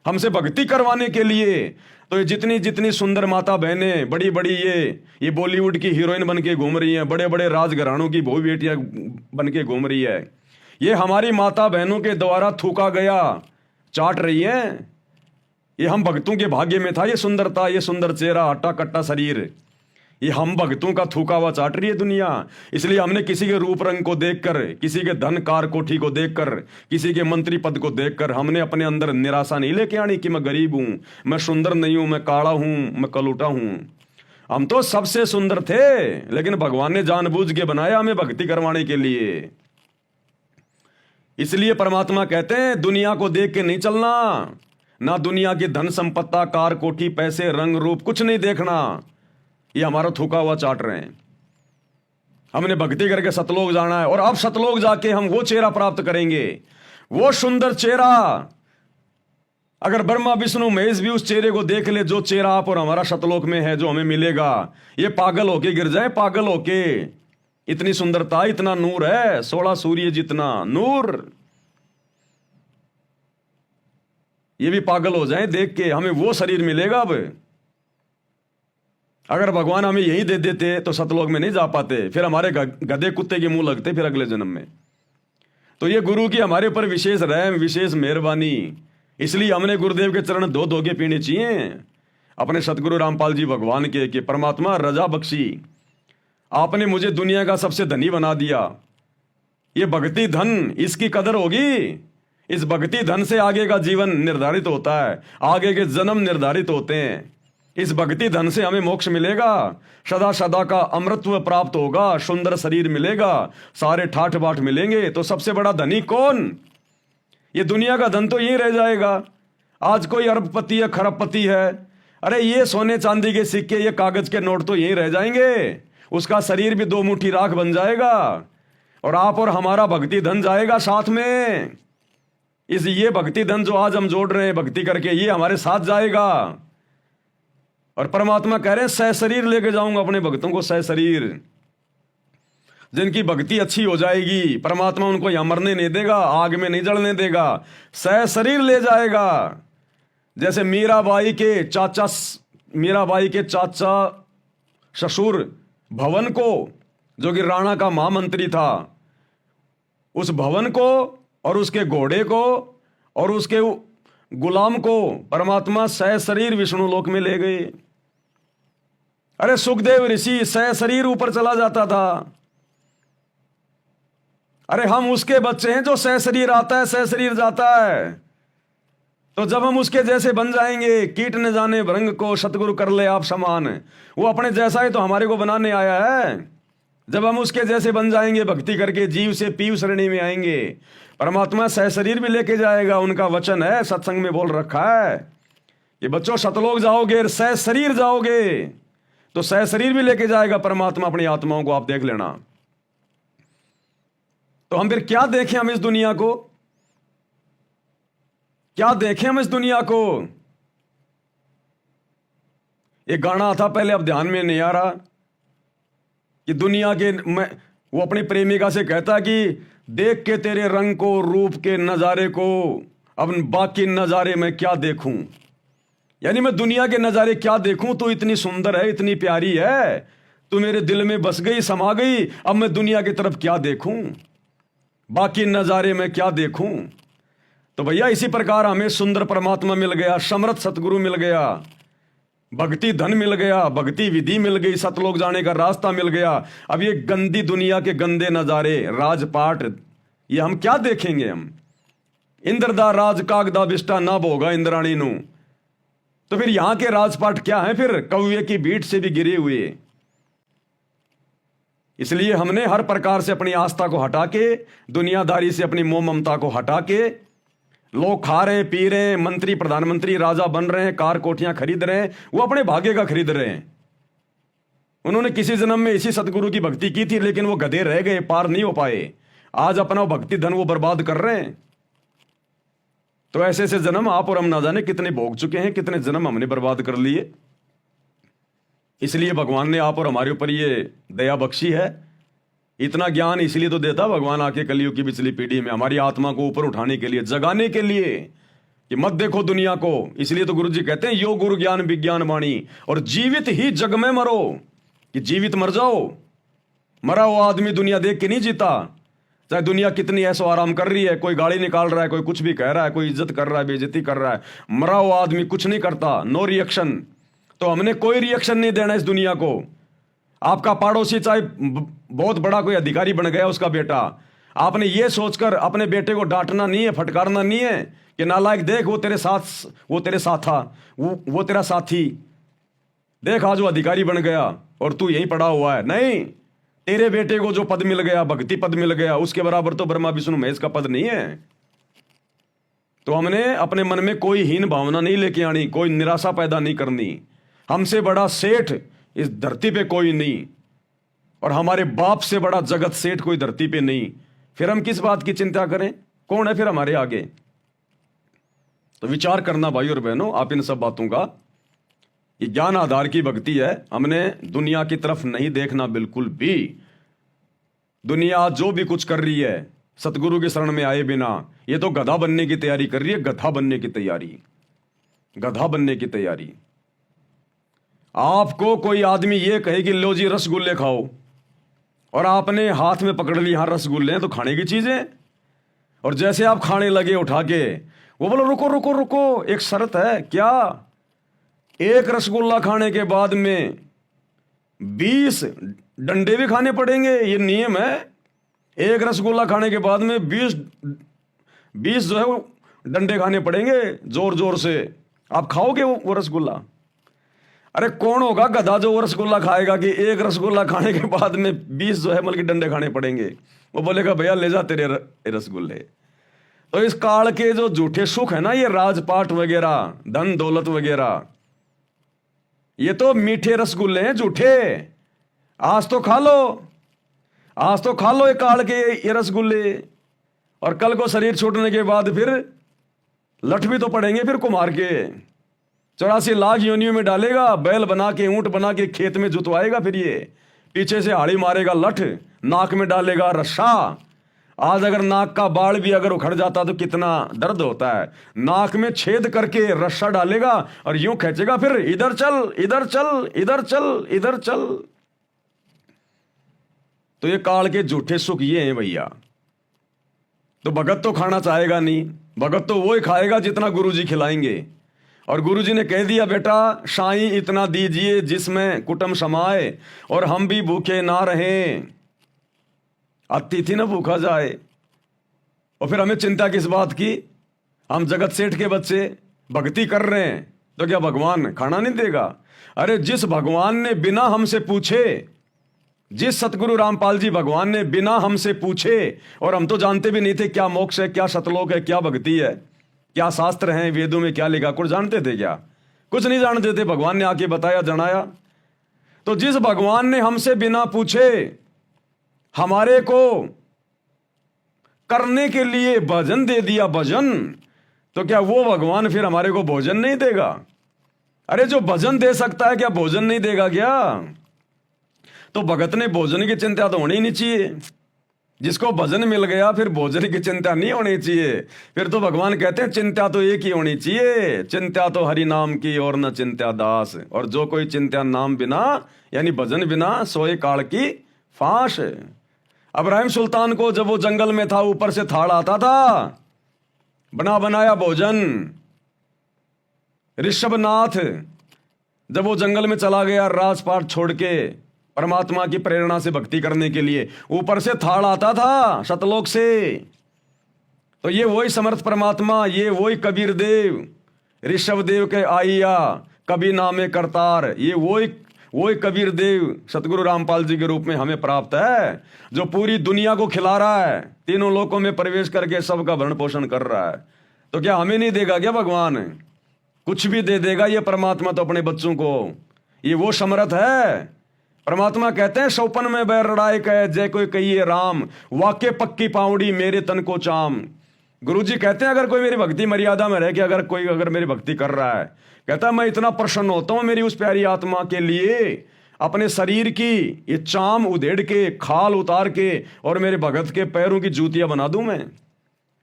हमसे भक्ति करवाने के लिए। तो ये जितनी जितनी सुंदर माता बहनें, बड़ी बड़ी ये बॉलीवुड की हीरोइन बन के घूम रही हैं, बड़े बड़े राजघरानों की बहु बेटियां बन के घूम रही है, ये हमारी माता बहनों के द्वारा थूका गया चाट रही हैं। ये हम भक्तों के भाग्य में था ये सुंदरता, ये सुंदर चेहरा, हट्टा कट्टा शरीर, ये हम भक्तों का थूका हुआ चाट रही है दुनिया। इसलिए हमने किसी के रूप रंग को देखकर, किसी के धन कार कोठी को देखकर, किसी के मंत्री पद को देखकर हमने अपने अंदर निराशा नहीं लेके आनी कि मैं गरीब हूं, मैं सुंदर नहीं हूं, मैं काला हूं, मैं कलूटा हूं। हम तो सबसे सुंदर थे, लेकिन भगवान ने जानबूझ के बनाया हमें भक्ति करवाने के लिए। इसलिए परमात्मा कहते हैं दुनिया को देख के नहीं चलना, ना दुनिया की धन संपत्ता, कार कोठी, पैसे, रंग रूप, कुछ नहीं देखना। ये हमारा थूका हुआ चाट रहे हैं। हमने भक्ति करके सतलोक जाना है, और अब सतलोक जाके हम वो चेहरा प्राप्त करेंगे, वो सुंदर चेहरा। अगर ब्रह्मा विष्णु महेश भी उस चेहरे को देख ले, जो चेहरा आप और हमारा सतलोक में है, जो हमें मिलेगा, ये पागल होके गिर जाए, पागल होके। इतनी सुंदरता, इतना नूर है, 16 सूर्य जितना नूर। ये भी पागल हो जाएं देख के, हमें वो शरीर मिलेगा अब। अगर भगवान हमें यही दे देते तो सतलोक में नहीं जा पाते, फिर हमारे गधे कुत्ते के मुंह लगते फिर अगले जन्म में। तो ये गुरु की हमारे ऊपर विशेष रहम, विशेष मेहरबानी, इसलिए हमने गुरुदेव के चरण धो धो के पीने चाहिए अपने सतगुरु रामपाल जी भगवान के कि परमात्मा रजा बख्शी, आपने मुझे दुनिया का सबसे धनी बना दिया। ये भक्ति धन, इसकी कदर होगी। इस भक्ति धन से आगे का जीवन निर्धारित होता है, आगे के जन्म निर्धारित होते हैं। इस भक्ति धन से हमें मोक्ष मिलेगा, सदा सदा का अमृतत्व प्राप्त होगा, सुंदर शरीर मिलेगा, सारे ठाठ बाट मिलेंगे। तो सबसे बड़ा धनी कौन? ये दुनिया का धन तो यही रह जाएगा। आज कोई अरबपति है, खरबपति है, अरे ये सोने चांदी के सिक्के, ये कागज के नोट तो यही रह जाएंगे। उसका शरीर भी 2 मुट्ठी राख बन जाएगा और आप और हमारा भक्ति धन जाएगा साथ में। ये भक्ति धन जो आज हम जोड़ रहे हैं भक्ति करके, ये हमारे साथ जाएगा। और परमात्मा कह रहे हैं सह शरीर लेके जाऊंगा अपने भक्तों को, सह शरीर। जिनकी भक्ति अच्छी हो जाएगी परमात्मा उनको यहां मरने नहीं देगा, आग में नहीं जलने देगा, सह शरीर ले जाएगा। जैसे मीराबाई के चाचा ससुर भवन को, जो कि राणा का महामंत्री था, उस भवन को और उसके घोड़े को और उसके गुलाम को परमात्मा सह शरीर विष्णु लोक में ले गए। अरे सुखदेव ऋषि सह शरीर ऊपर चला जाता था। अरे हम उसके बच्चे हैं जो सह शरीर आता है, सह शरीर जाता है। तो जब हम उसके जैसे बन जाएंगे, कीट न जाने भृंग को सतगुरु कर ले आप समान, वो अपने जैसा ही तो हमारे को बनाने आया है। जब हम उसके जैसे बन जाएंगे भक्ति करके, जीव से पीव श्रेणी में आएंगे, परमात्मा सह शरीर भी लेके जाएगा। उनका वचन है, सत्संग में बोल रखा है कि बच्चों सतलोक जाओगे सह शरीर जाओगे, तो सह शरीर भी लेके जाएगा परमात्मा अपनी आत्माओं को, आप देख लेना। तो हम फिर क्या देखें हम इस दुनिया को, क्या देखें हम इस दुनिया को? एक गाना था पहले, अब ध्यान में नहीं आ रहा, कि दुनिया के वो अपनी प्रेमिका से कहता कि देख के तेरे रंग को, रूप के नजारे को, अब बाकी नजारे में क्या देखूं। यानी मैं दुनिया के नजारे क्या देखूं, तू इतनी सुंदर है, इतनी प्यारी है, तू मेरे दिल में बस गई, समा गई, अब मैं दुनिया की तरफ क्या देखूं, बाकी नजारे में क्या देखूं। तो भैया इसी प्रकार हमें सुंदर परमात्मा मिल गया, समर्थ सतगुरु मिल गया, भक्ति धन मिल गया, भक्ति विधि मिल गई, सतलोक जाने का रास्ता मिल गया। अब ये गंदी दुनिया के गंदे नजारे, राजपाट, ये हम क्या देखेंगे? हम इंद्रदा राज कागदा बिष्टा ना भोगा इंद्राणी नु, तो फिर यहां के राजपाट क्या है? फिर कौवे की बीट से भी गिरे हुए। इसलिए हमने हर प्रकार से अपनी आस्था को हटा के, दुनियादारी से अपनी मोह ममता को हटा के, लोग खा रहे पी रहे, मंत्री प्रधानमंत्री राजा बन रहे हैं, कार कोठियां खरीद रहे हैं, वो अपने भाग्य का खरीद रहे हैं। उन्होंने किसी जन्म में इसी सतगुरु की भक्ति की थी, लेकिन वो गधे रह गए, पार नहीं हो पाए। आज अपना भक्ति धन वो बर्बाद कर रहे हैं। तो ऐसे ऐसे जन्म आप और हम ना जाने कितने भोग चुके हैं, कितने जन्म हमने बर्बाद कर लिए। इसलिए भगवान ने आप और हमारे ऊपर ये दया बख्शी है। इतना ज्ञान इसलिए तो देता भगवान आके कलयुग की पिछली पीढ़ी में, हमारी आत्मा को ऊपर उठाने के लिए, जगाने के लिए कि मत देखो दुनिया को। इसलिए तो गुरु जी कहते हैं यो गुरु ज्ञान विज्ञान वाणी, और जीवित ही जग में मरो, कि जीवित मर जाओ। मरा हुआ आदमी दुनिया देख के नहीं जीता। चाहे दुनिया कितनी ऐसो आराम कर रही है, कोई गाड़ी निकाल रहा है, कोई कुछ भी कह रहा है, कोई इज्जत कर रहा है, बेइज्जती कर रहा है, मरा हुआ आदमी कुछ नहीं करता, नो रिएक्शन। तो हमने कोई रिएक्शन नहीं देना इस दुनिया को। आपका पड़ोसी चाहे बहुत बड़ा कोई अधिकारी बन गया, उसका बेटा, आपने ये सोचकर अपने बेटे को डांटना नहीं है, फटकारना नहीं है कि नालायक देख वो तेरे साथ था, वो तेरा साथी, देख आज वो अधिकारी बन गया और तू यहीं पड़ा हुआ है। नहीं, तेरे बेटे को जो पद मिल गया, भक्ति पद मिल गया, उसके बराबर तो ब्रह्मा विष्णु महेश का पद नहीं है। तो हमने अपने मन में कोई हीन भावना नहीं लेके आनी, कोई निराशा पैदा नहीं करनी। हमसे बड़ा सेठ इस धरती पे कोई नहीं, और हमारे बाप से बड़ा जगत सेठ कोई धरती पे नहीं। फिर हम किस बात की चिंता करें? कौन है फिर हमारे आगे? तो विचार करना भाई और बहनों आप इन सब बातों का। ये ज्ञान आधार की भक्ति है। हमने दुनिया की तरफ नहीं देखना बिल्कुल भी। दुनिया जो भी कुछ कर रही है सतगुरु के शरण में आए बिना, ये तो गधा बनने की तैयारी कर रही है, गधा बनने की तैयारी। गधा बनने की तैयारी। आपको कोई आदमी ये कहे कि लो जी रसगुल्ले खाओ, और आपने हाथ में पकड़ ली, हाँ रसगुल्ले हैं तो खाने की चीजें, और जैसे आप खाने लगे उठा के, वो बोलो रुको रुको रुको, एक शर्त है। क्या? एक रसगुल्ला खाने के बाद में 20 डंडे भी खाने पड़ेंगे, ये नियम है। एक रसगुल्ला खाने के बाद में 20 जो है वो डंडे खाने पड़ेंगे जोर जोर से। आप खाओगे वो रसगुल्ला? अरे कौन होगा गधा जो वो रसगुल्ला खाएगा कि एक रसगुल्ला खाने के बाद में 20 जो है मतलब डंडे खाने पड़ेंगे? वो बोलेगा भैया ले जा तेरे रसगुल्ले। तो इस काल के जो झूठे सुख है ना, ये राजपाट वगैरह, धन दौलत वगैरह, ये तो मीठे रसगुल्ले हैं झूठे। आज तो खा लो, आज तो खा लो ये काल के ये रसगुल्ले, और कल को शरीर छूटने के बाद फिर लठ भी तो पड़ेंगे फिर कुम्हार के। 84 लाख योनियों में डालेगा, बैल बना के ऊंट बना के खेत में जुतवाएगा, फिर ये पीछे से हाड़ी मारेगा लठ, नाक में डालेगा रस्सा। आज अगर नाक का बाल भी अगर उखड़ जाता तो कितना दर्द होता है। नाक में छेद करके रस्सा डालेगा और यूं खींचेगा, फिर इधर चल इधर चल इधर चल इधर चल। तो ये काल के झूठे सुख ये हैं भैया। तो भगत तो खाना चाहेगा नहीं, भगत तो वो ही खाएगा जितना गुरुजी खिलाएंगे। और गुरुजी ने कह दिया बेटा साईं इतना दीजिए जिसमें कुटुंब समाए, और हम भी भूखे ना रहें, अतिथि न भूखा जाए। और फिर हमें चिंता किस बात की? हम जगत सेठ के बच्चे भक्ति कर रहे हैं तो क्या भगवान खाना नहीं देगा? अरे जिस भगवान ने बिना हमसे पूछे, जिस सतगुरु रामपाल जी भगवान ने बिना हमसे पूछे, और हम तो जानते भी नहीं थे क्या मोक्ष है, क्या सतलोक है, क्या भक्ति है, क्या शास्त्र हैं, वेदों में क्या लिखा, कुछ जानते थे क्या? कुछ नहीं जानते थे। भगवान ने आके बताया, जनाया। तो जिस भगवान ने हमसे बिना पूछे हमारे को करने के लिए भजन दे दिया, भजन, तो क्या वो भगवान फिर हमारे को भोजन नहीं देगा? अरे जो भजन दे सकता है क्या भोजन नहीं देगा क्या? तो भगत ने भोजन की चिंता तो होनी नहीं चाहिए। जिसको भजन मिल गया फिर भोजन की चिंता नहीं होनी चाहिए। फिर तो भगवान कहते हैं चिंता तो एक ही होनी चाहिए, चिंता तो हरि नाम की और न चिंता दास। और जो कोई चिंता नाम बिना यानी भजन बिना सोए काल की फांस। इब्राहिम सुल्तान को जब वो जंगल में था ऊपर से थाड़ आता था, बना बनाया भोजन। ऋषभनाथ जब वो जंगल में चला गया राजपाट छोड़ के परमात्मा की प्रेरणा से भक्ति करने के लिए, ऊपर से थाड़ आता था सतलोक से। तो ये वही समर्थ परमात्मा, ये वही कबीर देव, ऋषभ देव के आइया कभी नामे करतार, ये वही कबीर देव सतगुरु रामपाल जी के रूप में हमें प्राप्त है, जो पूरी दुनिया को खिला रहा है, तीनों लोकों में प्रवेश करके सबका भरण पोषण कर रहा है। तो क्या हमें नहीं देगा क्या भगवान? कुछ भी दे देगा ये परमात्मा तो अपने बच्चों को। ये वो समर्थ है। परमात्मा कहते हैं सौपन में बैर लड़ाई कहे जय कोई कहिए राम, वाक्य पक्की पाउड़ी मेरे तन को चाम। गुरुजी कहते हैं अगर कोई मेरी भक्ति मर्यादा में रह के अगर मेरी भक्ति कर रहा है, कहता है मैं इतना प्रसन्न होता हूं मेरी उस प्यारी आत्मा के लिए, अपने शरीर की ये चाम उधेड़ के, खाल उतार के और मेरे भगत के पैरों की जूतियां बना दूं मैं।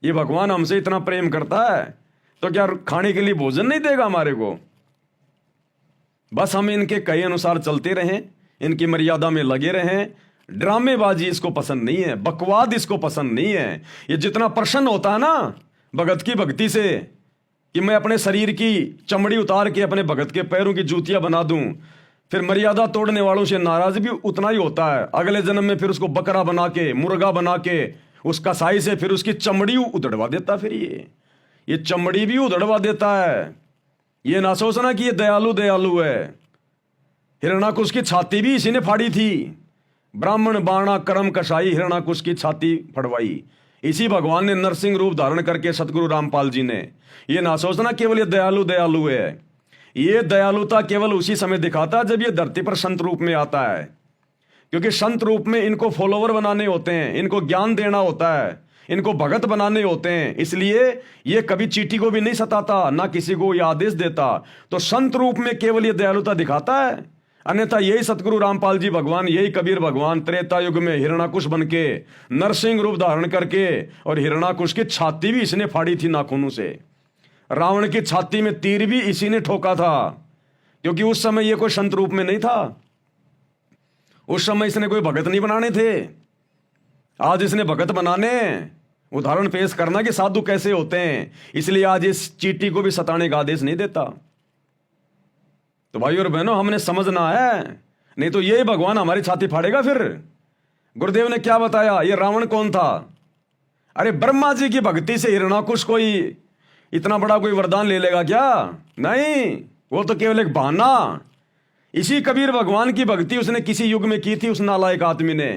ये भगवान हमसे इतना प्रेम करता है तो क्या खाने के लिए भोजन नहीं देगा हमारे को? बस हम इनके कहे अनुसार चलते रहें, इनकी मर्यादा में लगे रहें। ड्रामेबाजी इसको पसंद नहीं है, बकवाद इसको पसंद नहीं है। ये जितना प्रसन्न होता है ना भगत की भक्ति से कि मैं अपने शरीर की चमड़ी उतार के अपने भगत के पैरों की जूतियां बना दूं, फिर मर्यादा तोड़ने वालों से नाराज भी उतना ही होता है। अगले जन्म में फिर उसको बकरा बना के, मुर्गा बना के, उस कसाई से फिर उसकी चमड़ी उधड़वा देता। फिर ये चमड़ी भी उधड़वा देता है। ये ना सोचना कि ये दयालु दयालु है। हिरणाकुश की छाती भी इसी ने फाड़ी थी। ब्राह्मण बाणा करम कसाई हिरणाकुश की छाती फड़वाई। इसी भगवान ने नरसिंह रूप धारण करके सतगुरु रामपाल जी ने। ये ना सोचना केवल ये दयालु दयालु है। ये दयालुता केवल उसी समय दिखाता जब ये धरती पर संत रूप में आता है, क्योंकि संत रूप में इनको फॉलोवर बनाने होते हैं, इनको ज्ञान देना होता है, इनको भगत बनाने होते हैं। इसलिए ये कभी चींटी को भी नहीं सताता, ना किसी को ये आदेश देता। तो संत रूप में केवल ये दयालुता दिखाता है। अन्यथा यही सतगुरु रामपाल जी भगवान, यही कबीर भगवान त्रेता युग में हिरणाकुश बन के नरसिंह रूप धारण करके, और हिरणाकुश की छाती भी इसने फाड़ी थी नाखूनों से। रावण की छाती में तीर भी इसी ने ठोका था, क्योंकि उस समय ये कोई संत रूप में नहीं था, उस समय इसने कोई भगत नहीं बनाने थे। आज इसने भगत बनाने, उदाहरण पेश करना कि साधु कैसे होते हैं, इसलिए आज इस चींटी को भी सताने का आदेश नहीं देता। तो भाई और बहनों, हमने समझना है, नहीं तो यही भगवान हमारी छाती फाड़ेगा। फिर गुरुदेव ने क्या बताया, ये रावण कौन था? अरे ब्रह्मा जी की भक्ति से हिरणाकुश कोई इतना बड़ा कोई वरदान ले लेगा क्या? नहीं, वो तो केवल एक बहाना। इसी कबीर भगवान की भक्ति उसने किसी युग में की थी, उस नालायक आदमी ने,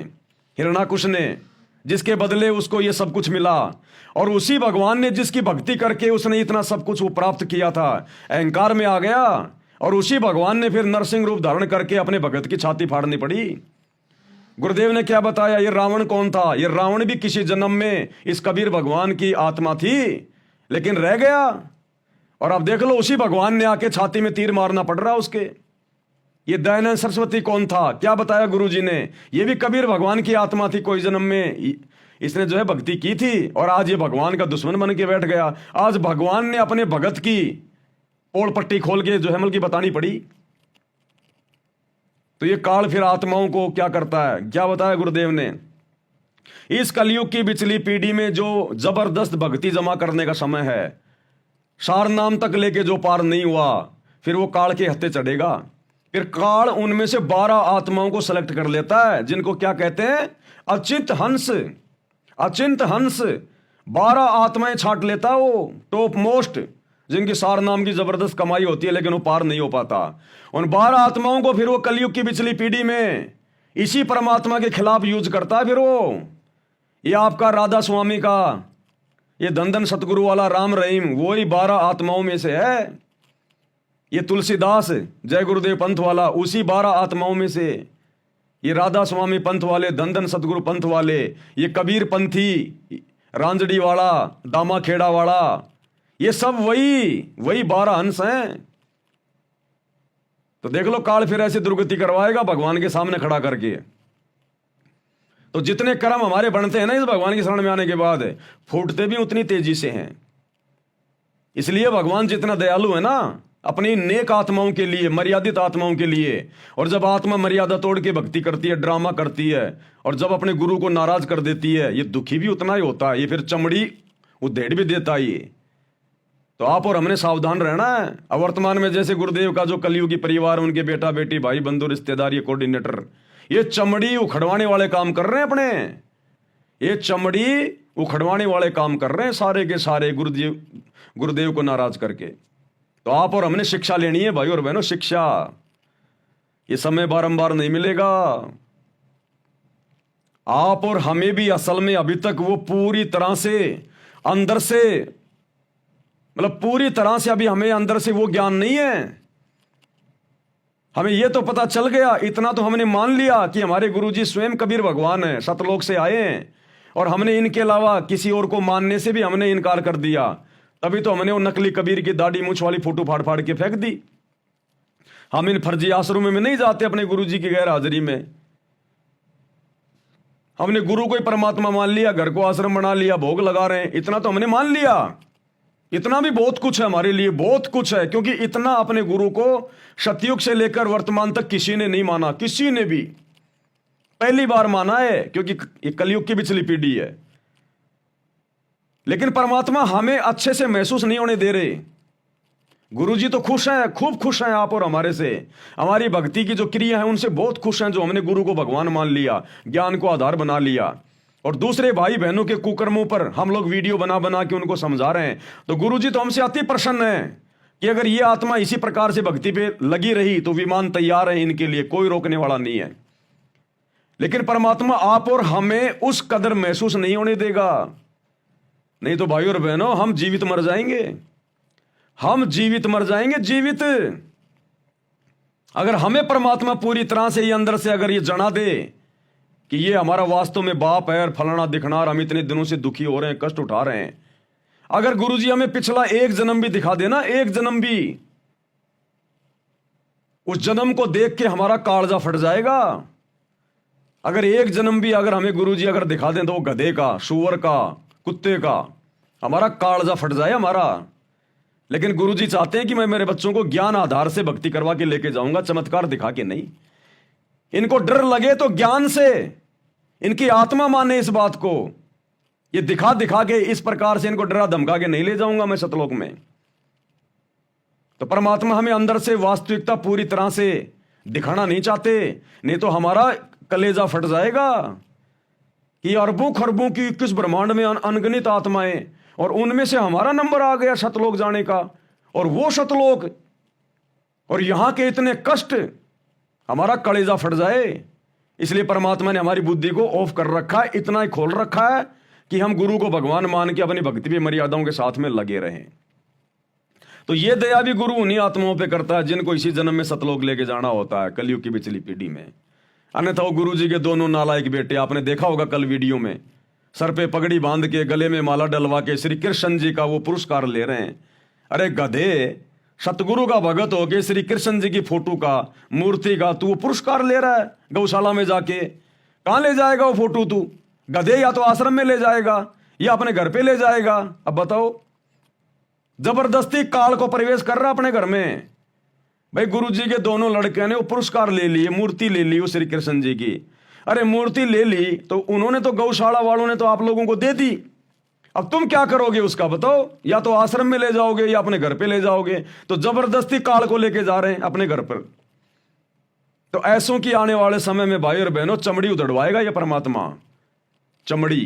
हिरणाकुश ने, जिसके बदले उसको ये सब कुछ मिला। और उसी भगवान ने जिसकी भक्ति करके उसने इतना सब कुछ वो प्राप्त किया था, अहंकार में आ गया, और उसी भगवान ने फिर नरसिंह रूप धारण करके अपने भगत की छाती फाड़नी पड़ी। गुरुदेव ने क्या बताया, ये रावण कौन था? ये रावण भी किसी जन्म में इस कबीर भगवान की आत्मा थी, लेकिन रह गया। और अब देख लो, उसी भगवान ने आके छाती में तीर मारना पड़ रहा उसके। ये दयानंद सरस्वती कौन था? क्या बताया गुरुजी ने, ये भी कबीर भगवान की आत्मा थी, कोई जन्म में इसने जो है भक्ति की थी, और आज ये भगवान का दुश्मन बन के बैठ गया। आज भगवान ने अपने भगत की पोल पट्टी खोल के जो है की बतानी पड़ी। तो ये काल फिर आत्माओं को क्या करता है, क्या बताया गुरुदेव ने, इस कलयुग की पिछली पीढ़ी में जो जबरदस्त भक्ति जमा करने का समय है, सार नाम तक लेके जो पार नहीं हुआ, फिर वो काल के हत्थे चढ़ेगा। फिर काल उनमें से 12 आत्माओं को सेलेक्ट कर लेता है, जिनको क्या कहते हैं, अचिंत हंस। अचिंत हंस 12 आत्माएं छाट लेता वो, टॉप मोस्ट, जिनकी सार नाम की जबरदस्त कमाई होती है, लेकिन वो पार नहीं हो पाता। उन 12 आत्माओं को फिर वो कलयुग की पिछली पीढ़ी में इसी परमात्मा के खिलाफ यूज करता है। फिर वो, ये आपका राधा स्वामी का, ये धन सतगुरु वाला राम रहीम, वो ही 12 आत्माओं में से है। ये तुलसीदास जय गुरुदेव पंथ वाला, उसी 12 आत्माओं में से। ये राधा स्वामी पंथ वाले, धन सतगुरु पंथ वाले, ये कबीर पंथी, रांजड़ी वाला, दामा खेड़ा वाला, ये सब वही 12 अंश हैं। तो देख लो, काल फिर ऐसी दुर्गति करवाएगा भगवान के सामने खड़ा करके। तो जितने कर्म हमारे बनते हैं ना इस भगवान की शरण में आने के बाद, फूटते भी उतनी तेजी से हैं। इसलिए भगवान जितना दयालु है ना, अपनी नेक आत्माओं के लिए, मर्यादित आत्माओं के लिए। और जब आत्मा मर्यादा तोड़ के भक्ति करती है, ड्रामा करती है, और जब अपने गुरु को नाराज कर देती है, ये दुखी भी उतना ही होता है, ये फिर चमड़ी उधेड़ भी देता है ये। तो आप और हमने सावधान रहना है। अब वर्तमान में जैसे गुरुदेव का जो कलयुगी परिवार, उनके बेटा बेटी, भाई बंधु रिश्तेदार, ये कोऑर्डिनेटर, ये चमड़ी उखड़वाने वाले काम कर रहे हैं अपने, ये चमड़ी उखड़वाने वाले काम कर रहे हैं सारे के सारे, गुरुदेव को नाराज करके। तो आप और हमने शिक्षा लेनी है भाई और बहनों, शिक्षा। ये समय बारंबार नहीं मिलेगा। आप और हमें भी असल में अभी तक वो पूरी तरह से अंदर से, मतलब पूरी तरह से अभी हमें अंदर से वो ज्ञान नहीं है। हमें ये तो पता चल गया, इतना तो हमने मान लिया कि हमारे गुरुजी स्वयं कबीर भगवान हैं, सतलोक से आए हैं, और हमने इनके अलावा किसी और को मानने से भी हमने इनकार कर दिया। तभी तो हमने वो नकली कबीर की दाढ़ी मूछ वाली फोटो फाड़ फाड़ के फेंक दी। हम इन फर्जी आश्रमों में नहीं जाते अपने गुरुजी की गैर हाजिरी में। हमने गुरु को ही परमात्मा मान लिया, घर को आश्रम बना लिया, भोग लगा रहे हैं, इतना तो हमने मान लिया। इतना भी बहुत कुछ है हमारे लिए, बहुत कुछ है, क्योंकि इतना अपने गुरु को सतयुग से लेकर वर्तमान तक किसी ने नहीं माना, किसी ने भी। पहली बार माना है, क्योंकि ये कलयुग की पिछली पीढ़ी है। लेकिन परमात्मा हमें अच्छे से महसूस नहीं होने दे रहे। गुरुजी तो खुश हैं, खूब खुश हैं आप और हमारे से, हमारी भक्ति की जो क्रिया है उनसे बहुत खुश हैं, जो हमने गुरु को भगवान मान लिया, ज्ञान को आधार बना लिया। और दूसरे भाई बहनों के कुकर्मों पर हम लोग वीडियो बना बना के उनको समझा रहे हैं। तो गुरुजी तो हमसे अति प्रसन्न है कि अगर ये आत्मा इसी प्रकार से भक्ति पे लगी रही तो विमान तैयार है इनके लिए, कोई रोकने वाला नहीं है। लेकिन परमात्मा आप और हमें उस कदर महसूस नहीं होने देगा। नहीं तो भाई और बहनों, हम जीवित मर जाएंगे, हम जीवित मर जाएंगे, जीवित। अगर हमें परमात्मा पूरी तरह से ये अंदर से अगर ये जना दे कि ये हमारा वास्तव में बाप है और फलाना दिखना, और हम इतने दिनों से दुखी हो रहे हैं, कष्ट उठा रहे हैं, अगर गुरुजी हमें पिछला एक जन्म भी दिखा देना, एक जन्म भी, उस जन्म को देख के हमारा कालजा फट जाएगा। अगर एक जन्म भी अगर हमें गुरुजी अगर दिखा दें, तो वो गधे का, सूअर का, कुत्ते का, हमारा कालजा फट जाए हमारा। लेकिन गुरुजी चाहते हैं कि मैं मेरे बच्चों को ज्ञान आधार से भक्ति करवा के लेके जाऊंगा, चमत्कार दिखा के नहीं। इनको डर लगे तो ज्ञान से, इनकी आत्मा माने इस बात को। ये दिखा दिखा के इस प्रकार से इनको डरा धमका के नहीं ले जाऊंगा मैं सतलोक में। तो परमात्मा हमें अंदर से वास्तविकता पूरी तरह से दिखाना नहीं चाहते, नहीं तो हमारा कलेजा फट जाएगा कि अरबों खरबों की किस ब्रह्मांड में अनगिनत आत्माएं, और उनमें से हमारा नंबर आ गया सतलोक जाने का, और वो सतलोक और यहां के इतने कष्ट, हमारा कलेजा फट जाए। इसलिए परमात्मा ने हमारी बुद्धि को ऑफ कर रखा है, इतना ही खोल रखा है कि हम गुरु को भगवान मान के अपनी भक्ति भी मर्यादाओं के साथ में लगे रहें। तो ये दया भी गुरु उन्हीं आत्माओं पे करता है जिनको इसी जन्म में सतलोक लेके जाना होता है, कलयुग की पिछली पीढ़ी में। अन्यथा वो गुरु जी के दोनों नालायक बेटे, आपने देखा होगा कल वीडियो में, सर पे पगड़ी बांध के गले में माला डलवा के श्री कृष्ण जी का वो पुरस्कार ले रहे हैं। अरे गधे, सतगुरु का भगत हो के श्री कृष्ण जी की फोटो का, मूर्ति का तू वो पुरस्कार ले रहा है गौशाला में जाके। कहां ले जाएगा वो फोटो तू? गधे, या तो आश्रम में ले जाएगा या अपने घर पे ले जाएगा। अब बताओ, जबरदस्ती काल को प्रवेश कर रहा अपने घर में। भाई गुरु जी के दोनों लड़के ने वो पुरस्कार ले लिए, मूर्ति ले ली वो श्री कृष्ण जी की। अरे मूर्ति ले ली तो उन्होंने तो, गौशाला वालों ने तो आप लोगों को दे दी। अब तुम क्या करोगे उसका बताओ? या तो आश्रम में ले जाओगे या अपने घर पे ले जाओगे। तो जबरदस्ती काल को लेके जा रहे हैं अपने घर पर। तो ऐसों की आने वाले समय में भाई और बहनों चमड़ी उधड़वाएगा ये परमात्मा, चमड़ी।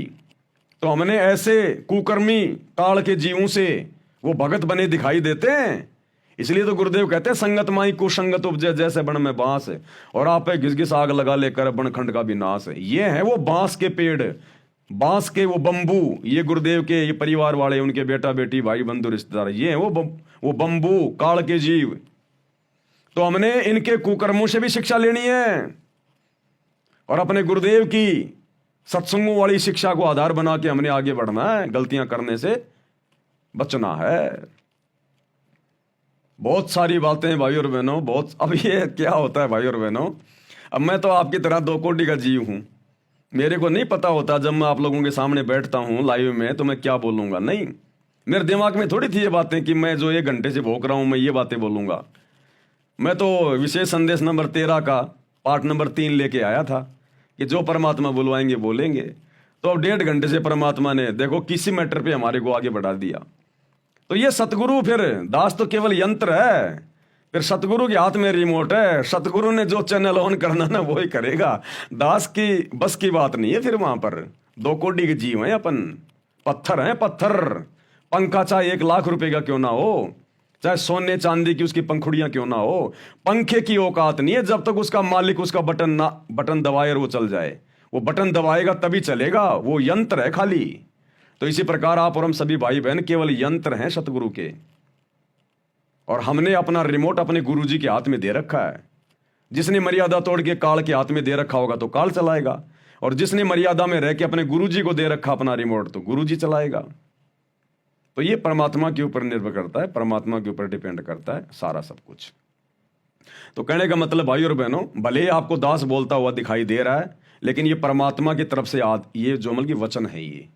तो हमने ऐसे कुकर्मी काल के जीवों से वो भगत बने दिखाई देते हैं। इसलिए तो गुरुदेव कहते हैं संगत माई कुसंगत उपजे जैसे बन में बांस, और आप पे घिस घिस आग लगा लेकर बनखंड का भी नाश। ये है वो बांस के पेड़, बांस के वो बंबू। ये गुरुदेव के ये परिवार वाले, उनके बेटा बेटी भाई बंधु रिश्तेदार, ये है वो बंबू काल के जीव। तो हमने इनके कुकर्मों से भी शिक्षा लेनी है और अपने गुरुदेव की सत्संगों वाली शिक्षा को आधार बना के हमने आगे बढ़ना है, गलतियां करने से बचना है। बहुत सारी बातें भाई और बहनों, बहुत। अब ये क्या होता है भाई और बहनों, अब मैं तो आपकी तरह 2 कोटि का जीव हूं। मेरे को नहीं पता होता जब मैं आप लोगों के सामने बैठता हूं लाइव में तो मैं क्या बोलूंगा। नहीं, मेरे दिमाग में थोड़ी थी ये बातें कि मैं जो 1 घंटे से भोंक रहा हूं मैं ये बातें बोलूंगा। मैं तो विशेष संदेश नंबर 13 का पार्ट नंबर 3 लेके आया था कि जो परमात्मा बुलवाएंगे बोलेंगे। तो अब 1.5 घंटे से परमात्मा ने देखो किसी मैटर पे हमारे को आगे बढ़ा दिया। तो ये सतगुरु, फिर दास तो केवल यंत्र है, फिर सतगुरु के हाथ में रिमोट है। सतगुरु ने जो चैनल ऑन करना ना वो ही करेगा। दास की बस की बात नहीं है। फिर वहां पर 2 कोटि के जीव हैं अपन, पत्थर हैं पत्थर। पंखा चाहे 1 लाख रुपए का क्यों ना हो, चाहे सोने चांदी की उसकी पंखुड़ियां क्यों ना हो, पंखे की औकात नहीं है जब तक उसका मालिक उसका बटन दबाए और वो चल जाए। वो बटन दबाएगा तभी चलेगा, वो यंत्र है खाली। तो इसी प्रकार आप और हम सभी भाई बहन केवल यंत्र हैं सतगुरु के, और हमने अपना रिमोट अपने गुरुजी के हाथ में दे रखा है। जिसने मर्यादा तोड़ के काल के हाथ में दे रखा होगा तो काल चलाएगा, और जिसने मर्यादा में रह के अपने गुरुजी को दे रखा अपना रिमोट तो गुरुजी चलाएगा। तो ये परमात्मा के ऊपर निर्भर करता है, परमात्मा के ऊपर डिपेंड करता है सारा सब कुछ। तो कहने का मतलब भाई और बहनों, भले ही आपको दास बोलता हुआ दिखाई दे रहा है, लेकिन ये परमात्मा की तरफ से ये जो मतलब की वचन है। ये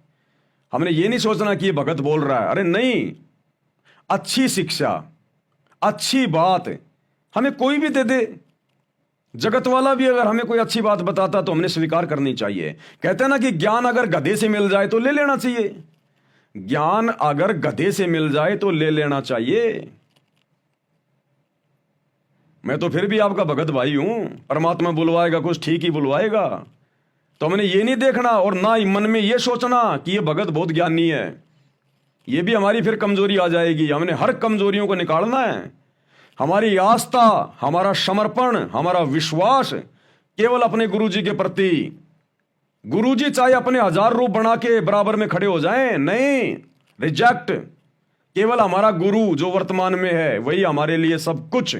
हमने ये नहीं सोचना कि ये भगत बोल रहा है। अरे नहीं, अच्छी शिक्षा, अच्छी बात हमें कोई भी दे दे, जगत वाला भी अगर हमें कोई अच्छी बात बताता तो हमने स्वीकार करनी चाहिए। कहते हैं ना कि ज्ञान अगर गधे से मिल जाए तो ले लेना चाहिए। ज्ञान अगर गधे से मिल जाए तो ले लेना चाहिए। मैं तो फिर भी आपका भगत भाई हूं। परमात्मा बुलवाएगा कुछ ठीक ही बुलवाएगा। तो हमने ये नहीं देखना और ना ही मन में ये सोचना कि ये भगत बहुत ज्ञानी है। ये भी हमारी फिर कमजोरी आ जाएगी। हमने हर कमजोरियों को निकालना है। हमारी आस्था, हमारा समर्पण, हमारा विश्वास केवल अपने गुरुजी के प्रति। गुरुजी चाहे अपने 1000 रूप बना के बराबर में खड़े हो जाएं, नहीं, रिजेक्ट। केवल हमारा गुरु जो वर्तमान में है वही हमारे लिए सब कुछ।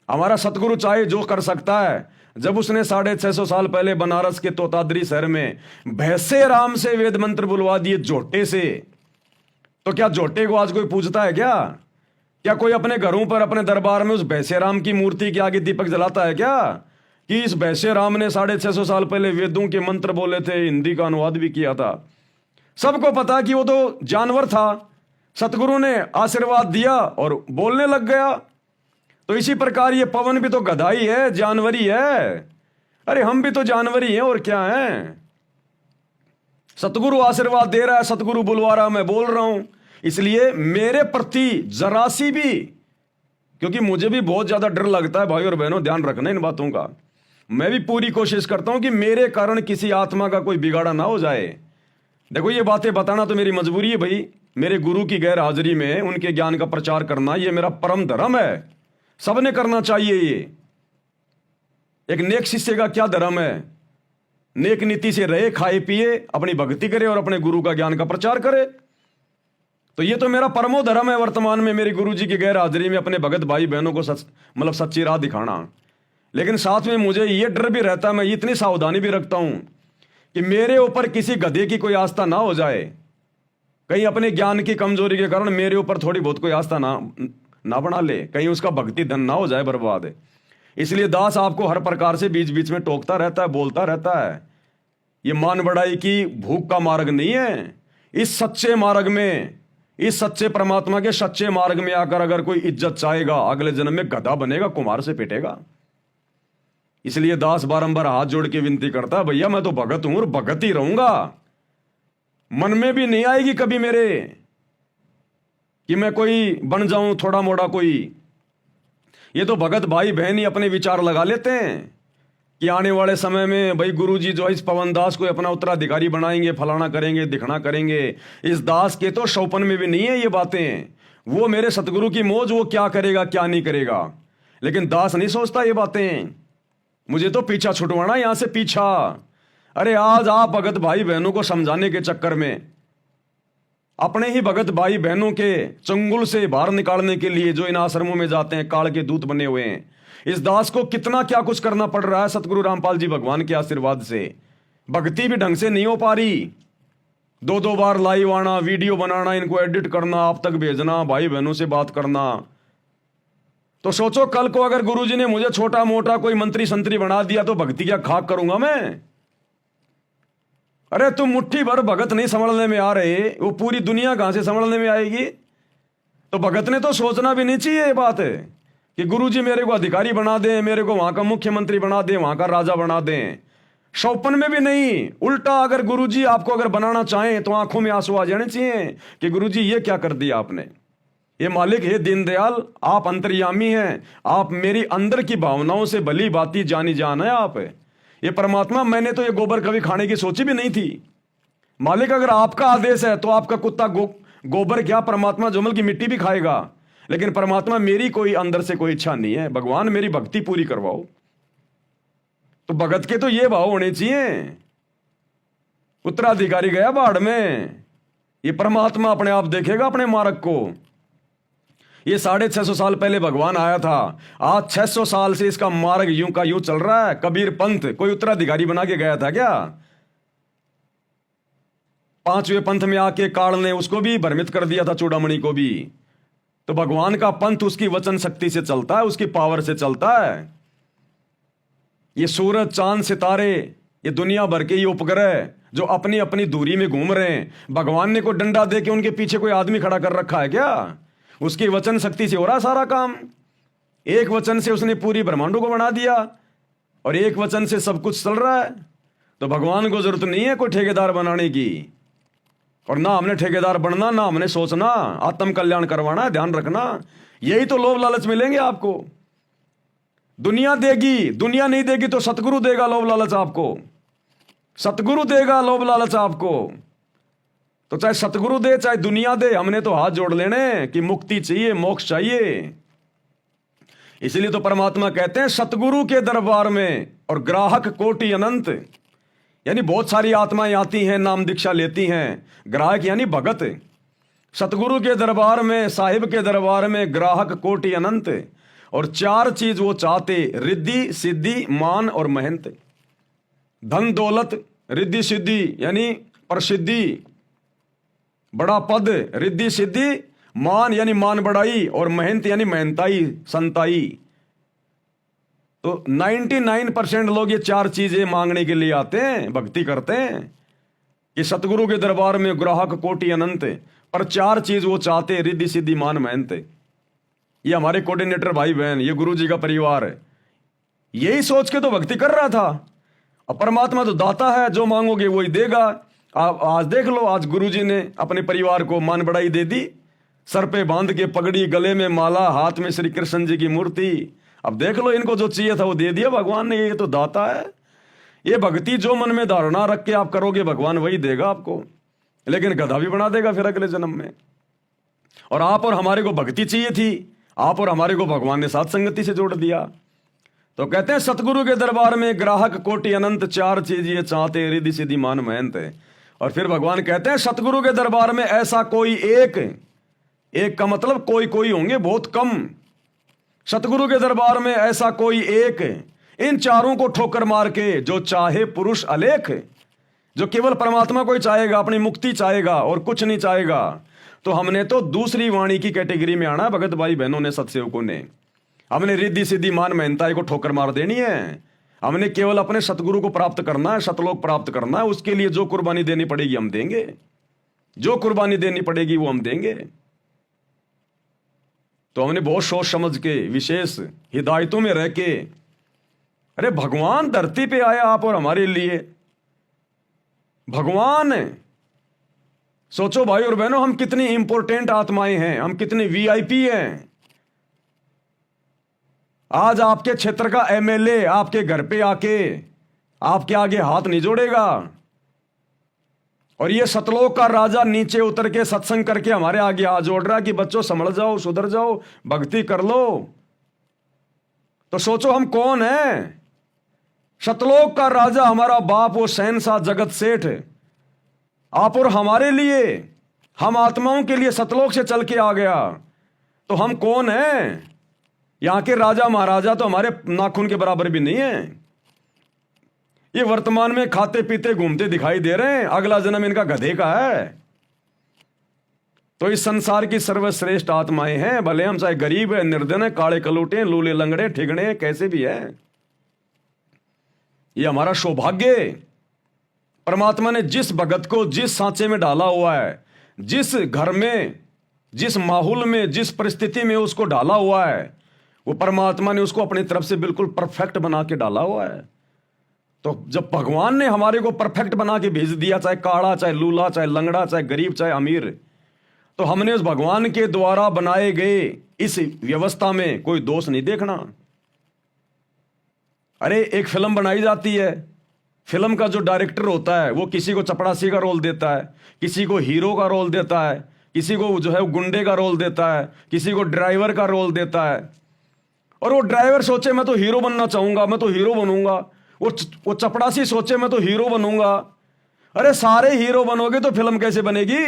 हमारा सतगुरु चाहे जो कर सकता है। जब उसने 650 साल पहले बनारस के तोताद्री शहर में भैंसे राम से वेद मंत्र बुलवा दिए झोटे से, तो क्या झोटे को आज कोई पूजता है क्या? क्या कोई अपने घरों पर अपने दरबार में उस भैंसे राम की मूर्ति के आगे दीपक जलाता है क्या कि इस भैंसे राम ने 650 साल पहले वेदों के मंत्र बोले थे, हिंदी का अनुवाद भी किया था? सबको पता कि वो तो जानवर था, सतगुरु ने आशीर्वाद दिया और बोलने लग गया। तो इसी प्रकार ये पवन भी तो गधा ही है, जानवर ही है। अरे हम भी तो जानवर ही हैं, और क्या हैं। सतगुरु आशीर्वाद दे रहा है, सतगुरु बुलवा रहा, मैं बोल रहा हूं। इसलिए मेरे प्रति जरा सी भी, क्योंकि मुझे भी बहुत ज्यादा डर लगता है भाई और बहनों, ध्यान रखना इन बातों का। मैं भी पूरी कोशिश करता हूं कि मेरे कारण किसी आत्मा का कोई बिगाड़ा ना हो जाए। देखो ये बातें बताना तो मेरी मजबूरी है भाई। मेरे गुरु की गैर हाजिरी में उनके ज्ञान का प्रचार करना ये मेरा परम धर्म है, सबने करना चाहिए। ये एक नेक शिष्य का क्या धर्म है, नेक नीति से रहे, खाए पिए, अपनी भक्ति करे और अपने गुरु का ज्ञान का प्रचार करे। तो ये तो मेरा परमो धर्म है वर्तमान में, मेरे गुरु जी की गैर हाजिरी में अपने भगत भाई बहनों को सच्ची राह दिखाना। लेकिन साथ में मुझे ये डर भी रहता है, मैं इतनी सावधानी भी रखता हूं कि मेरे ऊपर किसी गधे की कोई आस्था ना हो जाए। कहीं अपने ज्ञान की कमजोरी के कारण मेरे ऊपर थोड़ी बहुत कोई आस्था ना बना ले, कहीं उसका भक्ति धन ना हो जाए बर्बाद। इसलिए दास आपको हर प्रकार से बीच बीच में टोकता रहता है, बोलता रहता है। ये मान बढ़ाई की भूख का मार्ग नहीं है। इस सच्चे मार्ग में, इस सच्चे परमात्मा के सच्चे मार्ग में आकर अगर कोई इज्जत चाहेगा, अगले जन्म में गधा बनेगा, कुम्हार से पिटेगा। इसलिए दास बारंबार हाथ जोड़ के विनती करता है, भैया मैं तो भगत हूं और भगत ही रहूंगा। मन में भी नहीं आएगी कभी मेरे कि मैं कोई बन जाऊं थोड़ा मोड़ा कोई। ये तो भगत भाई बहन ही अपने विचार लगा लेते हैं कि आने वाले समय में भाई गुरुजी जो इस पवन दास को अपना उत्तराधिकारी बनाएंगे, फलाना करेंगे, दिखना करेंगे। इस दास के तो शौपन में भी नहीं है ये बातें। वो मेरे सतगुरु की मौज, वो क्या करेगा क्या नहीं करेगा। लेकिन दास नहीं सोचता ये बातें। मुझे तो पीछा छुटवाना, यहां से पीछा। अरे आज आप भगत भाई बहनों को समझाने के चक्कर में, अपने ही भगत भाई बहनों के चंगुल से बाहर निकालने के लिए जो इन आश्रमों में जाते हैं, काल के दूत बने हुए हैं, इस दास को कितना क्या कुछ करना पड़ रहा है सतगुरु रामपाल जी भगवान के आशीर्वाद से। भक्ति भी ढंग से नहीं हो पा रही। दो बार लाइव आना, वीडियो बनाना, इनको एडिट करना, आप तक भेजना, भाई बहनों से बात करना। तो सोचो कल को अगर गुरुजी ने मुझे छोटा मोटा कोई मंत्री संतरी बना दिया तो भक्ति क्या खाक करूंगा मैं। अरे तुम मुट्ठी भर भगत नहीं संभलने में आ रहे, वो पूरी दुनिया कहां से संभलने में आएगी। तो भगत ने तो सोचना भी नहीं चाहिए ये बात है कि गुरुजी मेरे को अधिकारी बना दें, मेरे को वहां का मुख्यमंत्री बना दें, वहां का राजा बना दें। शौपन में भी नहीं, उल्टा अगर गुरुजी आपको अगर बनाना चाहें तो आंखों में आंसू आ जाने चाहिए कि गुरुजी ये क्या कर दिया आपने। ये मालिक है दीनदयाल, आप अंतर्यामी हैं, आप मेरी अंदर की भावनाओं से भली बाती जानी जान है आप। ये परमात्मा, मैंने तो ये गोबर कभी खाने की सोची भी नहीं थी। मालिक अगर आपका आदेश है तो आपका कुत्ता गोबर क्या, परमात्मा जमल की मिट्टी भी खाएगा। लेकिन परमात्मा मेरी कोई अंदर से कोई इच्छा नहीं है, भगवान मेरी भक्ति पूरी करवाओ। तो भगत के तो ये भाव होने चाहिए। उत्तराधिकारी गया बाढ़ में, ये परमात्मा अपने आप देखेगा अपने मार्ग को। ये 650 साल पहले भगवान आया था, आज 600 साल से इसका मार्ग यूं का यूं चल रहा है। कबीर पंथ कोई उत्तराधिकारी बना के गया था क्या? 5वें पंथ में आके काल ने उसको भी भ्रमित कर दिया था, चूड़ामणि को भी। तो भगवान का पंथ उसकी वचन शक्ति से चलता है, उसकी पावर से चलता है। ये सूरज चांद सितारे, ये दुनिया भर के ये उपग्रह जो अपनी अपनी दूरी में घूम रहे हैं, भगवान ने कोई डंडा दे के उनके पीछे कोई आदमी खड़ा कर रखा है क्या? उसकी वचन शक्ति से हो रहा सारा काम। एक वचन से उसने पूरी ब्रह्मांडों को बना दिया और एक वचन से सब कुछ चल रहा है। तो भगवान को जरूरत नहीं है कोई ठेकेदार बनाने की, और ना हमने ठेकेदार बनना, ना हमने सोचना आत्म कल्याण करवाना। ध्यान रखना, यही तो लोभ लालच मिलेंगे आपको। दुनिया देगी, दुनिया नहीं देगी तो सतगुरु देगा लोभ लालच आपको। सतगुरु देगा लोभ लालच आपको। तो चाहे सतगुरु दे चाहे दुनिया दे, हमने तो हाथ जोड़ लेने कि मुक्ति चाहिए, मोक्ष चाहिए। इसलिए तो परमात्मा कहते हैं सतगुरु के दरबार में और ग्राहक कोटि अनंत। यानी बहुत सारी आत्माएं आती हैं, नाम दीक्षा लेती हैं। ग्राहक यानी भगत। सतगुरु के दरबार में, साहिब के दरबार में ग्राहक कोटि अनंत। और 4 चीज वो चाहते, रिद्धि सिद्धि मान और महंत। धन दौलत, रिद्धि सिद्धि यानी प्रसिद्धि, बड़ा पद, रिद्धि सिद्धि, मान यानी मान बढ़ाई, और महंत यानी महंताई, संताई। तो 99% लोग ये 4 चीजें मांगने के लिए आते हैं, भक्ति करते हैं कि सतगुरु के दरबार में ग्राहक कोटि अनंत। पर 4 चीज वो चाहते, रिद्धि सिद्धि मान मेहनत। ये हमारे कोऑर्डिनेटर भाई बहन, ये गुरु जी का परिवार है, यही सोच के तो भक्ति कर रहा था। अब परमात्मा तो दाता है, जो मांगोगे वही देगा। आप आज देख लो, आज गुरुजी ने अपने परिवार को मान बढ़ाई दे दी, सर पे बांध के पगड़ी, गले में माला, हाथ में श्री कृष्ण जी की मूर्ति। अब देख लो, इनको जो चाहिए था वो दे दिया भगवान ने। ये तो दाता है। ये भक्ति जो मन में धारणा रख के आप करोगे, भगवान वही देगा आपको, लेकिन गधा भी बना देगा फिर अगले जन्म में। और आप और हमारे को भक्ति चाहिए थी, आप और हमारे को भगवान ने साथ संगति से जोड़ दिया। तो कहते हैं सतगुरु के दरबार में ग्राहक कोटि अनंत, 4 चीज ये चाहते, रिद्धि सिद्धि मान मेहनत है। और फिर भगवान कहते हैं सतगुरु के दरबार में ऐसा कोई एक का मतलब कोई कोई होंगे, बहुत कम। सतगुरु के दरबार में ऐसा कोई एक, इन 4 को ठोकर मार के जो चाहे पुरुष अलेख, जो केवल परमात्मा को ही चाहेगा, अपनी मुक्ति चाहेगा और कुछ नहीं चाहेगा। तो हमने तो दूसरी वाणी की कैटेगरी में आना है भगत भाई बहनों ने, सत्सेवकों ने। हमने रिद्धि सिद्धि मान मेहनताई को ठोकर मार देनी है। हमने केवल अपने सतगुरु को प्राप्त करना है, सतलोक प्राप्त करना है। उसके लिए जो कुर्बानी देनी पड़ेगी हम देंगे, जो कुर्बानी देनी पड़ेगी वो हम देंगे। तो हमने बहुत सोच समझ के, विशेष हिदायतों में रह के, अरे भगवान धरती पे आया आप और हमारे लिए। भगवान, सोचो भाई और बहनों, हम कितनी इंपॉर्टेंट आत्माएं हैं, हम कितने वीआईपी हैं। आज आपके क्षेत्र का एमएलए आपके घर पे आके आपके आगे हाथ नहीं जोड़ेगा, और ये सतलोक का राजा नीचे उतर के सत्संग करके हमारे आगे हाथ जोड़ रहा कि बच्चों संभल जाओ, सुधर जाओ, भक्ति कर लो। तो सोचो हम कौन हैं। सतलोक का राजा हमारा बाप, वो शहंशाह जगत सेठ, आप और हमारे लिए, हम आत्माओं के लिए सतलोक से चल के आ गया। तो हम कौन हैं। यहां के राजा महाराजा तो हमारे नाखून के बराबर भी नहीं है। ये वर्तमान में खाते पीते घूमते दिखाई दे रहे हैं, अगला जन्म इनका गधे का है। तो इस संसार की सर्वश्रेष्ठ आत्माएं हैं, भले हम चाहे गरीब है, निर्धन है, काले कलूटे, लूले लंगड़े, ठिगड़े, कैसे भी है। ये हमारा सौभाग्य। परमात्मा ने जिस भगत को जिस सांचे में डाला हुआ है, जिस घर में, जिस माहौल में, जिस परिस्थिति में उसको डाला हुआ है, वो परमात्मा ने उसको अपनी तरफ से बिल्कुल परफेक्ट बना के डाला हुआ है। तो जब भगवान ने हमारे को परफेक्ट बना के भेज दिया, चाहे काड़ा, चाहे लूला, चाहे लंगड़ा, चाहे गरीब, चाहे अमीर, तो हमने उस भगवान के द्वारा बनाए गए इस व्यवस्था में कोई दोष नहीं देखना। अरे एक फिल्म बनाई जाती है, फिल्म का जो डायरेक्टर होता है वो किसी को चपड़ासी का रोल देता है, किसी को हीरो का रोल देता है, किसी को जो है गुंडे का रोल देता है, किसी को ड्राइवर का रोल देता है। और वो ड्राइवर सोचे मैं तो हीरो बनना चाहूंगा, मैं तो हीरो बनूंगा। वो चपड़ासी सोचे मैं तो हीरो बनूंगा। अरे सारे हीरो बनोगे तो फिल्म कैसे बनेगी।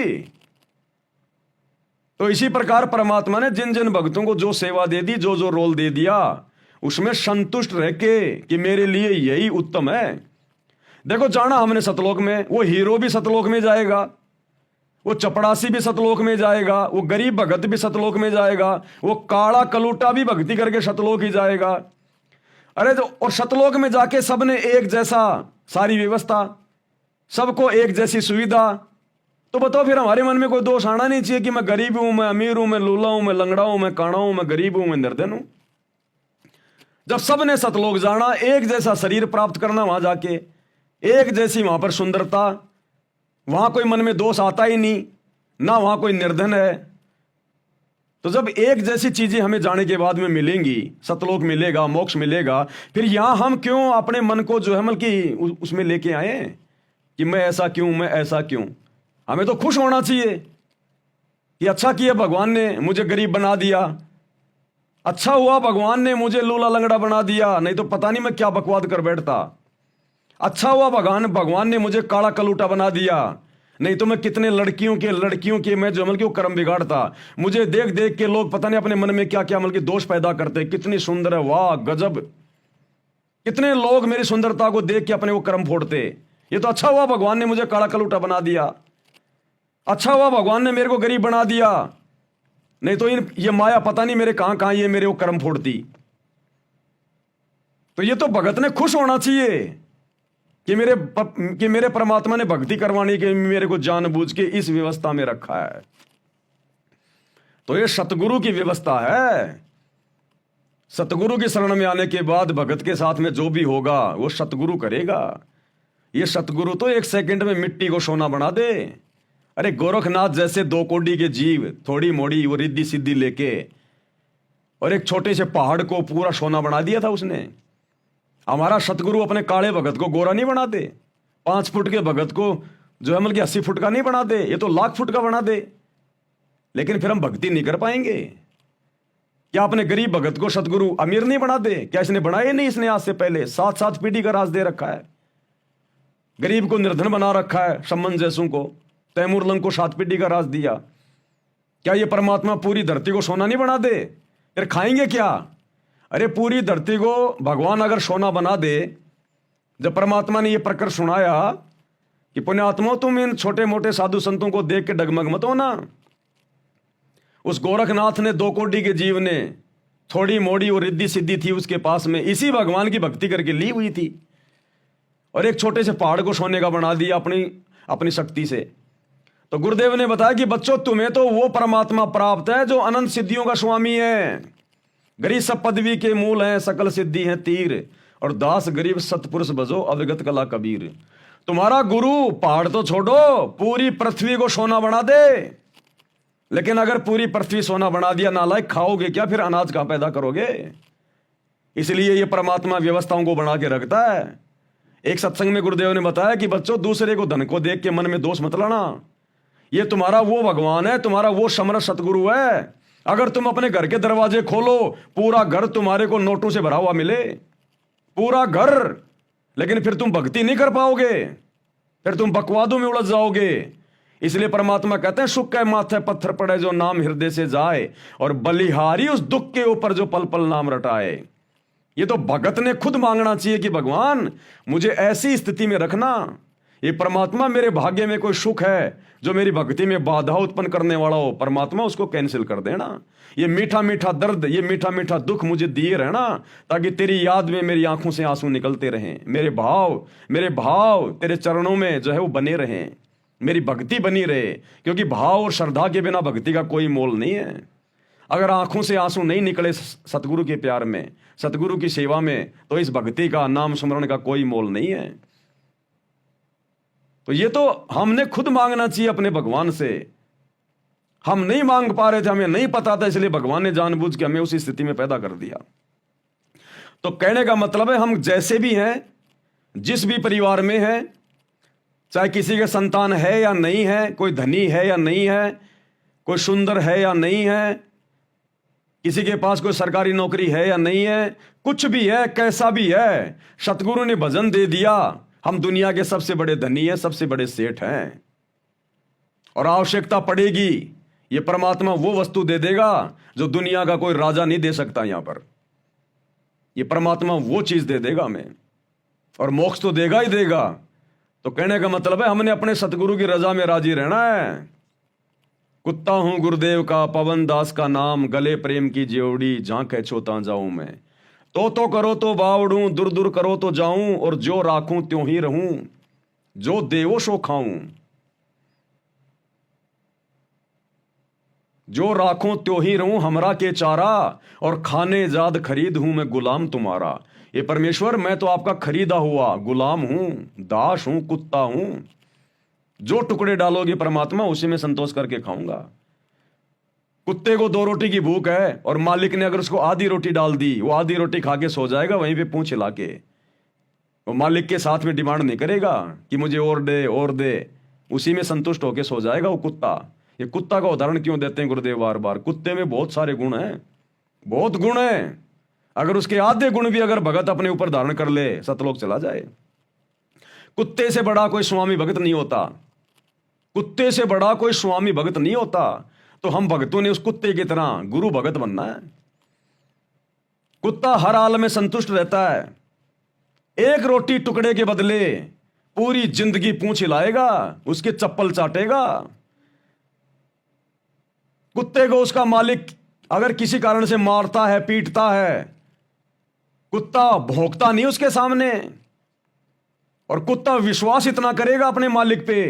तो इसी प्रकार परमात्मा ने जिन जिन भक्तों को जो सेवा दे दी, जो जो रोल दे दिया, उसमें संतुष्ट रह के कि मेरे लिए यही उत्तम है। देखो जाना हमने सतलोक में, वो हीरो भी सतलोक में जाएगा, वो चपड़ासी भी सतलोक में जाएगा, वो गरीब भगत भी सतलोक में जाएगा, वो काड़ा कलूटा भी भक्ति करके सतलोक ही जाएगा। अरे तो और सतलोक में जाके सबने एक जैसा सारी व्यवस्था, सबको एक जैसी सुविधा। तो बताओ फिर हमारे मन में कोई दोष आना नहीं चाहिए कि मैं गरीब हूं, मैं अमीर हूं, मैं लूला हूं, मैं लंगड़ा हूं, मैं काणा हूं, मैं गरीब हूं, मैं निर्धन हूं। जब सबने सतलोक जाना, एक जैसा शरीर प्राप्त करना, वहां जाके एक जैसी वहां पर सुंदरता, वहां कोई मन में दोष आता ही नहीं, ना वहां कोई निर्धन है। तो जब एक जैसी चीजें हमें जाने के बाद में मिलेंगी, सतलोक मिलेगा, मोक्ष मिलेगा, फिर यहां हम क्यों अपने मन को जो है कि उसमें लेके आए कि मैं ऐसा क्यों, मैं ऐसा क्यों। हमें तो खुश होना चाहिए कि अच्छा किया भगवान ने मुझे गरीब बना दिया, अच्छा हुआ भगवान ने मुझे लूला लंगड़ा बना दिया, नहीं तो पता नहीं मैं क्या बकवाद कर बैठता। अच्छा हुआ भगवान ने मुझे काला कलूटा बना दिया, नहीं तो मैं कितने लड़कियों के मैं जो वो कर्म बिगाड़ता। मुझे देख देख के लोग पता नहीं अपने मन में क्या क्या दोष पैदा करते, कितनी सुंदर है, वाह गजब। कितने लोग मेरी सुंदरता को देख के अपने वो कर्म फोड़ते। ये तो अच्छा हुआ भगवान ने मुझे काला कलूटा बना दिया, अच्छा हुआ भगवान ने मेरे को गरीब बना दिया, नहीं तो ये माया पता नहीं मेरे कहां कहां ये मेरे वो कर्म फोड़ती। तो ये तो भगत ने खुश होना चाहिए कि मेरे परमात्मा ने भक्ति करवाने के मेरे को जानबूझ के इस व्यवस्था में रखा है। तो ये सतगुरु की व्यवस्था है। सतगुरु की शरण में आने के बाद भगत के साथ में जो भी होगा वो सतगुरु करेगा। ये सतगुरु तो 1 सेकंड में मिट्टी को सोना बना दे। अरे गोरखनाथ जैसे 2 कोड़ी के जीव थोड़ी मोड़ी वो रिद्धि सिद्धि लेके और एक छोटे से पहाड़ को पूरा सोना बना दिया था उसने। हमारा सतगुरु अपने काले भगत को गोरा नहीं बना दे, 5 फुट के भगत को जो है मतलब 80 फुट का नहीं बना दे, ये तो लाख फुट का बना दे। लेकिन फिर हम भक्ति नहीं कर पाएंगे। क्या अपने गरीब भगत को सतगुरु अमीर नहीं बना दे? क्या इसने बनाए नहीं? इसने आज से पहले 7-7 पीढ़ी का राज दे रखा है। गरीब को निर्धन बना रखा है। सम्मन जैसों को, तैमूर लंग को 7 पीढ़ी का राज दिया। क्या ये परमात्मा पूरी धरती को सोना नहीं बना दे? फिर खाएंगे क्या? अरे पूरी धरती को भगवान अगर सोना बना दे, जब परमात्मा ने ये प्रकरण सुनाया कि पुण्यात्मा तुम इन छोटे मोटे साधु संतों को देख के डगमग मत होना। उस गोरखनाथ ने 2 कोड़ी के जीव ने थोड़ी मोड़ी और रिद्धि सिद्धि थी उसके पास में, इसी भगवान की भक्ति करके ली हुई थी और एक छोटे से पहाड़ को सोने का बना दिया अपनी शक्ति से। तो गुरुदेव ने बताया कि बच्चों तुम्हें तो वो परमात्मा प्राप्त है जो अनंत सिद्धियों का स्वामी है। गरीब सब पदवी के मूल हैं, सकल सिद्धि है तीर, और दास गरीब सतपुरुष बजो अविगत कला कबीर। तुम्हारा गुरु पहाड़ तो छोड़ो, पूरी पृथ्वी को सोना बना दे। लेकिन अगर पूरी पृथ्वी सोना बना दिया नालायक, खाओगे क्या? फिर अनाज कहां पैदा करोगे? इसलिए ये परमात्मा व्यवस्थाओं को बना के रखता है। एक सत्संग में गुरुदेव ने बताया कि बच्चों दूसरे को धन को देख के मन में दोष मत लाना। ये तुम्हारा वो भगवान है, तुम्हारा वो समर्थ सतगुरु है। अगर तुम अपने घर के दरवाजे खोलो, पूरा घर तुम्हारे को नोटों से भरा हुआ मिले, पूरा घर, लेकिन फिर तुम भक्ति नहीं कर पाओगे, फिर तुम बकवादों में उलझ जाओगे। इसलिए परमात्मा कहते हैं सुख के माथे पत्थर पड़े जो नाम हृदय से जाए, और बलिहारी उस दुख के ऊपर जो पल पल नाम रटाए। ये तो भगत ने खुद मांगना चाहिए कि भगवान मुझे ऐसी स्थिति में रखना। ये परमात्मा मेरे भाग्य में कोई सुख है जो मेरी भक्ति में बाधा उत्पन्न करने वाला हो, परमात्मा उसको कैंसिल कर देना। ये मीठा मीठा दर्द, ये मीठा मीठा दुख मुझे दिए रहना, ताकि तेरी याद में मेरी आंखों से आंसू निकलते रहें। मेरे भाव तेरे चरणों में जो है वो बने रहें, मेरी भक्ति बनी रहे। क्योंकि भाव और श्रद्धा के बिना भक्ति का कोई मोल नहीं है। अगर आंखों से आंसू नहीं निकले सतगुरु के प्यार में, सतगुरु की सेवा में, तो इस भक्ति का, नाम स्मरण का कोई मोल नहीं है। तो ये तो हमने खुद मांगना चाहिए अपने भगवान से। हम नहीं मांग पा रहे थे, हमें नहीं पता था, इसलिए भगवान ने जानबूझ के हमें उसी स्थिति में पैदा कर दिया। तो कहने का मतलब है हम जैसे भी हैं, जिस भी परिवार में हैं, चाहे किसी के संतान है या नहीं है, कोई धनी है या नहीं है, कोई सुंदर है या नहीं है, किसी के पास कोई सरकारी नौकरी है या नहीं है, कुछ भी है, कैसा भी है, सतगुरु ने भजन दे दिया, हम दुनिया के सबसे बड़े धनी हैं, सबसे बड़े सेठ हैं। और आवश्यकता पड़ेगी, ये परमात्मा वो वस्तु दे देगा जो दुनिया का कोई राजा नहीं दे सकता। यहां पर ये परमात्मा वो चीज दे देगा हमें, और मोक्ष तो देगा ही देगा। तो कहने का मतलब है हमने अपने सतगुरु की रजा में राजी रहना है। कुत्ता हूं गुरुदेव का, पवन दास का नाम, गले प्रेम की जेवड़ी, झांके छोता जाऊं मैं। तो करो तो बावड़ूं, दूर दूर करो तो जाऊं, और जो राखूं त्यों ही रहूं, जो देवो सो खाऊं। जो राखूं त्यों ही रहूं, हमरा के चारा, और खाने जाद खरीद हूं मैं गुलाम तुम्हारा। ये परमेश्वर मैं तो आपका खरीदा हुआ गुलाम हूं, दास हूं, कुत्ता हूं। जो टुकड़े डालोगे परमात्मा, उसी में संतोष करके खाऊंगा। कुत्ते को 2 रोटी की भूख है, और मालिक ने अगर उसको आधी रोटी डाल दी, वो आधी रोटी खा के सो जाएगा वहीं पे पूंछ हिला के। वो मालिक के साथ में डिमांड नहीं करेगा कि मुझे और दे, उसी में संतुष्ट होके सो जाएगा वो कुत्ता। ये कुत्ता का उदाहरण क्यों देते हैं गुरुदेव बार बार? कुत्ते में बहुत सारे गुण हैं, बहुत गुण हैं। अगर उसके आधे गुण भी अगर भगत अपने ऊपर धारण कर ले, सतलोक चला जाए। कुत्ते से बड़ा कोई स्वामी भगत नहीं होता, कुत्ते से बड़ा कोई स्वामी भगत नहीं होता। तो हम भक्तों ने उस कुत्ते की तरह गुरु भगत बनना है। कुत्ता हर हाल में संतुष्ट रहता है, एक रोटी टुकड़े के बदले पूरी जिंदगी पूंछ हिलाएगा, उसके चप्पल चाटेगा। कुत्ते को उसका मालिक अगर किसी कारण से मारता है, पीटता है, कुत्ता भौंकता नहीं उसके सामने। और कुत्ता विश्वास इतना करेगा अपने मालिक पे,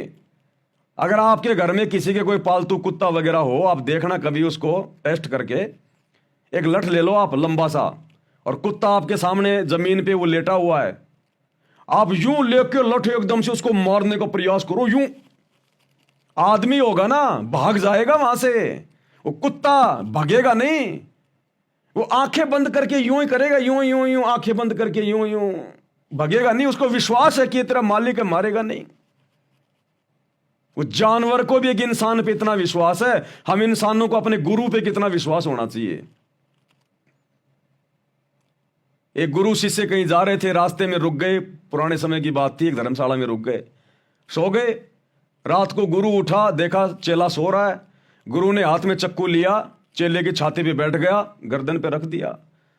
अगर आपके घर में किसी के कोई पालतू कुत्ता वगैरह हो, आप देखना कभी उसको टेस्ट करके, एक लठ ले लो आप लंबा सा, और कुत्ता आपके सामने जमीन पे वो लेटा हुआ है, आप यूं लेके लठ एकदम से उसको मारने का प्रयास करो, यूं आदमी होगा ना भाग जाएगा वहां से, वो कुत्ता भागेगा नहीं, वो आंखें बंद करके यूं ही करेगा, यूं यूं यूं आंखें बंद करके यूं यूं भागेगा नहीं। उसको विश्वास है कि ये तेरा मालिक है, मारेगा नहीं। वो जानवर को भी एक इंसान पे इतना विश्वास है, हम इंसानों को अपने गुरु पे कितना विश्वास होना चाहिए। एक गुरु शिष्य कहीं जा रहे थे, रास्ते में रुक गए, पुराने समय की बात थी, एक धर्मशाला में रुक गए, सो गए। रात को गुरु उठा, देखा चेला सो रहा है, गुरु ने हाथ में चक्कू लिया, चेले की छाती पे बैठ गया, गर्दन पे रख दिया,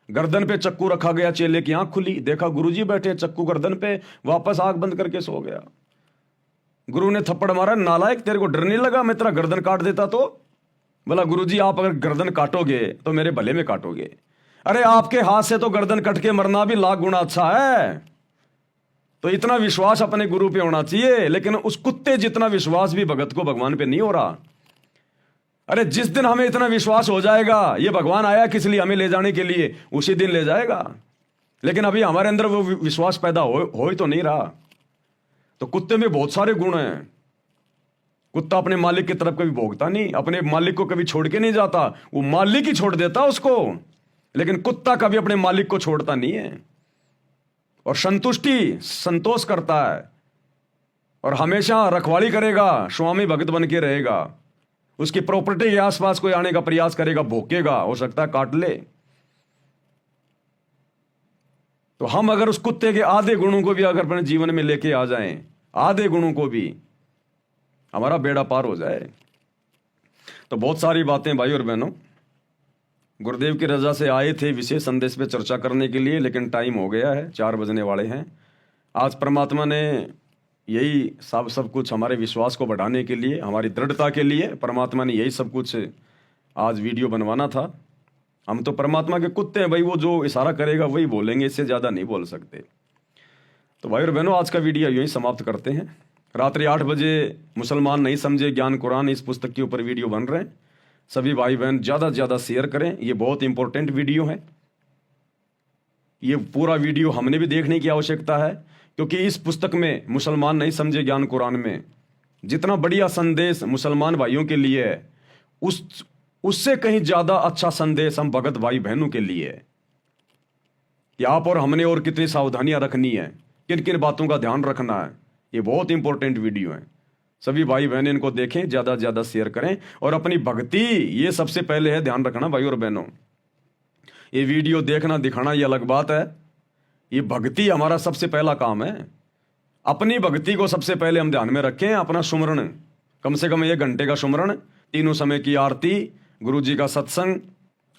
गर्दन पे चक्कू रखा गया, चेले की आंख खुली, देखा गुरुजी बैठे, चक्कू गर्दन पे, वापस आंख बंद करके सो गया। गुरु ने थप्पड़ मारा, नालायक तेरे को डर नहीं लगा मैं तेरा गर्दन काट देता तो? बोला गुरुजी आप अगर गर्दन काटोगे तो मेरे भले में काटोगे। अरे आपके हाथ से तो गर्दन कट के मरना भी लाख गुना अच्छा है। तो इतना विश्वास अपने गुरु पे होना चाहिए, लेकिन उस कुत्ते जितना विश्वास भी भगत को भगवान पे नहीं हो रहा। अरे जिस दिन हमें इतना विश्वास हो जाएगा ये भगवान आया किस लिए, हमें ले जाने के लिए, उसी दिन ले जाएगा। लेकिन अभी हमारे अंदर वो विश्वास पैदा हो ही तो नहीं रहा। तो कुत्ते में बहुत सारे गुण हैं। कुत्ता अपने मालिक की तरफ कभी भोगता नहीं, अपने मालिक को कभी छोड़ के नहीं जाता, वो मालिक ही छोड़ देता उसको, लेकिन कुत्ता कभी अपने मालिक को छोड़ता नहीं है और संतोष करता है और हमेशा रखवाली करेगा, स्वामी भक्त बन के रहेगा। उसकी प्रॉपर्टी के आसपास कोई आने का प्रयास करेगा, भोंकेगा, हो सकता है काट ले। तो हम अगर उस कुत्ते के आधे गुणों को भी अगर अपने जीवन में लेके आ जाएं, आधे गुणों को भी, हमारा बेड़ा पार हो जाए। तो बहुत सारी बातें भाई और बहनों गुरुदेव की रजा से आए थे विशेष संदेश पे चर्चा करने के लिए, लेकिन टाइम हो गया है, 4 बजने वाले हैं। आज परमात्मा ने यही सब कुछ हमारे विश्वास को बढ़ाने के लिए, हमारी दृढ़ता के लिए परमात्मा ने यही सब कुछ आज वीडियो बनवाना था। हम तो परमात्मा के कुत्ते हैं भाई, वो जो इशारा करेगा वही बोलेंगे, इससे ज़्यादा नहीं बोल सकते। तो भाई और बहनों आज का वीडियो यहीं समाप्त करते हैं। रात्रि 8 बजे मुसलमान नहीं समझे ज्ञान कुरान इस पुस्तक के ऊपर वीडियो बन रहे हैं। सभी भाई बहन ज़्यादा से ज़्यादा शेयर करें, ये बहुत इंपॉर्टेंट वीडियो है। ये पूरा वीडियो हमने भी देखने की आवश्यकता है, क्योंकि इस पुस्तक में मुसलमान नहीं समझे ज्ञान कुरान में जितना बढ़िया संदेश मुसलमान भाइयों के लिए है, उससे कहीं ज़्यादा अच्छा संदेश हम भगत भाई बहनों के लिए है कि आप और हमने और कितनी सावधानियां रखनी है, किन किन बातों का ध्यान रखना है। ये बहुत इंपॉर्टेंट वीडियो है। सभी भाई बहन इनको देखें, ज़्यादा से ज़्यादा शेयर करें और अपनी भक्ति, ये सबसे पहले है, ध्यान रखना भाई और बहनों। ये वीडियो देखना दिखाना ये अलग बात है, ये भक्ति हमारा सबसे पहला काम है। अपनी भक्ति को सबसे पहले हम ध्यान में रखें। अपना सुमरण, कम से कम 1 घंटे का सुमरण, 3 समय की आरती, गुरु जी का सत्संग,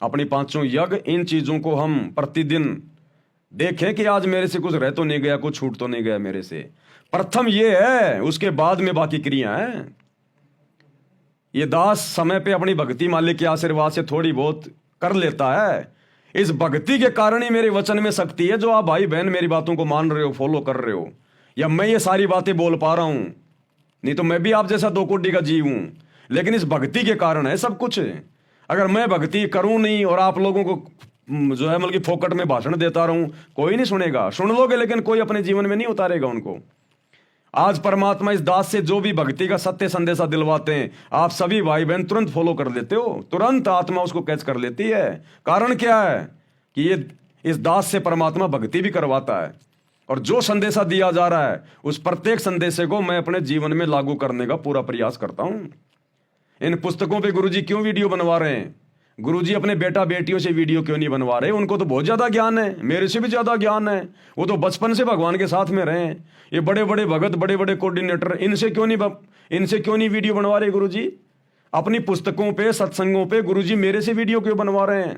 अपनी 5 यज्ञ, इन चीज़ों को हम प्रतिदिन देखें कि आज मेरे से कुछ रह तो नहीं गया, कुछ छूट तो नहीं गया मेरे से। प्रथम ये है, उसके बाद में बाकी क्रिया है। ये दास समय पे अपनी भक्ति मालिक के आशीर्वाद से थोड़ी बहुत कर लेता है। इस भक्ति के कारण ही मेरे वचन में शक्ति है, जो आप भाई बहन मेरी बातों को मान रहे हो, फॉलो कर रहे हो, या मैं ये सारी बातें बोल पा रहा हूं। नहीं तो मैं भी आप जैसा 2 कोटि का जीव हूं, लेकिन इस भक्ति के कारण है सब कुछ। अगर मैं भक्ति करूं नहीं और आप लोगों को जो है मतलब फोकट में भाषण देता रहूं, कोई नहीं सुनेगा। सुन लोगे लेकिन कोई अपने जीवन में नहीं उतारेगा उनको। आज परमात्मा इस दास से जो भी भक्ति का सत्य संदेशा दिलवाते हैं, आप सभी भाई बहन तुरंत फॉलो कर लेते हो, तुरंत आत्मा उसको कैच कर लेती है। कारण क्या है कि ये इस दास से परमात्मा भक्ति भी करवाता है, और जो संदेशा दिया जा रहा है उस प्रत्येक संदेशे को मैं अपने जीवन में लागू करने का पूरा प्रयास करता हूं। इन पुस्तकों पे गुरुजी क्यों वीडियो बनवा रहे हैं? गुरुजी अपने बेटा बेटियों से वीडियो क्यों नहीं बनवा रहे? उनको तो बहुत ज्यादा ज्ञान है, मेरे से भी ज्यादा ज्ञान है। वो तो बचपन से भगवान के साथ में रहे हैं। ये बड़े बड़े भगत, बड़े बड़े कोऑर्डिनेटर, इनसे क्यों नहीं वीडियो बनवा रहे गुरुजी? अपनी पुस्तकों पे, सत्संगों पे गुरुजी मेरे से वीडियो क्यों बनवा रहे हैं?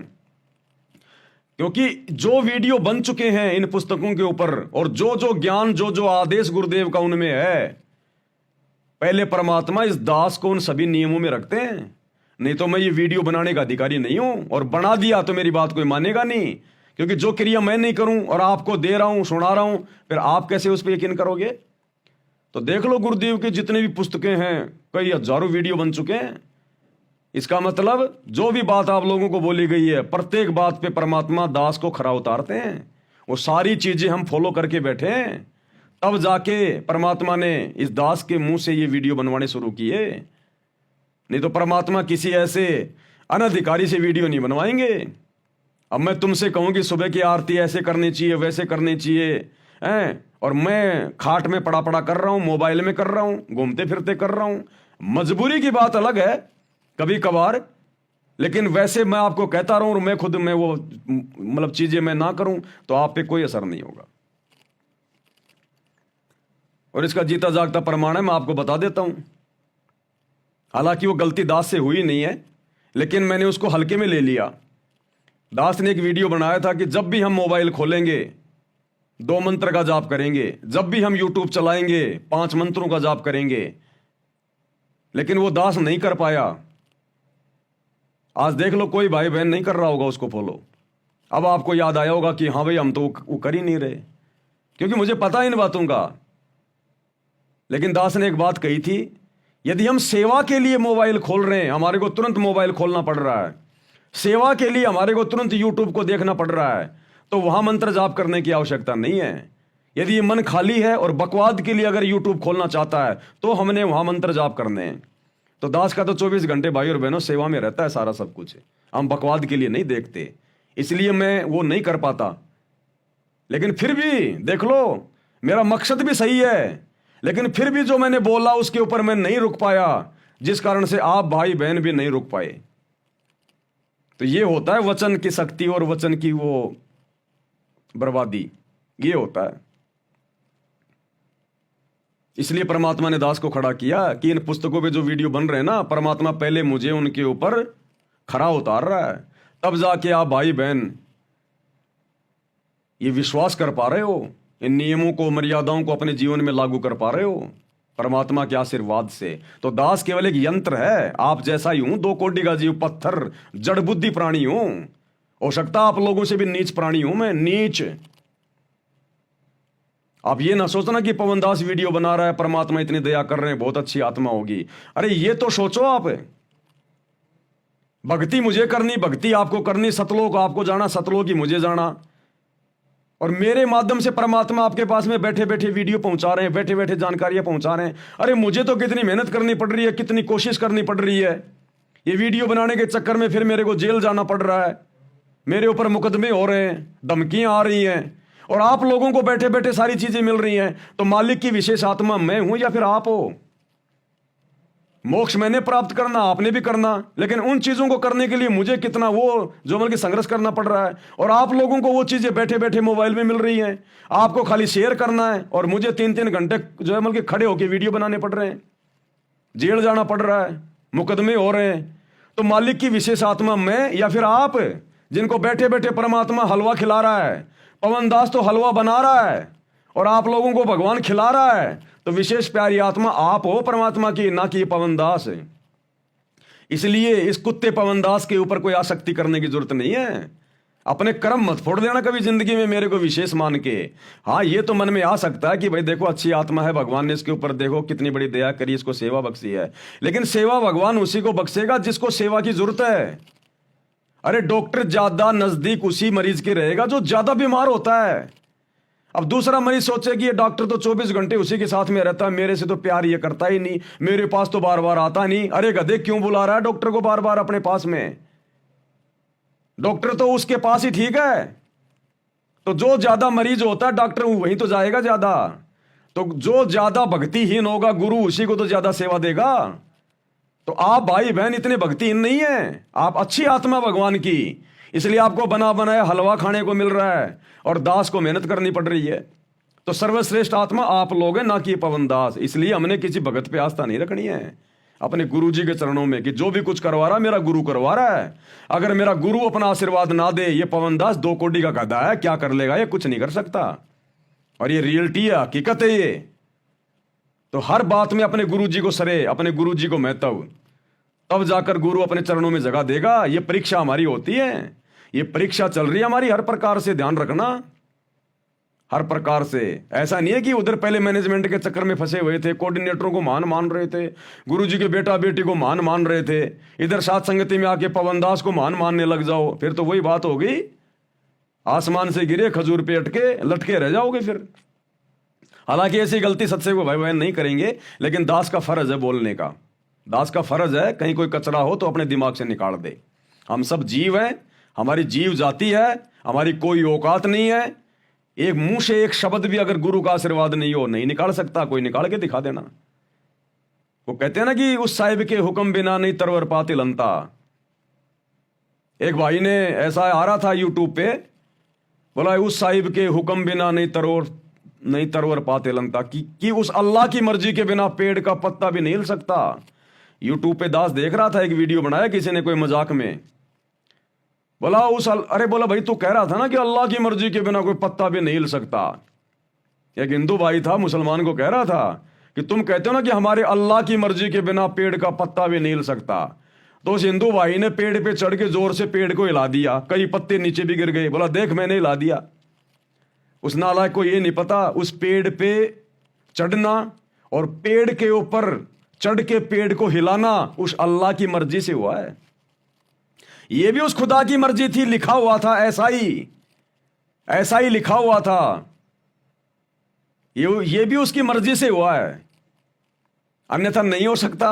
क्योंकि जो वीडियो बन चुके हैं इन पुस्तकों के ऊपर, और जो जो ज्ञान, जो जो आदेश गुरुदेव का उनमें है, पहले परमात्मा इस दास को उन सभी नियमों में रखते हैं। नहीं तो मैं ये वीडियो बनाने का अधिकारी नहीं हूं, और बना दिया तो मेरी बात कोई मानेगा नहीं। क्योंकि जो क्रिया मैं नहीं करूं और आपको दे रहा हूं, सुना रहा हूं, फिर आप कैसे उस पर यकीन करोगे? तो देख लो गुरुदेव की जितनी भी पुस्तकें हैं, कई हजारों वीडियो बन चुके हैं। इसका मतलब जो भी बात आप लोगों को बोली गई है, प्रत्येक बात पे परमात्मा दास को खरा उतारते हैं। वो सारी चीजें हम फॉलो करके बैठे हैं, तब जाके परमात्मा ने इस दास के मुंह से ये वीडियो बनवाने शुरू किए। नहीं तो परमात्मा किसी ऐसे अनधिकारी से वीडियो नहीं बनवाएंगे। अब मैं तुमसे कहूं कि सुबह की आरती ऐसे करनी चाहिए, वैसे करनी चाहिए, हैं, और मैं खाट में पड़ा पड़ा कर रहा हूं, मोबाइल में कर रहा हूं, घूमते फिरते कर रहा हूं। मजबूरी की बात अलग है कभी कभार, लेकिन वैसे मैं आपको कहता रहूं और मैं खुद में वो मतलब चीजें मैं ना करूं तो आप पे कोई असर नहीं होगा। और इसका जीता जागता प्रमाण है, मैं आपको बता देता हूं। हालांकि वो गलती दास से हुई नहीं है, लेकिन मैंने उसको हल्के में ले लिया। दास ने एक वीडियो बनाया था कि जब भी हम मोबाइल खोलेंगे 2 मंत्र का जाप करेंगे, जब भी हम यूट्यूब चलाएंगे 5 मंत्रों का जाप करेंगे, लेकिन वो दास नहीं कर पाया। आज देख लो कोई भाई बहन नहीं कर रहा होगा उसको फॉलो। अब आपको याद आया होगा कि हाँ भाई हम तो वो कर ही नहीं रहे, क्योंकि मुझे पता इन बातों का। लेकिन दास ने एक बात कही थी, यदि हम सेवा के लिए मोबाइल खोल रहे हैं, हमारे को तुरंत मोबाइल खोलना पड़ रहा है, सेवा के लिए हमारे को तुरंत यूट्यूब को देखना पड़ रहा है, तो वहां मंत्र जाप करने की आवश्यकता नहीं है। यदि ये मन खाली है और बकवाद के लिए अगर यूट्यूब खोलना चाहता है तो हमने वहां मंत्र जाप करने हैं। तो दास का तो 24 घंटे भाई और बहनों सेवा में रहता है सारा सब कुछ, हम बकवाद के लिए नहीं देखते, इसलिए मैं वो नहीं कर पाता। लेकिन फिर भी देख लो, मेरा मकसद भी सही है, लेकिन फिर भी जो मैंने बोला उसके ऊपर मैं नहीं रुक पाया, जिस कारण से आप भाई बहन भी नहीं रुक पाए। तो ये होता है वचन की शक्ति और वचन की वो बर्बादी, ये होता है। इसलिए परमात्मा ने दास को खड़ा किया कि इन पुस्तकों पे जो वीडियो बन रहे हैं ना, परमात्मा पहले मुझे उनके ऊपर खरा उतार रहा है, तब जाके आप भाई बहन ये विश्वास कर पा रहे हो, इन नियमों को मर्यादाओं को अपने जीवन में लागू कर पा रहे हो परमात्मा के आशीर्वाद से। तो दास केवल एक यंत्र है, आप जैसा ही हूं, 2 कोटि का जीव, पत्थर, जड़ बुद्धि प्राणी हूं। हो सकता आप लोगों से भी नीच प्राणी हूं मैं, नीच। आप ये ना सोचना कि पवन दास वीडियो बना रहा है, परमात्मा इतनी दया कर रहे हैं, बहुत अच्छी आत्मा होगी। अरे ये तो सोचो आप, भक्ति मुझे करनी, भक्ति आपको करनी, सतलोक आपको जाना, सतलोक ही मुझे जाना, और मेरे माध्यम से परमात्मा आपके पास में बैठे बैठे वीडियो पहुंचा रहे हैं, बैठे बैठे जानकारियां पहुंचा रहे हैं। अरे मुझे तो कितनी मेहनत करनी पड़ रही है, कितनी कोशिश करनी पड़ रही है। ये वीडियो बनाने के चक्कर में फिर मेरे को जेल जाना पड़ रहा है, मेरे ऊपर मुकदमे हो रहे हैं, धमकियां आ रही हैं, और आप लोगों को बैठे बैठे सारी चीजें मिल रही हैं। तो मालिक की विशेष आत्मा मैं हूं या फिर आप हो? मोक्ष मैंने प्राप्त करना, आपने भी करना, लेकिन उन चीजों को करने के लिए मुझे कितना वो जो मतलब कि संघर्ष करना पड़ रहा है, और आप लोगों को वो चीजें बैठे बैठे मोबाइल में मिल रही हैं। आपको खाली शेयर करना है और मुझे 3-3 घंटे जो है मतलब कि खड़े होकर वीडियो बनाने पड़ रहे हैं, जेल जाना पड़ रहा है, मुकदमे हो रहे हैं। तो मालिक की विशेष आत्मा मैं या फिर आप, जिनको बैठे बैठे परमात्मा हलवा खिला रहा है? पवन दास तो हलवा बना रहा है और आप लोगों को भगवान खिला रहा है। तो विशेष प्यारी आत्मा आप हो परमात्मा की, ना कि पवन दास। इसलिए इस कुत्ते पवन दास के ऊपर कोई आसक्ति करने की जरूरत नहीं है। अपने कर्म मत फोड़ देना कभी जिंदगी में मेरे को विशेष मान के। हाँ, ये तो मन में आ सकता है कि भाई देखो अच्छी आत्मा है, भगवान ने इसके ऊपर देखो कितनी बड़ी दया करी, इसको सेवा बख्शी है। लेकिन सेवा भगवान उसी को बख्शेगा जिसको सेवा की जरूरत है। अरे डॉक्टर ज्यादा नजदीक उसी मरीज के रहेगा जो ज्यादा बीमार होता है। अब दूसरा मरीज सोचे कि ये डॉक्टर तो 24 घंटे उसी के साथ में रहता है, मेरे से तो प्यार ये करता ही नहीं, मेरे पास तो बार बार आता नहीं। अरे गधे, क्यों बुला रहा है डॉक्टर को बार बार अपने पास में? डॉक्टर तो उसके पास ही ठीक है। तो जो ज्यादा मरीज होता है डॉक्टर वहीं तो जाएगा ज्यादा। तो जो ज्यादा भक्तिहीन होगा गुरु उसी को तो ज्यादा सेवा देगा। तो आप भाई बहन इतने भक्तिहीन नहीं है, आप अच्छी आत्मा भगवान की, इसलिए आपको बना बनाया हलवा खाने को मिल रहा है और दास को मेहनत करनी पड़ रही है। तो सर्वश्रेष्ठ आत्मा आप लोग हैं, ना कि पवन दास। इसलिए हमने किसी भगत पे आस्था नहीं रखनी है, अपने गुरु जी के चरणों में, कि जो भी कुछ करवा रहा मेरा गुरु करवा रहा है। अगर मेरा गुरु अपना आशीर्वाद ना दे, ये पवन दास 2 कोटि का गधा है, क्या कर लेगा? ये कुछ नहीं कर सकता। और ये रियलिटी है, हकीकत है ये। तो हर बात में अपने गुरु जी को सरे, अपने गुरु जी को महत्व, तब जाकर गुरु अपने चरणों में जगह देगा। ये परीक्षा हमारी होती है, ये परीक्षा चल रही है हमारी हर प्रकार से, ध्यान रखना। हर प्रकार से। ऐसा नहीं है कि उधर पहले मैनेजमेंट के चक्कर में फंसे हुए थे, कोऑर्डिनेटरों को महान मान रहे थे, गुरुजी के बेटा बेटी को महान मान रहे थे, इधर साथ संगति में आके पवन दास को महान मानने लग जाओ, फिर तो वही बात होगी, आसमान से गिरे खजूर पे अटके लटके रह जाओगे फिर। हालांकि ऐसी गलती सत्संग को भाई बहन नहीं करेंगे, लेकिन दास का फर्ज है बोलने का। दास का फर्ज है कहीं कोई कचरा हो तो अपने दिमाग से निकाल दे। हम सब जीव हैं, हमारी जीव जाति है, हमारी कोई औकात नहीं है। एक मुंह से एक शब्द भी अगर गुरु का आशीर्वाद नहीं हो नहीं निकाल सकता, कोई निकाल के दिखा देना। वो कहते हैं ना कि उस साहिब के हुक्म बिना नहीं तरवर पाते लंता। एक भाई ने ऐसा आ रहा था यूट्यूब पे, बोला उस साहिब के हुक्म बिना नहीं तरवर पाते लंता, कि उस अल्लाह की मर्जी के बिना पेड़ का पत्ता भी नहीं हिल सकता। यूट्यूब पे दास देख रहा था, एक वीडियो बनाया किसी ने कोई मजाक में, बोला अरे बोला भाई तू कह रहा था ना कि अल्लाह की मर्जी के बिना कोई पत्ता भी नहीं हिल सकता। एक हिंदू भाई था मुसलमान को कह रहा था कि तुम कहते हो ना कि हमारे अल्लाह की मर्जी के बिना पेड़ का पत्ता भी नहीं हिल सकता। तो उस हिंदू भाई ने पेड़ पे चढ़ के जोर से पेड़ को हिला दिया, कई पत्ते नीचे भी गिर गए। बोला देख मैंने हिला दिया। उस नालायक को ये नहीं पता उस पेड़ पे चढ़ना और पेड़ के ऊपर चढ़ के पेड़ को हिलाना उस अल्लाह की मर्जी से हुआ है। ये भी उस खुदा की मर्जी थी, लिखा हुआ था, ऐसा ही लिखा हुआ था। ये भी उसकी मर्जी से हुआ है, अन्यथा नहीं हो सकता।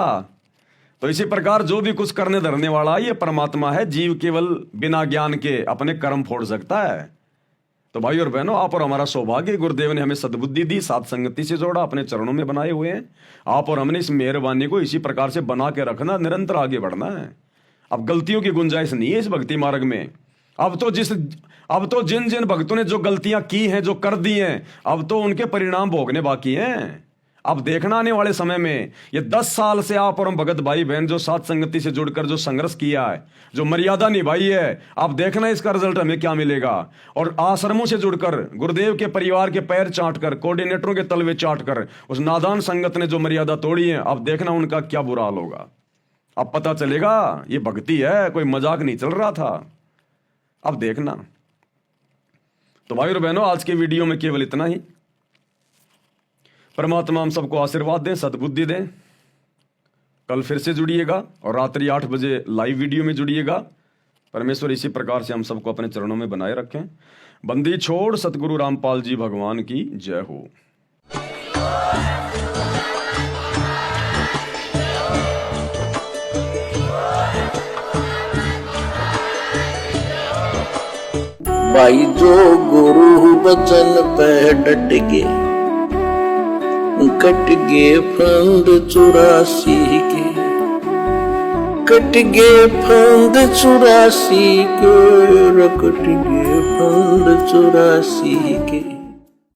तो इसी प्रकार जो भी कुछ करने धरने वाला ये परमात्मा है, जीव केवल बिना ज्ञान के अपने कर्म फोड़ सकता है। तो भाई और बहनों, आप और हमारा सौभाग्य, गुरुदेव ने हमें सद्बुद्धि दी, साथ संगति से जोड़ा, अपने चरणों में बनाए हुए हैं। आप और हमने इस मेहरबानी को इसी प्रकार से बना के रखना, निरंतर आगे बढ़ना है। अब गलतियों की गुंजाइश नहीं है इस भक्ति मार्ग में। अब तो जिन जिन भक्तों ने जो गलतियां की हैं, जो कर दी हैं, अब तो उनके परिणाम भोगने बाकी हैं। अब देखना आने वाले समय में, ये 10 साल से आप और हम भगत भाई बहन जो साथ संगति से जुड़कर जो संघर्ष किया है, जो मर्यादा निभाई है, अब देखना इसका रिजल्ट हमें क्या मिलेगा। और आश्रमों से जुड़कर गुरुदेव के परिवार के पैर चाट कर, कोऑर्डिनेटरों के तलवे चाट कर उस नादान संगत ने जो मर्यादा तोड़ी है, अब देखना उनका क्या बुरा हाल होगा। अब पता चलेगा ये भक्ति है, कोई मजाक नहीं चल रहा था। अब देखना। तो भाई और बहनों, आज के वीडियो में केवल इतना ही। परमात्मा हम सबको आशीर्वाद दें, सद्बुद्धि दें। कल फिर से जुड़िएगा और रात्रि 8 बजे लाइव वीडियो में जुड़िएगा। परमेश्वर इसी प्रकार से हम सबको अपने चरणों में बनाए रखें। बंदी छोड़ सतगुरु रामपाल जी भगवान की जय हो। भाई जो गुरु बचन पे डट के कट गे फंद 84 के, कट गे फंद 84 के, कट गे फंद 84 के।